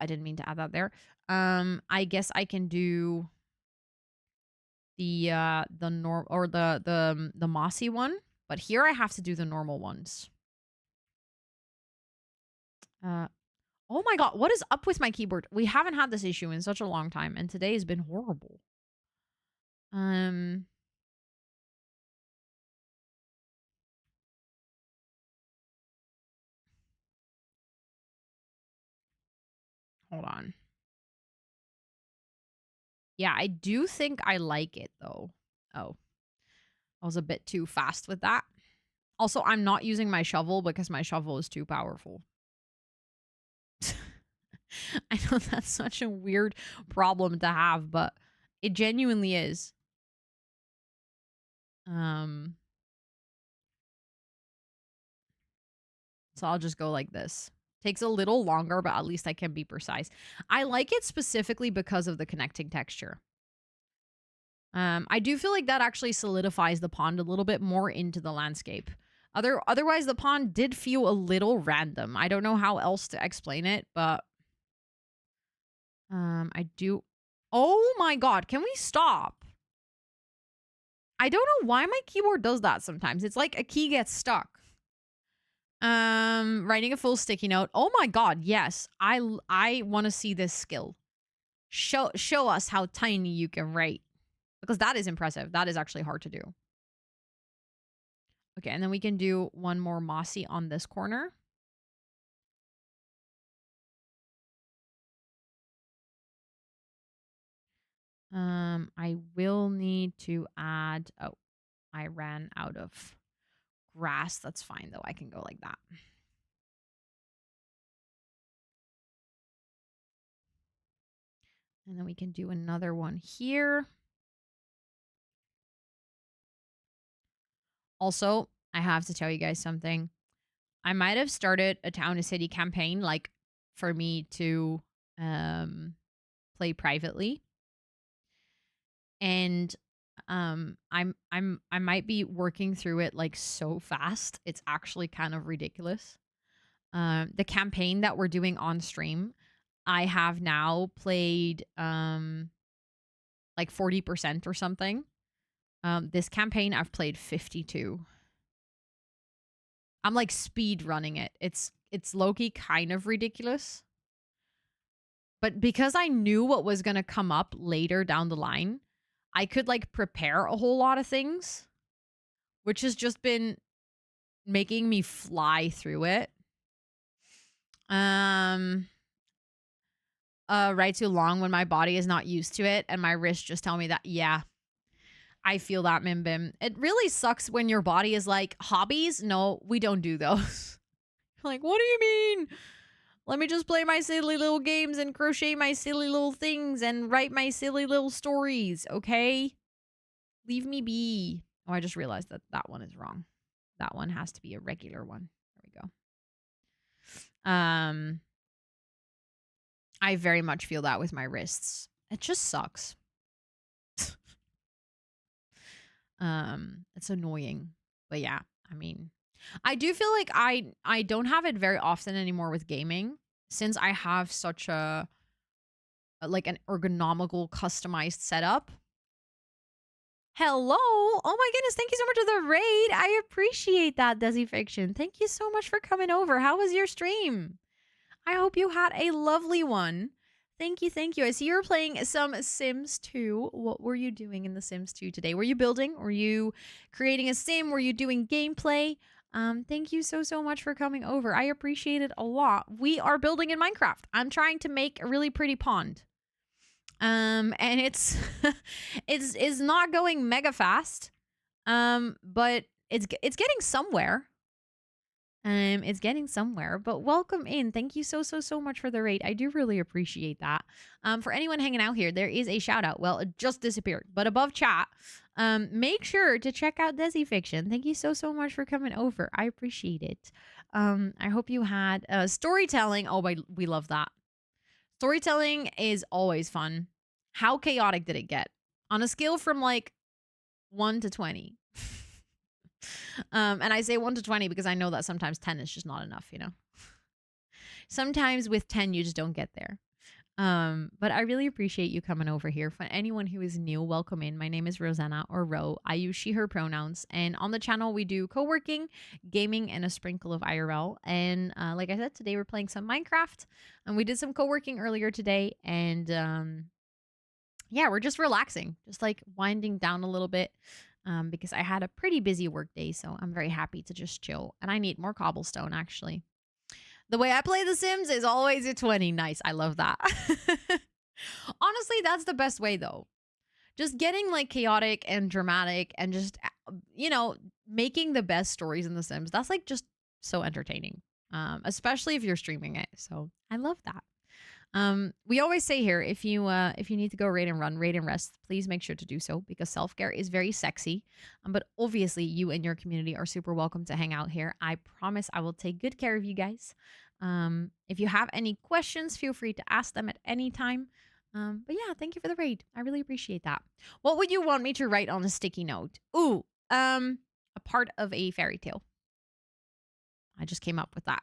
didn't mean to add that there. I guess I can do the norm or the mossy one, but here I have to do the normal ones. Oh my god, what is up with my keyboard? We haven't had this issue in such a long time, and today has been horrible. Hold on. Yeah, I do think I like it though. Oh, I was a bit too fast with that. Also, I'm not using my shovel because my shovel is too powerful. I know that's such a weird problem to have, but it genuinely is. So I'll just go like this. Takes a little longer, but at least I can be precise. I like it specifically because of the connecting texture. I do feel like that actually solidifies the pond a little bit more into the landscape. Otherwise, the pond did feel a little random. I don't know how else to explain it, but I do. Oh my god, can we stop? I don't know why my keyboard does that sometimes. It's like a key gets stuck. Writing a full sticky note. Oh my god, yes. I want to see this skill. Show us how tiny you can write. Because that is impressive. That is actually hard to do. Okay, and then we can do one more mossy on this corner. I will need to add, oh, I ran out of grass. That's fine though. I can go like that. And then we can do another one here. Also, I have to tell you guys something. I might have started a town to city campaign like for me to play privately. And I might be working through it like so fast. It's actually kind of ridiculous. The campaign that we're doing on stream, I have now played like 40% or something. This campaign I've played 52. I'm like speed running it. It's low-key kind of ridiculous. But because I knew what was going to come up later down the line, I could like prepare a whole lot of things, which has just been making me fly through it. Right too long when my body is not used to it and my wrists just tell me that, yeah, I feel that, Mimbim. It really sucks when your body is like, hobbies? No, we don't do those. Like, what do you mean? Let me just play my silly little games and crochet my silly little things and write my silly little stories, okay? Leave me be. Oh, I just realized that that one is wrong. That one has to be a regular one. There we go. I very much feel that with my wrists. It just sucks. It's annoying. But yeah, I mean, I do feel like I don't have it very often anymore with gaming since I have such a like an ergonomical customized setup. Hello. Oh my goodness, thank you so much for the raid. I appreciate that, Desi Fiction. Thank you so much for coming over. How was your stream? I hope you had a lovely one. Thank you, thank you. I see you were playing some Sims 2. What were you doing in the Sims 2 today? Were you building? Were you creating a sim? Were you doing gameplay? Thank you so, so much for coming over. I appreciate it a lot. We are building in Minecraft. I'm trying to make a really pretty pond. And it's it's not going mega fast. But it's getting somewhere. It's getting somewhere, but welcome in. Thank you so, so, so much for the raid. I do really appreciate that. For anyone hanging out here, there is a shout out. Well, it just disappeared, but above chat, make sure to check out Desi Fiction. Thank you so, so much for coming over. I appreciate it. I hope you had storytelling. Oh, we love that. Storytelling is always fun. How chaotic did it get? On a scale from like 1 to 20. And I say 1 to 20 because I know that sometimes 10 is just not enough, you know? Sometimes with 10, you just don't get there. But I really appreciate you coming over here. For anyone who is new, welcome in. My name is Rosanna or Ro. I use she, her pronouns. And on the channel, we do co-working, gaming, and a sprinkle of IRL. And like I said, today we're playing some Minecraft. And we did some co-working earlier today. And yeah, we're just relaxing, just like winding down a little bit. Because I had a pretty busy work day, so I'm very happy to just chill. And I need more cobblestone, actually. The way I play The Sims is always a 20. Nice. I love that. Honestly, that's the best way though. Just getting like chaotic and dramatic and just, making the best stories in The Sims. That's like just so entertaining, especially if you're streaming it. So I love that. We always say here, if you need to go raid and run, raid and rest, please make sure to do so because self-care is very sexy. But obviously you and your community are super welcome to hang out here. I promise I will take good care of you guys. If you have any questions, feel free to ask them at any time. But yeah, thank you for the raid. I really appreciate that. What would you want me to write on a sticky note? Ooh, a part of a fairy tale. I just came up with that.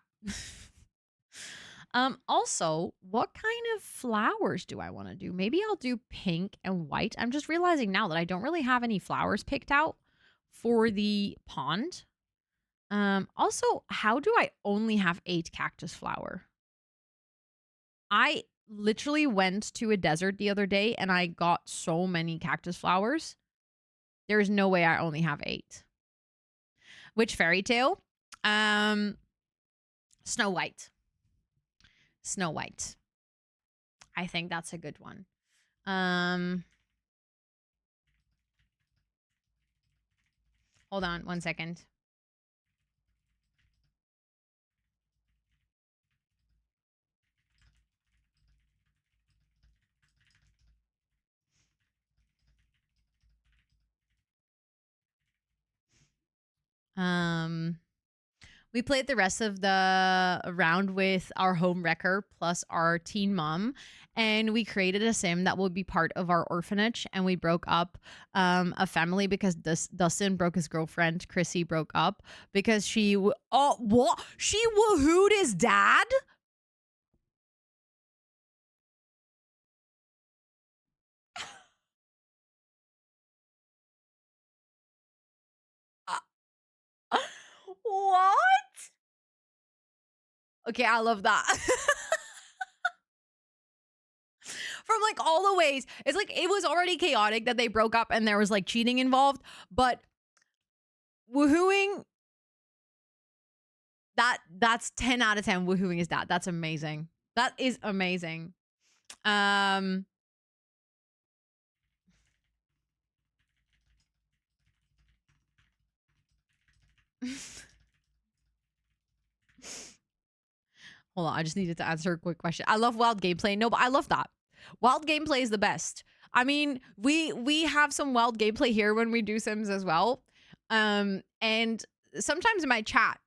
Also, what kind of flowers do I want to do? Maybe I'll do pink and white. I'm just realizing now that I don't really have any flowers picked out for the pond. Also, how do I only have 8 cactus flower? I literally went to a desert the other day and I got so many cactus flowers. There is no way I only have 8. Which fairy tale? Snow White. Snow White. I think that's a good one. Hold on 1 second. We played the rest of the round with our home wrecker plus our teen mom, and we created a sim that would be part of our orphanage. And we broke up a family because Dustin broke his girlfriend. Chrissy broke up because she what? She woohooed his dad. What? Okay, I love that. From like all the ways, it's like it was already chaotic that they broke up and there was like cheating involved, but woohooing, that's 10 out of 10. Woohooing is that. That's amazing. That is amazing. Hold on, I just needed to answer a quick question. I love wild gameplay. No, but I love that. Wild gameplay is the best. I mean, we have some wild gameplay here when we do Sims as well. And sometimes my chat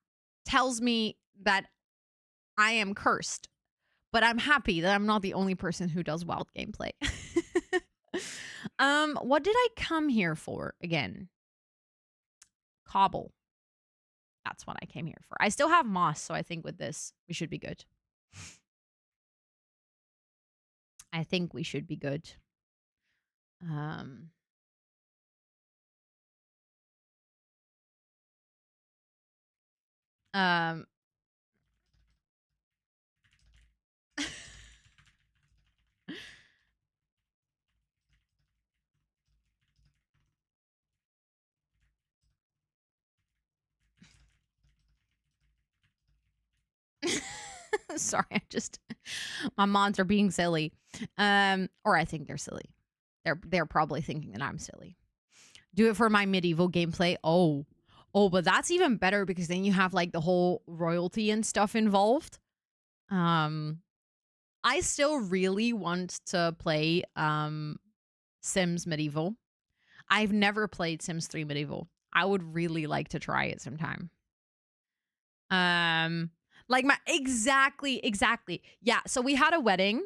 tells me that I am cursed, but I'm happy that I'm not the only person who does wild gameplay. What did I come here for again? Cobble. That's what I came here for. I still have moss, so I think with this, we should be good. I think we should be good. Sorry, my mods are being silly. Or I think they're silly. They're probably thinking that I'm silly. Do it for my medieval gameplay. Oh, but that's even better because then you have like the whole royalty and stuff involved. I still really want to play Sims Medieval. I've never played Sims 3 Medieval. I would really like to try it sometime. Like exactly. Yeah, so we had a wedding.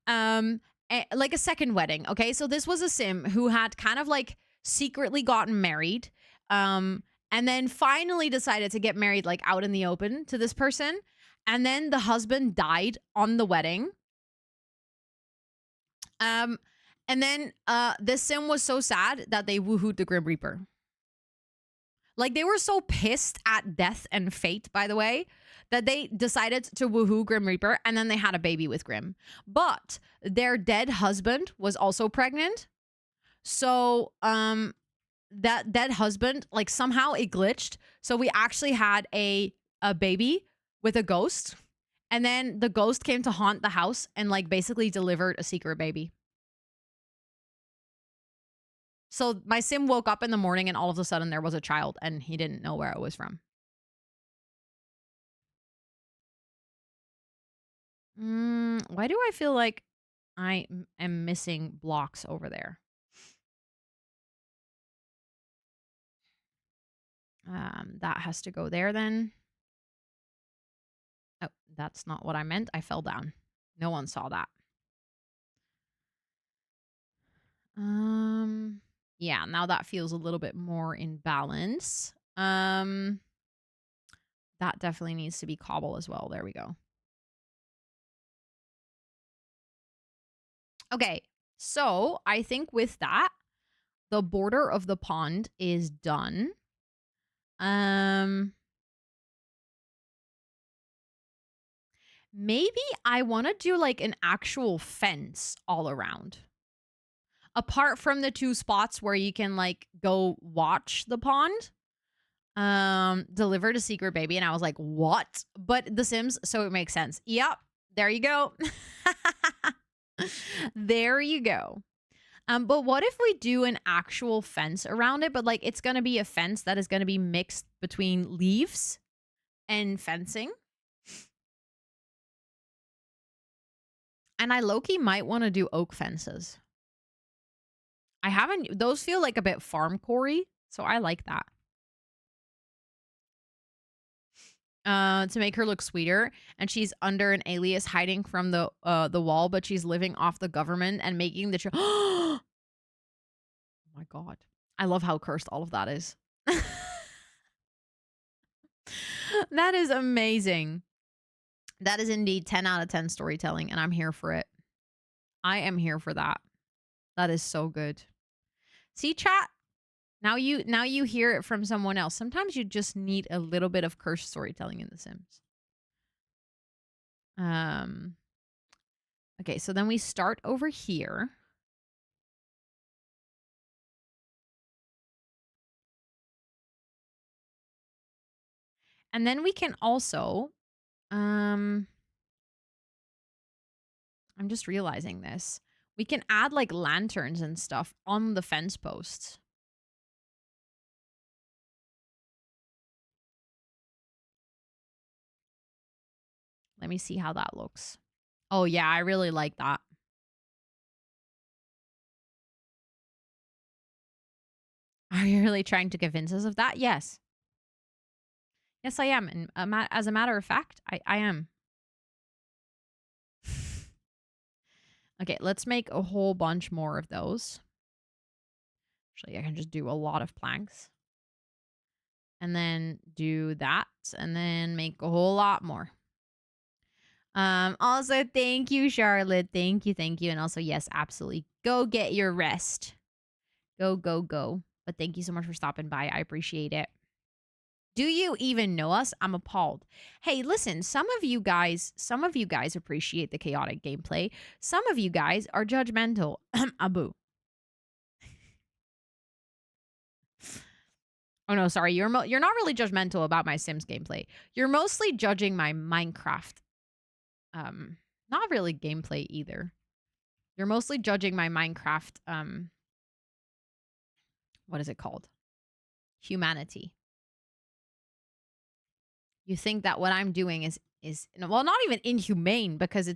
Like a second wedding, okay? So this was a sim who had kind of like secretly gotten married. And then finally decided to get married like out in the open to this person. And then the husband died on the wedding. And then this sim was so sad that they woohooed the Grim Reaper. Like they were so pissed at death and fate, by the way, that they decided to woohoo Grim Reaper, and then they had a baby with Grim. But their dead husband was also pregnant. So that dead husband, like somehow it glitched. So we actually had a baby with a ghost. And then the ghost came to haunt the house and like basically delivered a secret baby. So my sim woke up in the morning and all of a sudden there was a child and he didn't know where it was from. Why do I feel like I am missing blocks over there? That has to go there then. Oh, that's not what I meant. I fell down. No one saw that. Yeah, now that feels a little bit more in balance. That definitely needs to be cobble as well. There we go. Okay, so I think with that, the border of the pond is done. Maybe I want to do like an actual fence all around. Apart from the 2 spots where you can like go watch the pond. Delivered a secret baby, and I was like, what? But The Sims, so it makes sense. Yep, there you go. There you go. But what if we do an actual fence around it? But like it's gonna be a fence that is gonna be mixed between leaves and fencing. And I low-key might want to do oak fences. I haven't, those feel like a bit farm core-y, so I like that. To make her look sweeter, and she's under an alias hiding from the wall, but she's living off the government and making the oh my god. I love how cursed all of that is. That is amazing. That is indeed 10 out of 10 storytelling, and I'm here for it. I am here for that. That is so good. See, chat? Now you hear it from someone else. Sometimes you just need a little bit of cursed storytelling in The Sims. Okay, so then we start over here. And then we can also I'm just realizing this. We can add like lanterns and stuff on the fence posts. Let me see how that looks. Oh yeah, I really like that. Are you really trying to convince us of that? Yes. Yes, I am. And as a matter of fact, I am. Okay, let's make a whole bunch more of those. Actually, I can just do a lot of planks. And then do that. And then make a whole lot more. Also, thank you, Charlotte. Thank you. And also, yes, absolutely. Go get your rest. Go. But thank you so much for stopping by. I appreciate it. Do you even know us? I'm appalled. Hey, listen, some of you guys appreciate the chaotic gameplay. Some of you guys are judgmental. Abu. Oh no, sorry. You're not really judgmental about my Sims gameplay. You're mostly judging my Minecraft. Not really gameplay either. You're mostly judging my Minecraft what is it called? Humanity. You think that what I'm doing is well, not even inhumane, because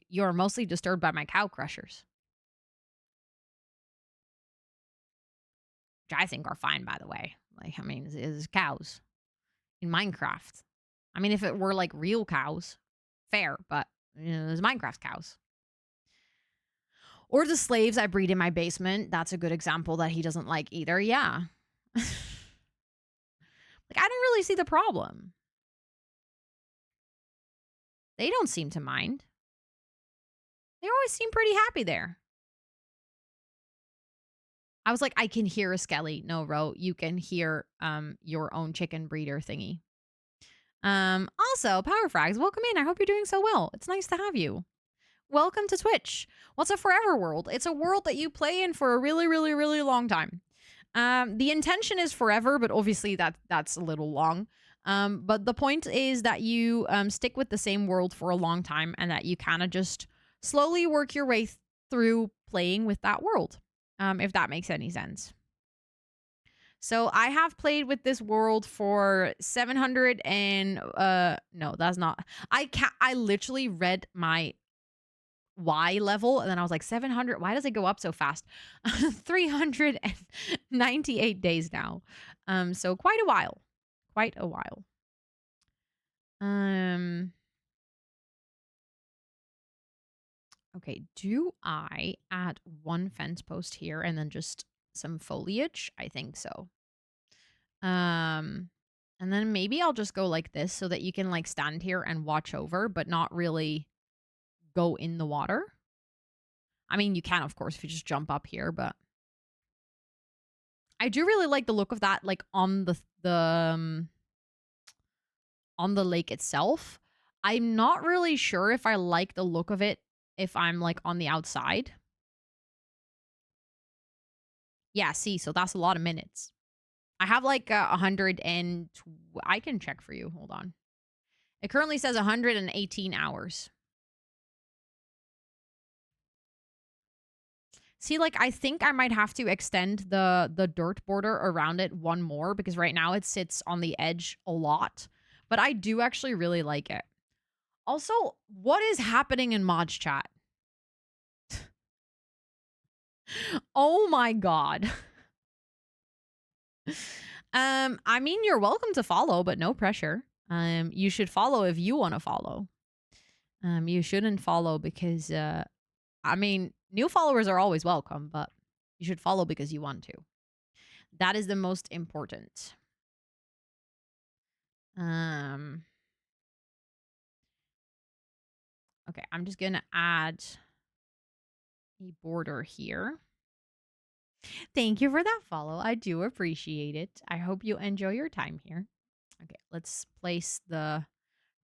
you're mostly disturbed by my cow crushers. Which I think are fine, by the way. Like, I mean, it's cows in Minecraft. I mean, if it were like real cows, fair, but there's Minecraft cows. Or the slaves I breed in my basement. That's a good example that he doesn't like either. Yeah. Like, I don't really see the problem. They don't seem to mind. They always seem pretty happy there. I was like, I can hear a skelly. No, Ro, you can hear your own chicken breeder thingy. Also, Power Frags, welcome in. I hope you're doing so well. It's nice to have you. Welcome to Twitch. What's a forever world? It's a world that you play in for a really, really, really long time. The intention is forever, but obviously that's a little long. But the point is that you stick with the same world for a long time and that you kind of just slowly work your way through playing with that world, if that makes any sense. So I have played with this world for 700 and no, that's not. I literally read my Y level and then I was like 700, why does it go up so fast? 398 days now. So quite a while. Quite a while. Okay, do I add one fence post here and then just some foliage? I think so. And then maybe I'll just go like this so that you can like stand here and watch over, but not really go in the water. I mean, you can, of course, if you just jump up here, but I do really like the look of that, like on the lake itself. I'm not really sure if I like the look of it if I'm like on the outside. Yeah, see, so that's a lot of minutes. I have like 100 and I can check for you. Hold on. It currently says 118 hours. See, like, I think I might have to extend the dirt border around it one more because right now it sits on the edge a lot. But I do actually really like it. Also, what is happening in mods chat? Oh my god. I mean, you're welcome to follow, but no pressure. You should follow if you want to follow. You shouldn't follow because I mean, new followers are always welcome, but you should follow because you want to. That is the most important. Okay, I'm just gonna add a border here. Thank you for that follow. I do appreciate it. I hope you enjoy your time here. Okay, let's place the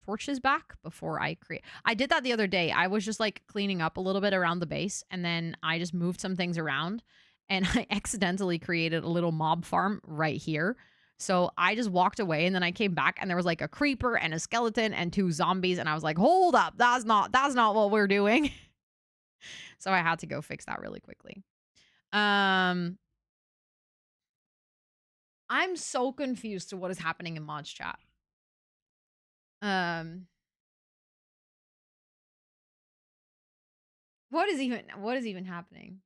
torches back before I create. I did that the other day. I was just like cleaning up a little bit around the base and then I just moved some things around and I accidentally created a little mob farm right here. So I just walked away and then I came back and there was like a creeper and a skeleton and 2 zombies and I was like, "Hold up. That's not what we're doing." So I had to go fix that really quickly. I'm so confused to what is happening in mods chat. What is even happening?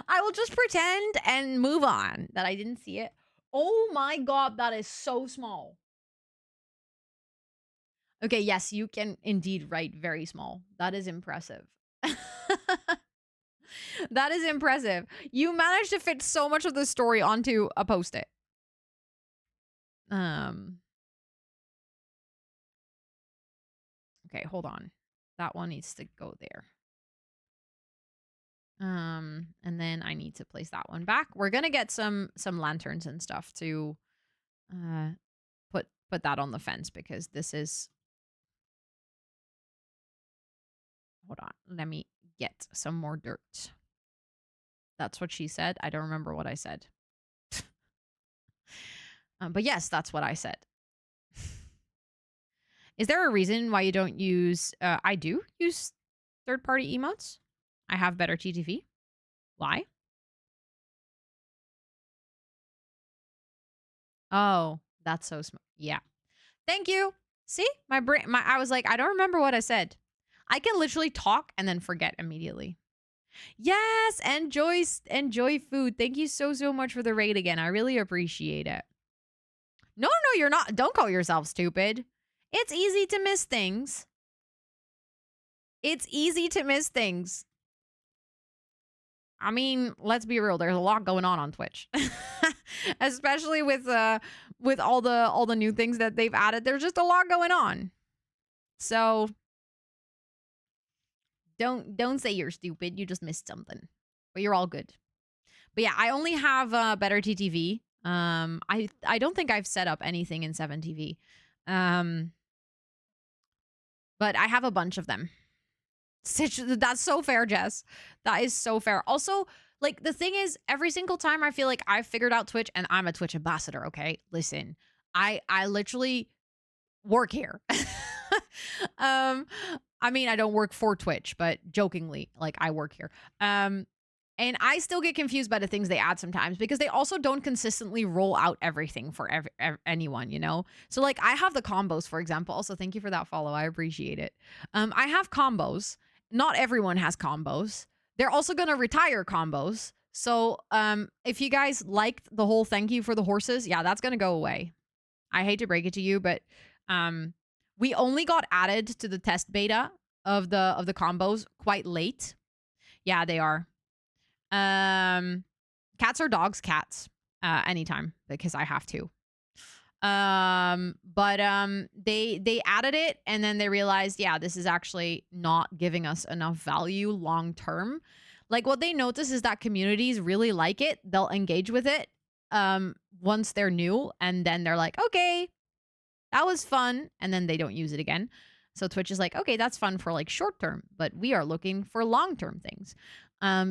I will just pretend and move on that I didn't see it. Oh my god, that is so small. Okay, yes, you can indeed write very small. That is impressive. That is impressive. You managed to fit so much of the story onto a post-it. Okay, hold on. That one needs to go there. And then I need to place that one back. We're gonna get some lanterns and stuff to put that on the fence because this is. Hold on. Let me get some more dirt. That's what she said. I don't remember what I said. But yes, that's what I said. Is there a reason why you don't use... I do use third-party emotes. I have better TTV. Why? Oh, that's so smart. Yeah. Thank you. See? My brain... I was like, I don't remember what I said. I can literally talk and then forget immediately. Yes, enjoy food. Thank you so much for the raid again. I really appreciate it. No, you're not. Don't call yourself stupid. It's easy to miss things. It's easy to miss things. I mean, let's be real. There's a lot going on Twitch, especially with all the new things that they've added. There's just a lot going on. So don't say you're stupid. You just missed something, but you're all good. But yeah, I only have better TTV. I don't think I've set up anything in 7TV. But I have a bunch of them. That's so fair, Jess. That is so fair. Also, Like, the thing is, every single time I feel like I've figured out Twitch, and I'm a Twitch ambassador, okay? Listen, I literally work here. um, I mean, I don't work for Twitch, but jokingly, like, I work here. And I still get confused by the things they add sometimes because they also don't consistently roll out everything for anyone, you know? So, like, I have the combos, for example. Also, thank you for that follow. I appreciate it. I have combos. Not everyone has combos. They're also going to retire combos. So, if you guys liked the whole thank you for the horses, yeah, that's going to go away. I hate to break it to you, but we only got added to the test beta of the combos quite late. Yeah, they are. Cats or dogs? Cats. Anytime because I have to. But they added it and then they realized, yeah, this is actually not giving us enough value long term. Like what they notice is that communities really like it. They'll engage with it once they're new, and then they're like, okay, that was fun, and then they don't use it again. So Twitch is like, okay, that's fun for like short term, but we are looking for long term things.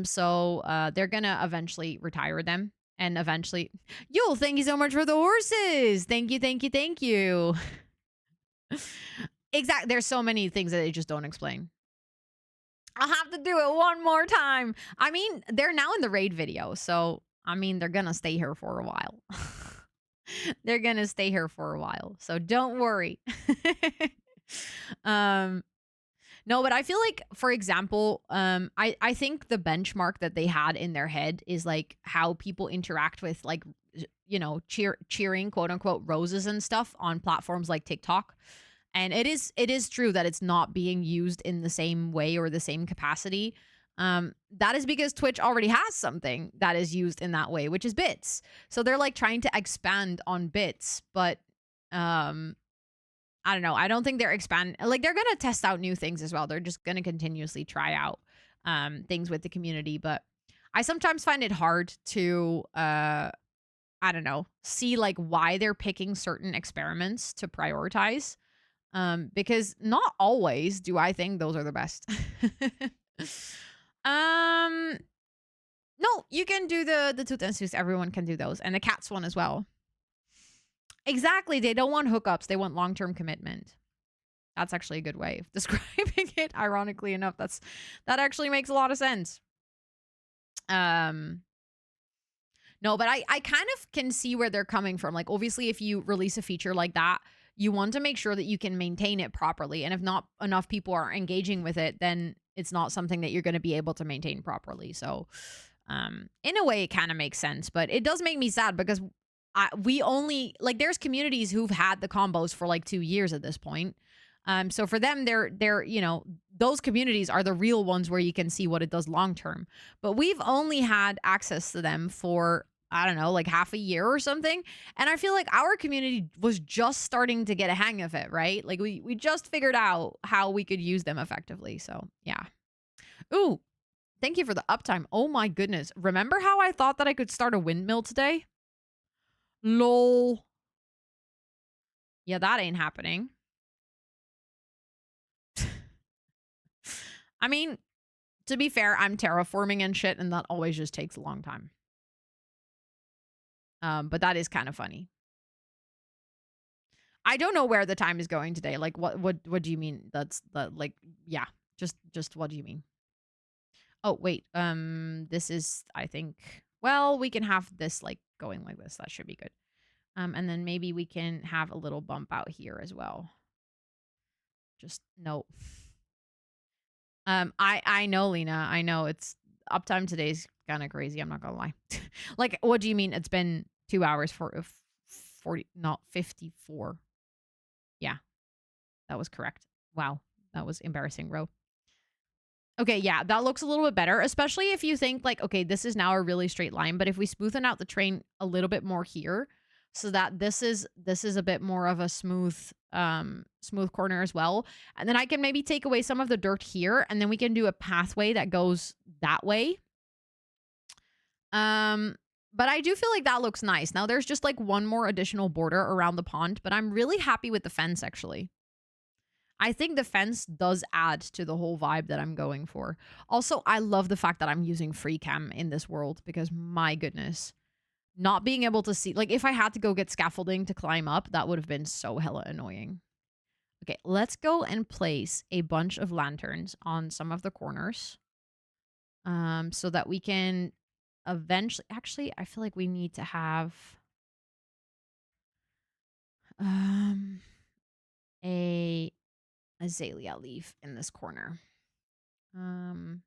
So they're gonna eventually retire them, and eventually, Yule, thank you so much for the horses. Thank you, thank you, thank you. Exactly. There's so many things that they just don't explain. I'll have to do it one more time. I mean, they're now in the raid video, so I mean, they're gonna stay here for a while. They're gonna stay here for a while, so don't worry. um no, but I feel like, for example, I think the benchmark that they had in their head is like how people interact with, like, you know, cheering, quote unquote, roses and stuff on platforms like TikTok. And it is true that it's not being used in the same way or the same capacity. That is because Twitch already has something that is used in that way, which is bits. So they're like trying to expand on bits, but I don't know. I don't think they're like they're gonna test out new things as well. They're just gonna continuously try out things with the community. But I sometimes find it hard to I don't know, see like why they're picking certain experiments to prioritize. Because not always do I think those are the best. um no, you can do the tooth and sus. Everyone can do those. And the cats one as well. Exactly. They don't want hookups. They want long-term commitment. That's actually a good way of describing it. Ironically enough, that actually makes a lot of sense. No, but I kind of can see where they're coming from. Like, obviously, if you release a feature like that, you want to make sure that you can maintain it properly. And if not enough people are engaging with it, then it's not something that you're going to be able to maintain properly. So, in a way, it kind of makes sense. But it does make me sad because we only, like, there's communities who've had the combos for like 2 years at this point. So for them, they're, you know, those communities are the real ones where you can see what it does long term. But we've only had access to them for, I don't know, like half a year or something. And I feel like our community was just starting to get a hang of it, right? Like we just figured out how we could use them effectively. So yeah. Ooh, thank you for the uptime. Oh my goodness. Remember how I thought that I could start a windmill today? Lol. Yeah, that ain't happening. I mean, to be fair, I'm terraforming and shit, and that always just takes a long time. But that is kind of funny. I don't know where the time is going today. Like, what do you mean? That's the, like, yeah. Just what do you mean? Oh, wait. This is, I think, well, we can have this like going like this. That should be good. And then maybe we can have a little bump out here as well. Just no. I know, Lena. I know it's uptime today's kind of crazy. I'm not gonna lie. Like, what do you mean? It's been 2 hours for 40, not 54. Yeah, that was correct. Wow, that was embarrassing, Ro. Okay, yeah, that looks a little bit better, especially if you think like, okay, this is now a really straight line, but if we smoothen out the train a little bit more here, so that this is a bit more of a smooth corner as well, and then I can maybe take away some of the dirt here, and then we can do a pathway that goes that way. But I do feel like that looks nice. Now there's just like one more additional border around the pond, but I'm really happy with the fence actually. I think the fence does add to the whole vibe that I'm going for. Also, I love the fact that I'm using free cam in this world because my goodness, not being able to see, like if I had to go get scaffolding to climb up, that would have been so hella annoying. Okay, let's go and place a bunch of lanterns on some of the corners. So that we can eventually, actually, I feel like we need to have um a azalea leaf in this corner. Um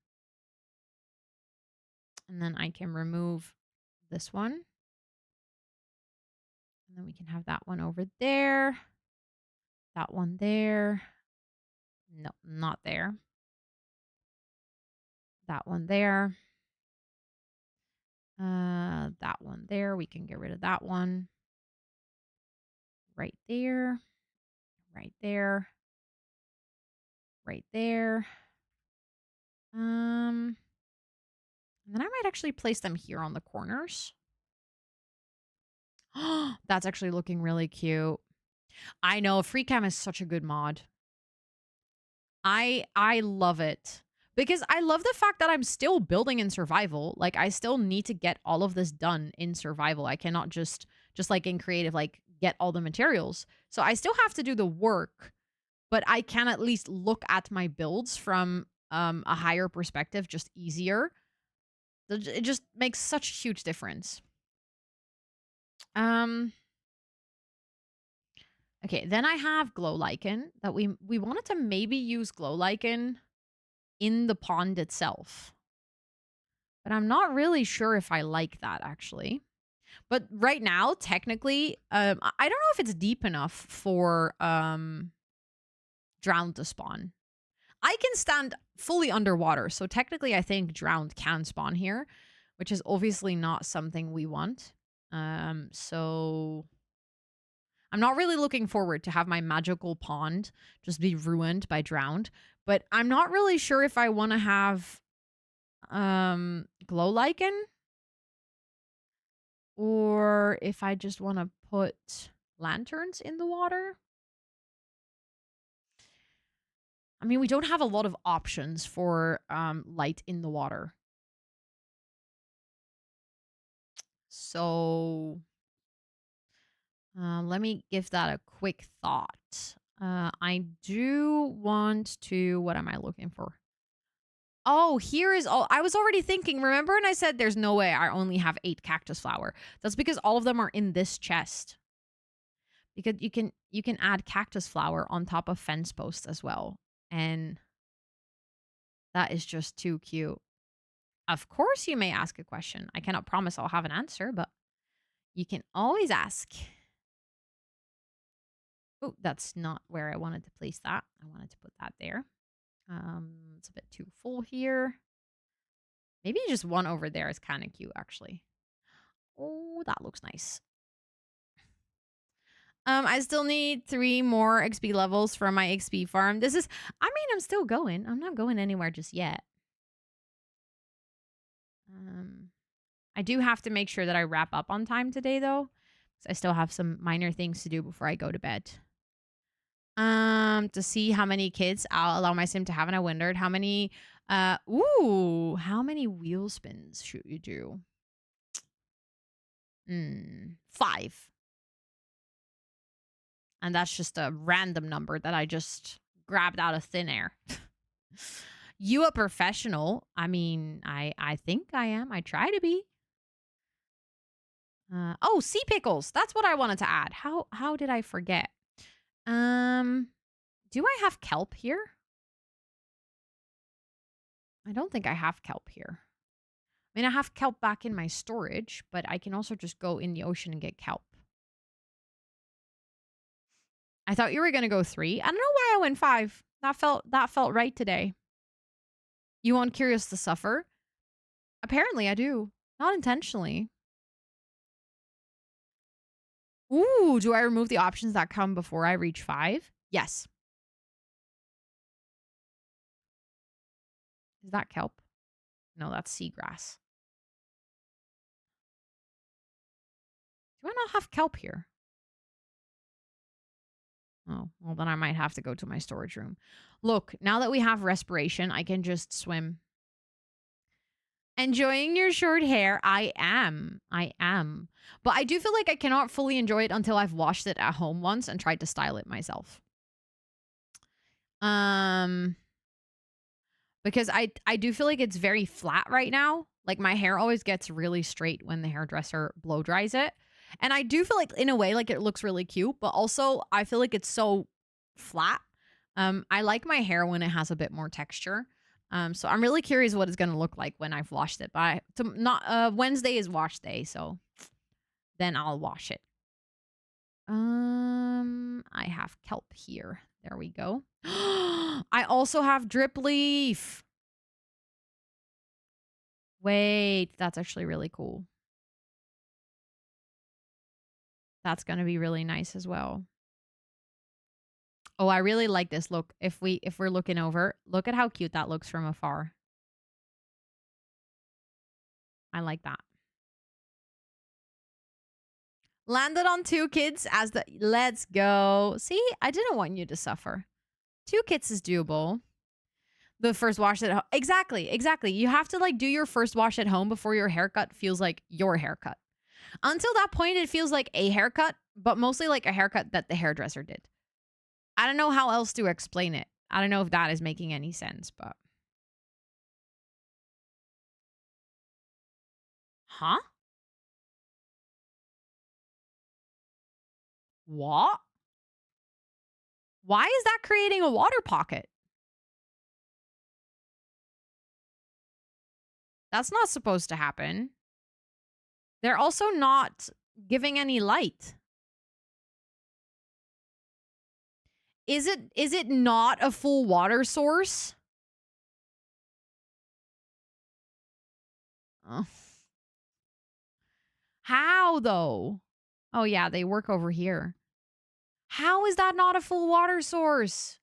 and then I can remove this one. And then we can have that one over there. That one there. No, not there. That one there. That one there. We can get rid of that one. Right there. Right there. Right there. And then I might actually place them here on the corners. That's actually looking really cute. I know free cam is such a good mod. I love it because I love the fact that I'm still building in survival. Like I still need to get all of this done in survival. I cannot just like in creative like get all the materials. So I still have to do the work, but I can at least look at my builds from a higher perspective just easier. It just makes such a huge difference. Okay, then I have glow lichen that we wanted to maybe use glow lichen in the pond itself. But I'm not really sure if I like that actually. But right now, technically, I don't know if it's deep enough for drowned to spawn. I can stand fully underwater, so technically I think drowned can spawn here, which is obviously not something we want. So I'm not really looking forward to have my magical pond just be ruined by drowned, but I'm not really sure if I want to have glow lichen or if I just want to put lanterns in the water. I mean, we don't have a lot of options for light in the water. So let me give that a quick thought. I do want to, what am I looking for? Oh, here is all. I was already thinking, remember? And I said there's no way I only have 8 cactus flower. That's because all of them are in this chest. Because you can add cactus flower on top of fence posts as well. And that is just too cute. Of course you may ask a question. I cannot promise I'll have an answer, but you can always ask. Oh, that's not where I wanted to place that. I wanted to put that there. It's a bit too full here. Maybe just one over there is kind of cute, actually. Oh, that looks nice. I still need 3 more XP levels for my XP farm. I mean, I'm still going. I'm not going anywhere just yet. I do have to make sure that I wrap up on time today, though. Because I still have some minor things to do before I go to bed. To see how many kids I'll allow my sim to have, and I wondered how many, how many wheel spins should you do? 5. And that's just a random number that I just grabbed out of thin air. You a professional? I mean, I think I am. I try to be. Oh, sea pickles. That's what I wanted to add. How did I forget? Do I have kelp here? I don't think I have kelp here. I mean, I have kelp back in my storage, but I can also just go in the ocean and get kelp. I thought you were going to go 3. I don't know why I went 5. That felt right today. You want Curious to Suffer? Apparently I do. Not intentionally. Ooh, do I remove the options that come before I reach 5? Yes. Is that kelp? No, that's seagrass. Do I not have kelp here? Oh, well, then I might have to go to my storage room. Look, now that we have respiration, I can just swim. Enjoying your short hair? I am. I am. But I do feel like I cannot fully enjoy it until I've washed it at home once and tried to style it myself. Um, because I do feel like it's very flat right now. Like my hair always gets really straight when the hairdresser blow dries it. And I do feel like in a way like it looks really cute, but also I feel like it's so flat. I like my hair when it has a bit more texture. So I'm really curious what it's gonna look like when I've washed it. But not Wednesday is wash day, so then I'll wash it. I have kelp here. There we go. I also have drip leaf. Wait, that's actually really cool. That's gonna be really nice as well. Oh, I really like this. Look, if we're looking over, look at how cute that looks from afar. I like that. Landed on 2 kids as the let's go. See, I didn't want you to suffer. 2 kids is doable. The first wash at home. Exactly. You have to like do your first wash at home before your haircut feels like your haircut. Until that point, it feels like a haircut, but mostly like a haircut that the hairdresser did. I don't know how else to explain it. I don't know if that is making any sense, but. Huh? What? Why is that creating a water pocket? That's not supposed to happen. They're also not giving any light. Is it not a full water source? Oh. How though? Oh yeah, they work over here. How is that not a full water source?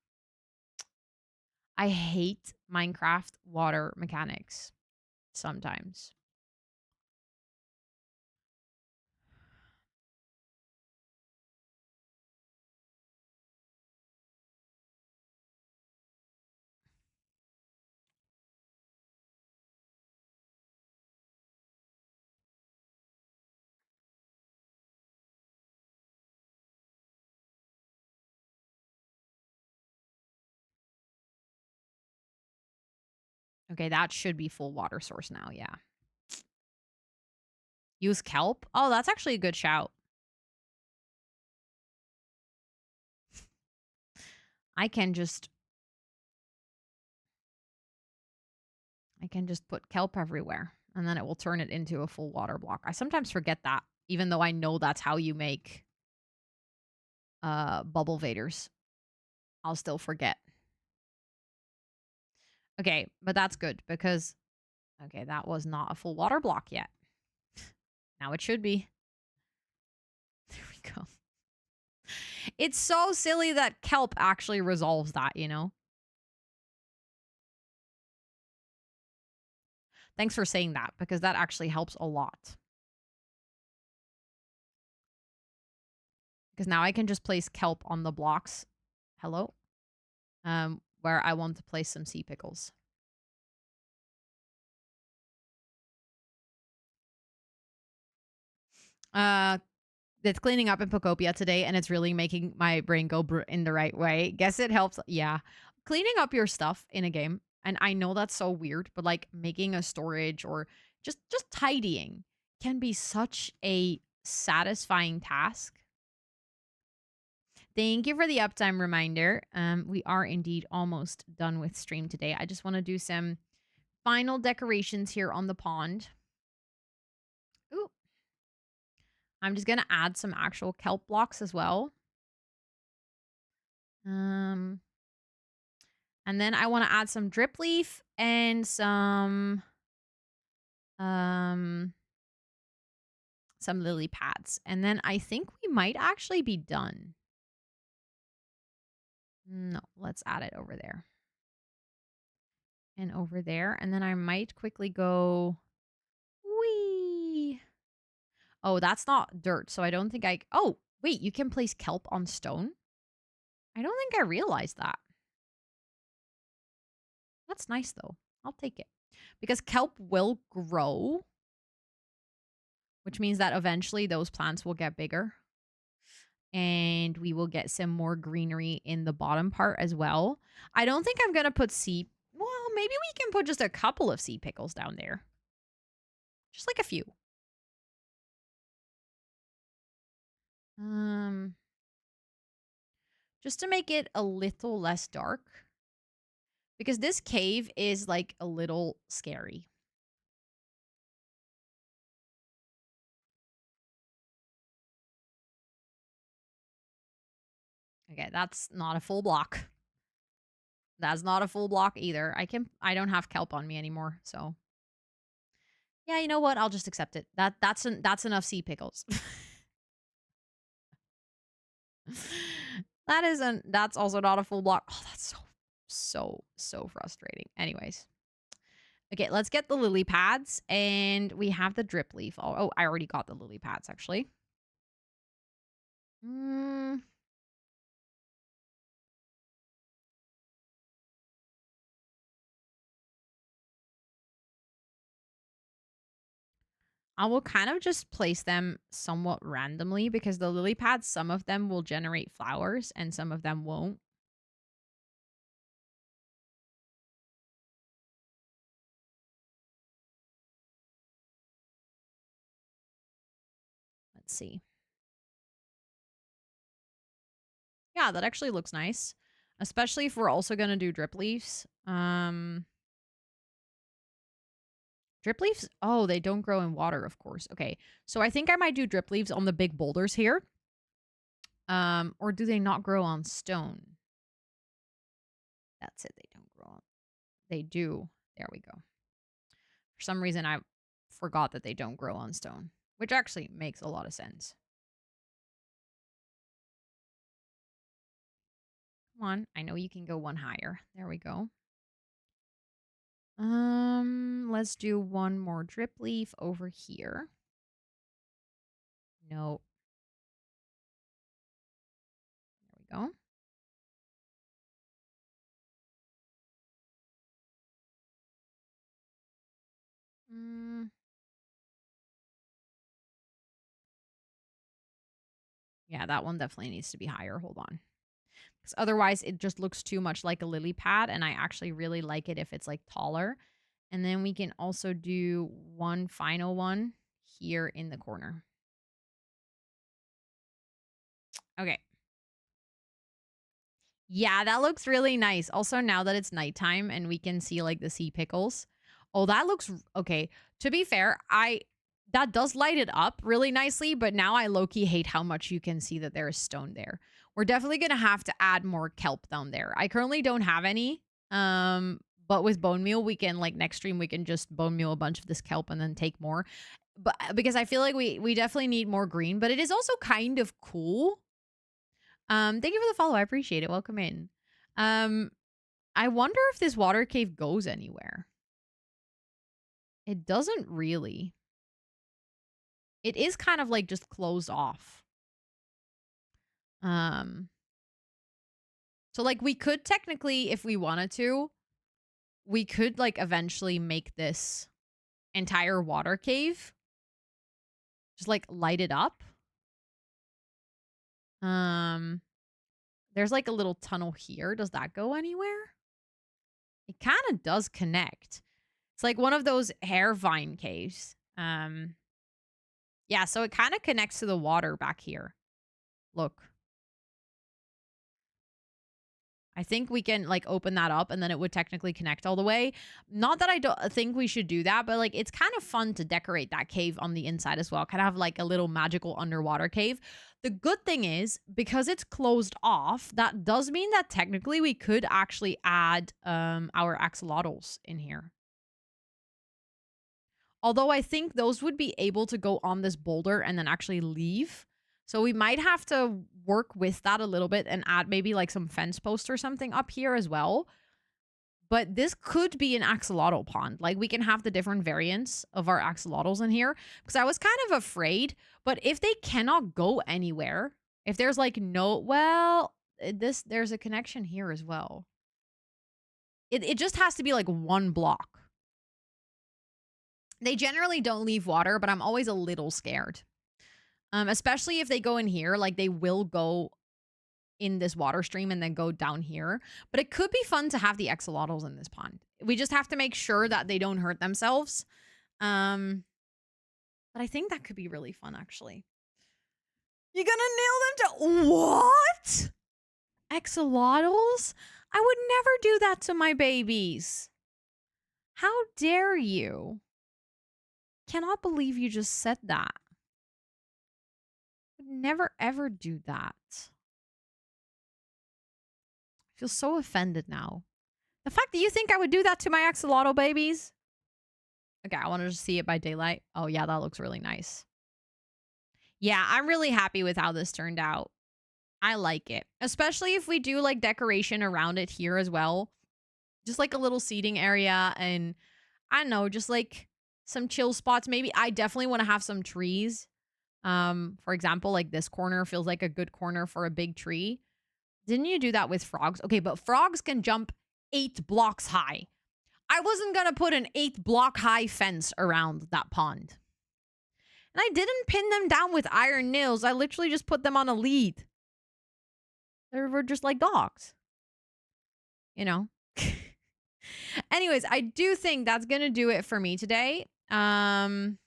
I hate Minecraft water mechanics sometimes. Okay, that should be full water source now, yeah. Use kelp? Oh, that's actually a good shout. I can just put kelp everywhere and then it will turn it into a full water block. I sometimes forget that, even though I know that's how you make bubble vaders. I'll still forget. Okay, but that's good because okay, that was not a full water block yet. Now it should be. There we go. It's so silly that kelp actually resolves that, you know? Thanks for saying that because that actually helps a lot. Because now I can just place kelp on the blocks. Hello? Where I want to place some sea pickles. It's cleaning up in Pocopia today, and it's really making my brain go in the right way. Guess it helps. Yeah. Cleaning up your stuff in a game, and I know that's so weird, but like making a storage or just tidying can be such a satisfying task. Thank you for the uptime reminder. We are indeed almost done with stream today. I just want to do some final decorations here on the pond. Ooh. I'm just going to add some actual kelp blocks as well. And then I want to add some drip leaf and some lily pads. And then I think we might actually be done. No, let's add it over there. And over there. And then I might quickly go. Whee! Oh, that's not dirt. So I don't think I. Oh, wait, you can place kelp on stone? I don't think I realized that. That's nice, though. I'll take it. Because kelp will grow, which means that eventually those plants will get bigger. And we will get some more greenery in the bottom part as well. I don't think I'm going to put sea... Well, maybe we can put just a couple of sea pickles down there. Just like a few. Just to make it a little less dark. Because this cave is like a little scary. Okay, that's not a full block. That's not a full block either. I don't have kelp on me anymore, so. Yeah, you know what? I'll just accept it. That's enough sea pickles. That's also not a full block. Oh, that's so frustrating. Anyways. Okay, let's get the lily pads, and we have the drip leaf. Oh, I already got the lily pads, actually. I will kind of just place them somewhat randomly because the lily pads, some of them will generate flowers and some of them won't. Let's see. Yeah, that actually looks nice. Especially if we're also going to do drip leaves. Drip leaves? Oh, they don't grow in water, of course. Okay, so I think I might do drip leaves on the big boulders here. Or do they not grow on stone? That's it. They don't grow on. They do. There we go. For some reason, I forgot that they don't grow on stone, which actually makes a lot of sense. Come on. I know you can go one higher. There we go. Let's do one more drip leaf over here. No. There we go. Yeah, that one definitely needs to be higher. Hold on. Because otherwise it just looks too much like a lily pad, and I actually really like it if it's like taller. And then we can also do one final one here in the corner. Okay. Yeah, that looks really nice. Also, now that it's nighttime and we can see like the sea pickles. Oh, that looks okay. To be fair, that does light it up really nicely, but now I low-key hate how much you can see that there is stone there. We're definitely gonna have to add more kelp down there. I currently don't have any. But with bone meal, we can like next stream we can just bone meal a bunch of this kelp and then take more. But because I feel like we definitely need more green, but it is also kind of cool. Thank you for the follow. I appreciate it. Welcome in. I wonder if this water cave goes anywhere. It doesn't really. It is kind of like just closed off. So like we could technically, if we wanted to, we could like eventually make this entire water cave just like light it up. There's like a little tunnel here. Does that go anywhere? It kind of does connect. It's like one of those hair vine caves. Yeah, so it kind of connects to the water back here. Look. I think we can like open that up and then it would technically connect all the way. Not that I don't think we should do that, but like it's kind of fun to decorate that cave on the inside as well. Kind of have like a little magical underwater cave. The good thing is because it's closed off, that does mean that technically we could actually add our axolotls in here. Although I think those would be able to go on this boulder and then actually leave. So we might have to work with that a little bit and add maybe like some fence post or something up here as well. But this could be an axolotl pond. Like we can have the different variants of our axolotls in here. Because I was kind of afraid. But if they cannot go anywhere, if there's like no, well, there's a connection here as well. It just has to be like one block. They generally don't leave water, but I'm always a little scared. Especially if they go in here, like they will go in this water stream and then go down here. But it could be fun to have the axolotls in this pond. We just have to make sure that they don't hurt themselves. But I think that could be really fun, actually. You're gonna nail them to what? Axolotls? I would never do that to my babies. How dare you? Cannot believe you just said that. Would never ever do that. I feel so offended now. The fact that you think I would do that to my axolotl babies? Okay, I wanted to see it by daylight. Oh yeah, that looks really nice. Yeah, I'm really happy with how this turned out. I like it. Especially if we do like decoration around it here as well. Just like a little seating area and I don't know, just like some chill spots. Maybe I definitely want to have some trees. For example, like this corner feels like a good corner for a big tree. Didn't you do that with frogs? Okay, but frogs can jump 8 blocks high. I wasn't going to put an 8 block high fence around that pond. And I didn't pin them down with iron nails. I literally just put them on a lead. They were just like dogs. You know? Anyways, I do think that's going to do it for me today. I'm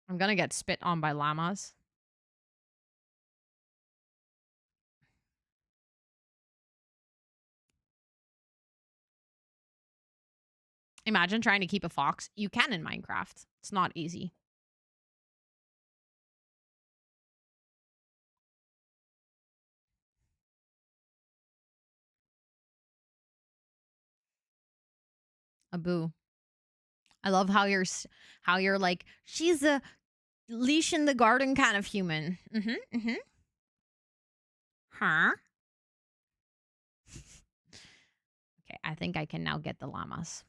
going to get spit on by llamas. Imagine trying to keep a fox. You can in Minecraft. It's not easy. Abu. I love how you're like, she's a leash in the garden kind of human. Huh? Okay, I think I can now get the llamas.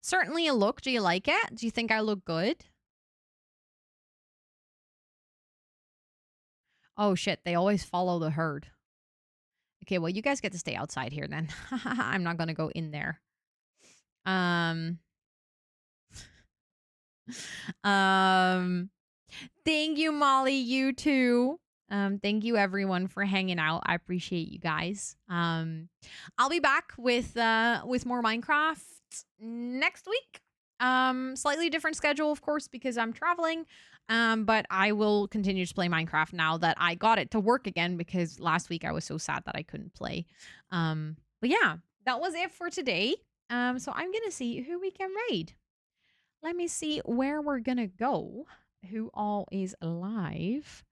Certainly a look. Do you like it? Do you think I look good? Oh shit, they always follow the herd. Okay, well, you guys get to stay outside here then. I'm not gonna go in there. Thank you, Molly. You too. Thank you everyone for hanging out. I appreciate you guys. I'll be back with more Minecraft next week. Slightly different schedule, of course, because I'm traveling. But I will continue to play Minecraft now that I got it to work again because last week I was so sad that I couldn't play. But yeah, that was it for today. So I'm gonna see who we can raid. Let me see where we're gonna go. Who all is alive?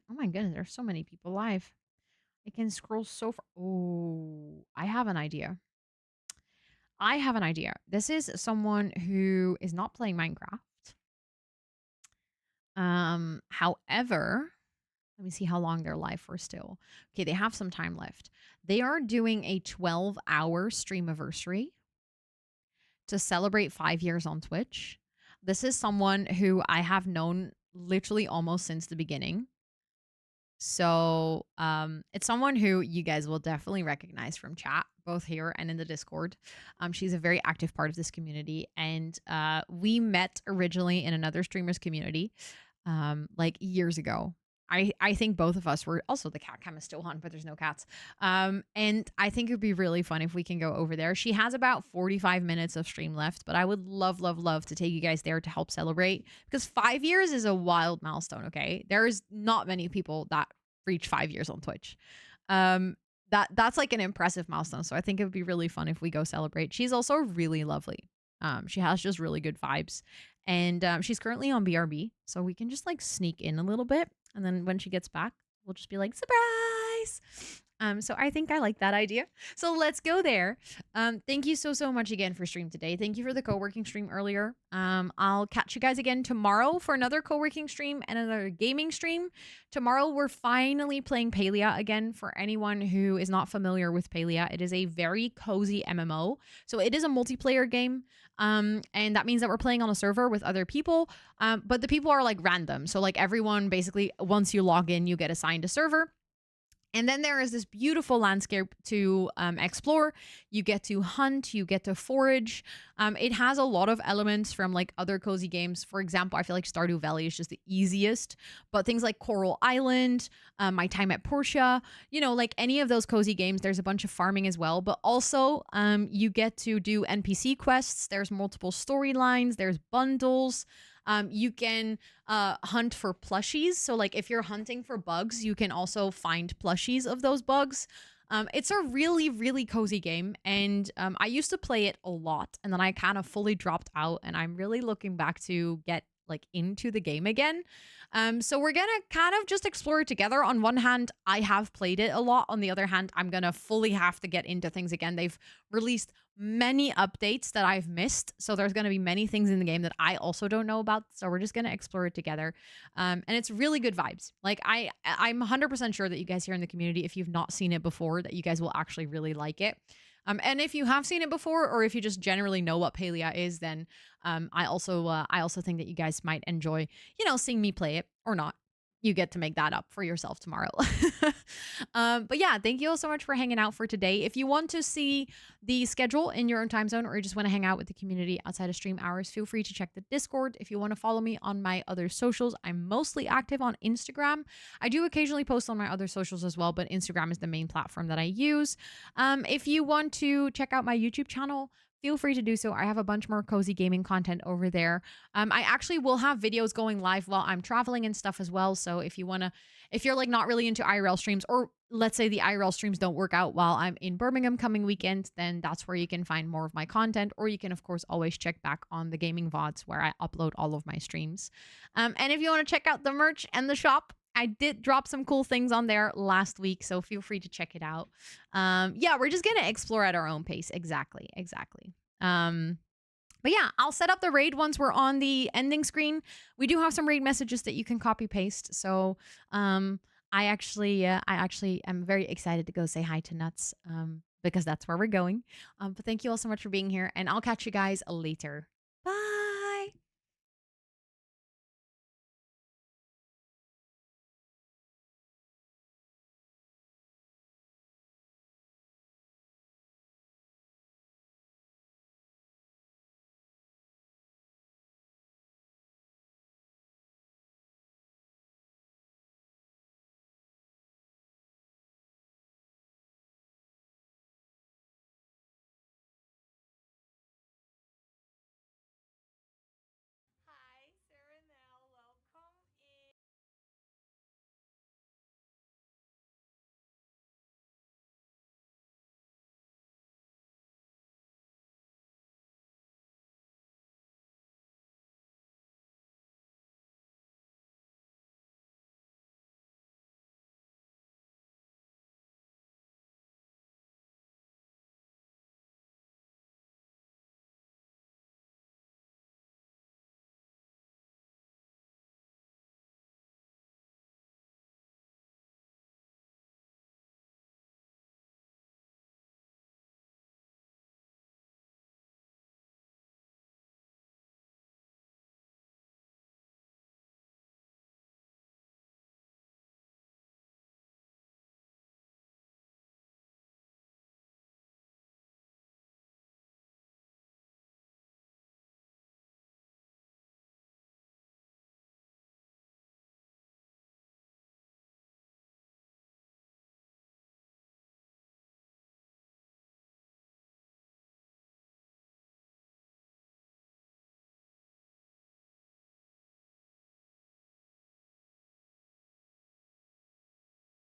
Oh my goodness, there's so many people live. I can scroll so far. Oh, I have an idea. This is someone who is not playing Minecraft. However, let me see how long they're live for still. Okay, they have some time left. They are doing a 12-hour streamiversary to celebrate 5 years on Twitch. This is someone who I have known literally almost since the beginning. So it's someone who you guys will definitely recognize from chat, both here and in the Discord. She's a very active part of this community. And we met originally in another streamers community like years ago. I think both of us were also the cat cam is still on, but there's no cats. And I think it would be really fun if we can go over there. She has about 45 minutes of stream left, but I would love, love, love to take you guys there to help celebrate because 5 years is a wild milestone. Okay. There's not many people that reach 5 years on Twitch. That's like an impressive milestone. So I think it would be really fun if we go celebrate. She's also really lovely. She has just really good vibes. And she's currently on BRB. So we can just like sneak in a little bit. And then when she gets back, we'll just be like, surprise. So I think I like that idea. So let's go there. Thank you so much again for stream today. Thank you for the co-working stream earlier. I'll catch you guys again tomorrow for another co-working stream and another gaming stream. Tomorrow we're finally playing Palia again. For anyone who is not familiar with Palia, it is a very cozy MMO. So it is a multiplayer game. And that means that we're playing on a server with other people. But the people are like random. So like everyone basically, once you log in, you get assigned a server. And then there is this beautiful landscape to explore. You get to hunt, you get to forage. It has a lot of elements from like other cozy games. For example, I feel like Stardew Valley is just the easiest, but things like Coral Island, My Time at Portia, you know, like any of those cozy games, there's a bunch of farming as well. But also, you get to do NPC quests. There's multiple storylines. There's bundles. You can hunt for plushies. So like if you're hunting for bugs, you can also find plushies of those bugs. It's a really cozy game, and I used to play it a lot, and then I kind of fully dropped out, and I'm really looking back to get like into the game again. So we're gonna kind of just explore it together. On one hand, I have played it a lot. On the other hand, I'm gonna fully have to get into things again. They've released many updates that I've missed, so there's gonna be many things in the game that I also don't know about. So we're just gonna explore it together, and it's really good vibes. Like I'm 100% sure that you guys here in the community, if you've not seen it before, that you guys will actually really like it. And if you have seen it before, or if you just generally know what Palia is, then I also think that you guys might enjoy, you know, seeing me play it or not. You get to make that up for yourself tomorrow. But yeah, thank you all so much for hanging out for today. If you want to see the schedule in your own time zone, or you just want to hang out with the community outside of stream hours, feel free to check the Discord. If you want to follow me on my other socials, I'm mostly active on Instagram. I do occasionally post on my other socials as well, but Instagram is the main platform that I use. If you want to check out my YouTube channel, feel free to do so. I have a bunch more cozy gaming content over there. I actually will have videos going live while I'm traveling and stuff as well. So if you're like not really into IRL streams, or let's say the IRL streams don't work out while I'm in Birmingham coming weekend, then that's where you can find more of my content. Or you can, of course, always check back on the gaming VODs where I upload all of my streams. And if you want to check out the merch and the shop, I did drop some cool things on there last week, so feel free to check it out. Yeah, we're just gonna explore at our own pace. Exactly. But yeah, I'll set up the raid once we're on the ending screen. We do have some raid messages that you can copy paste. So I actually am very excited to go say hi to Nuts, because that's where we're going. But thank you all so much for being here, and I'll catch you guys later.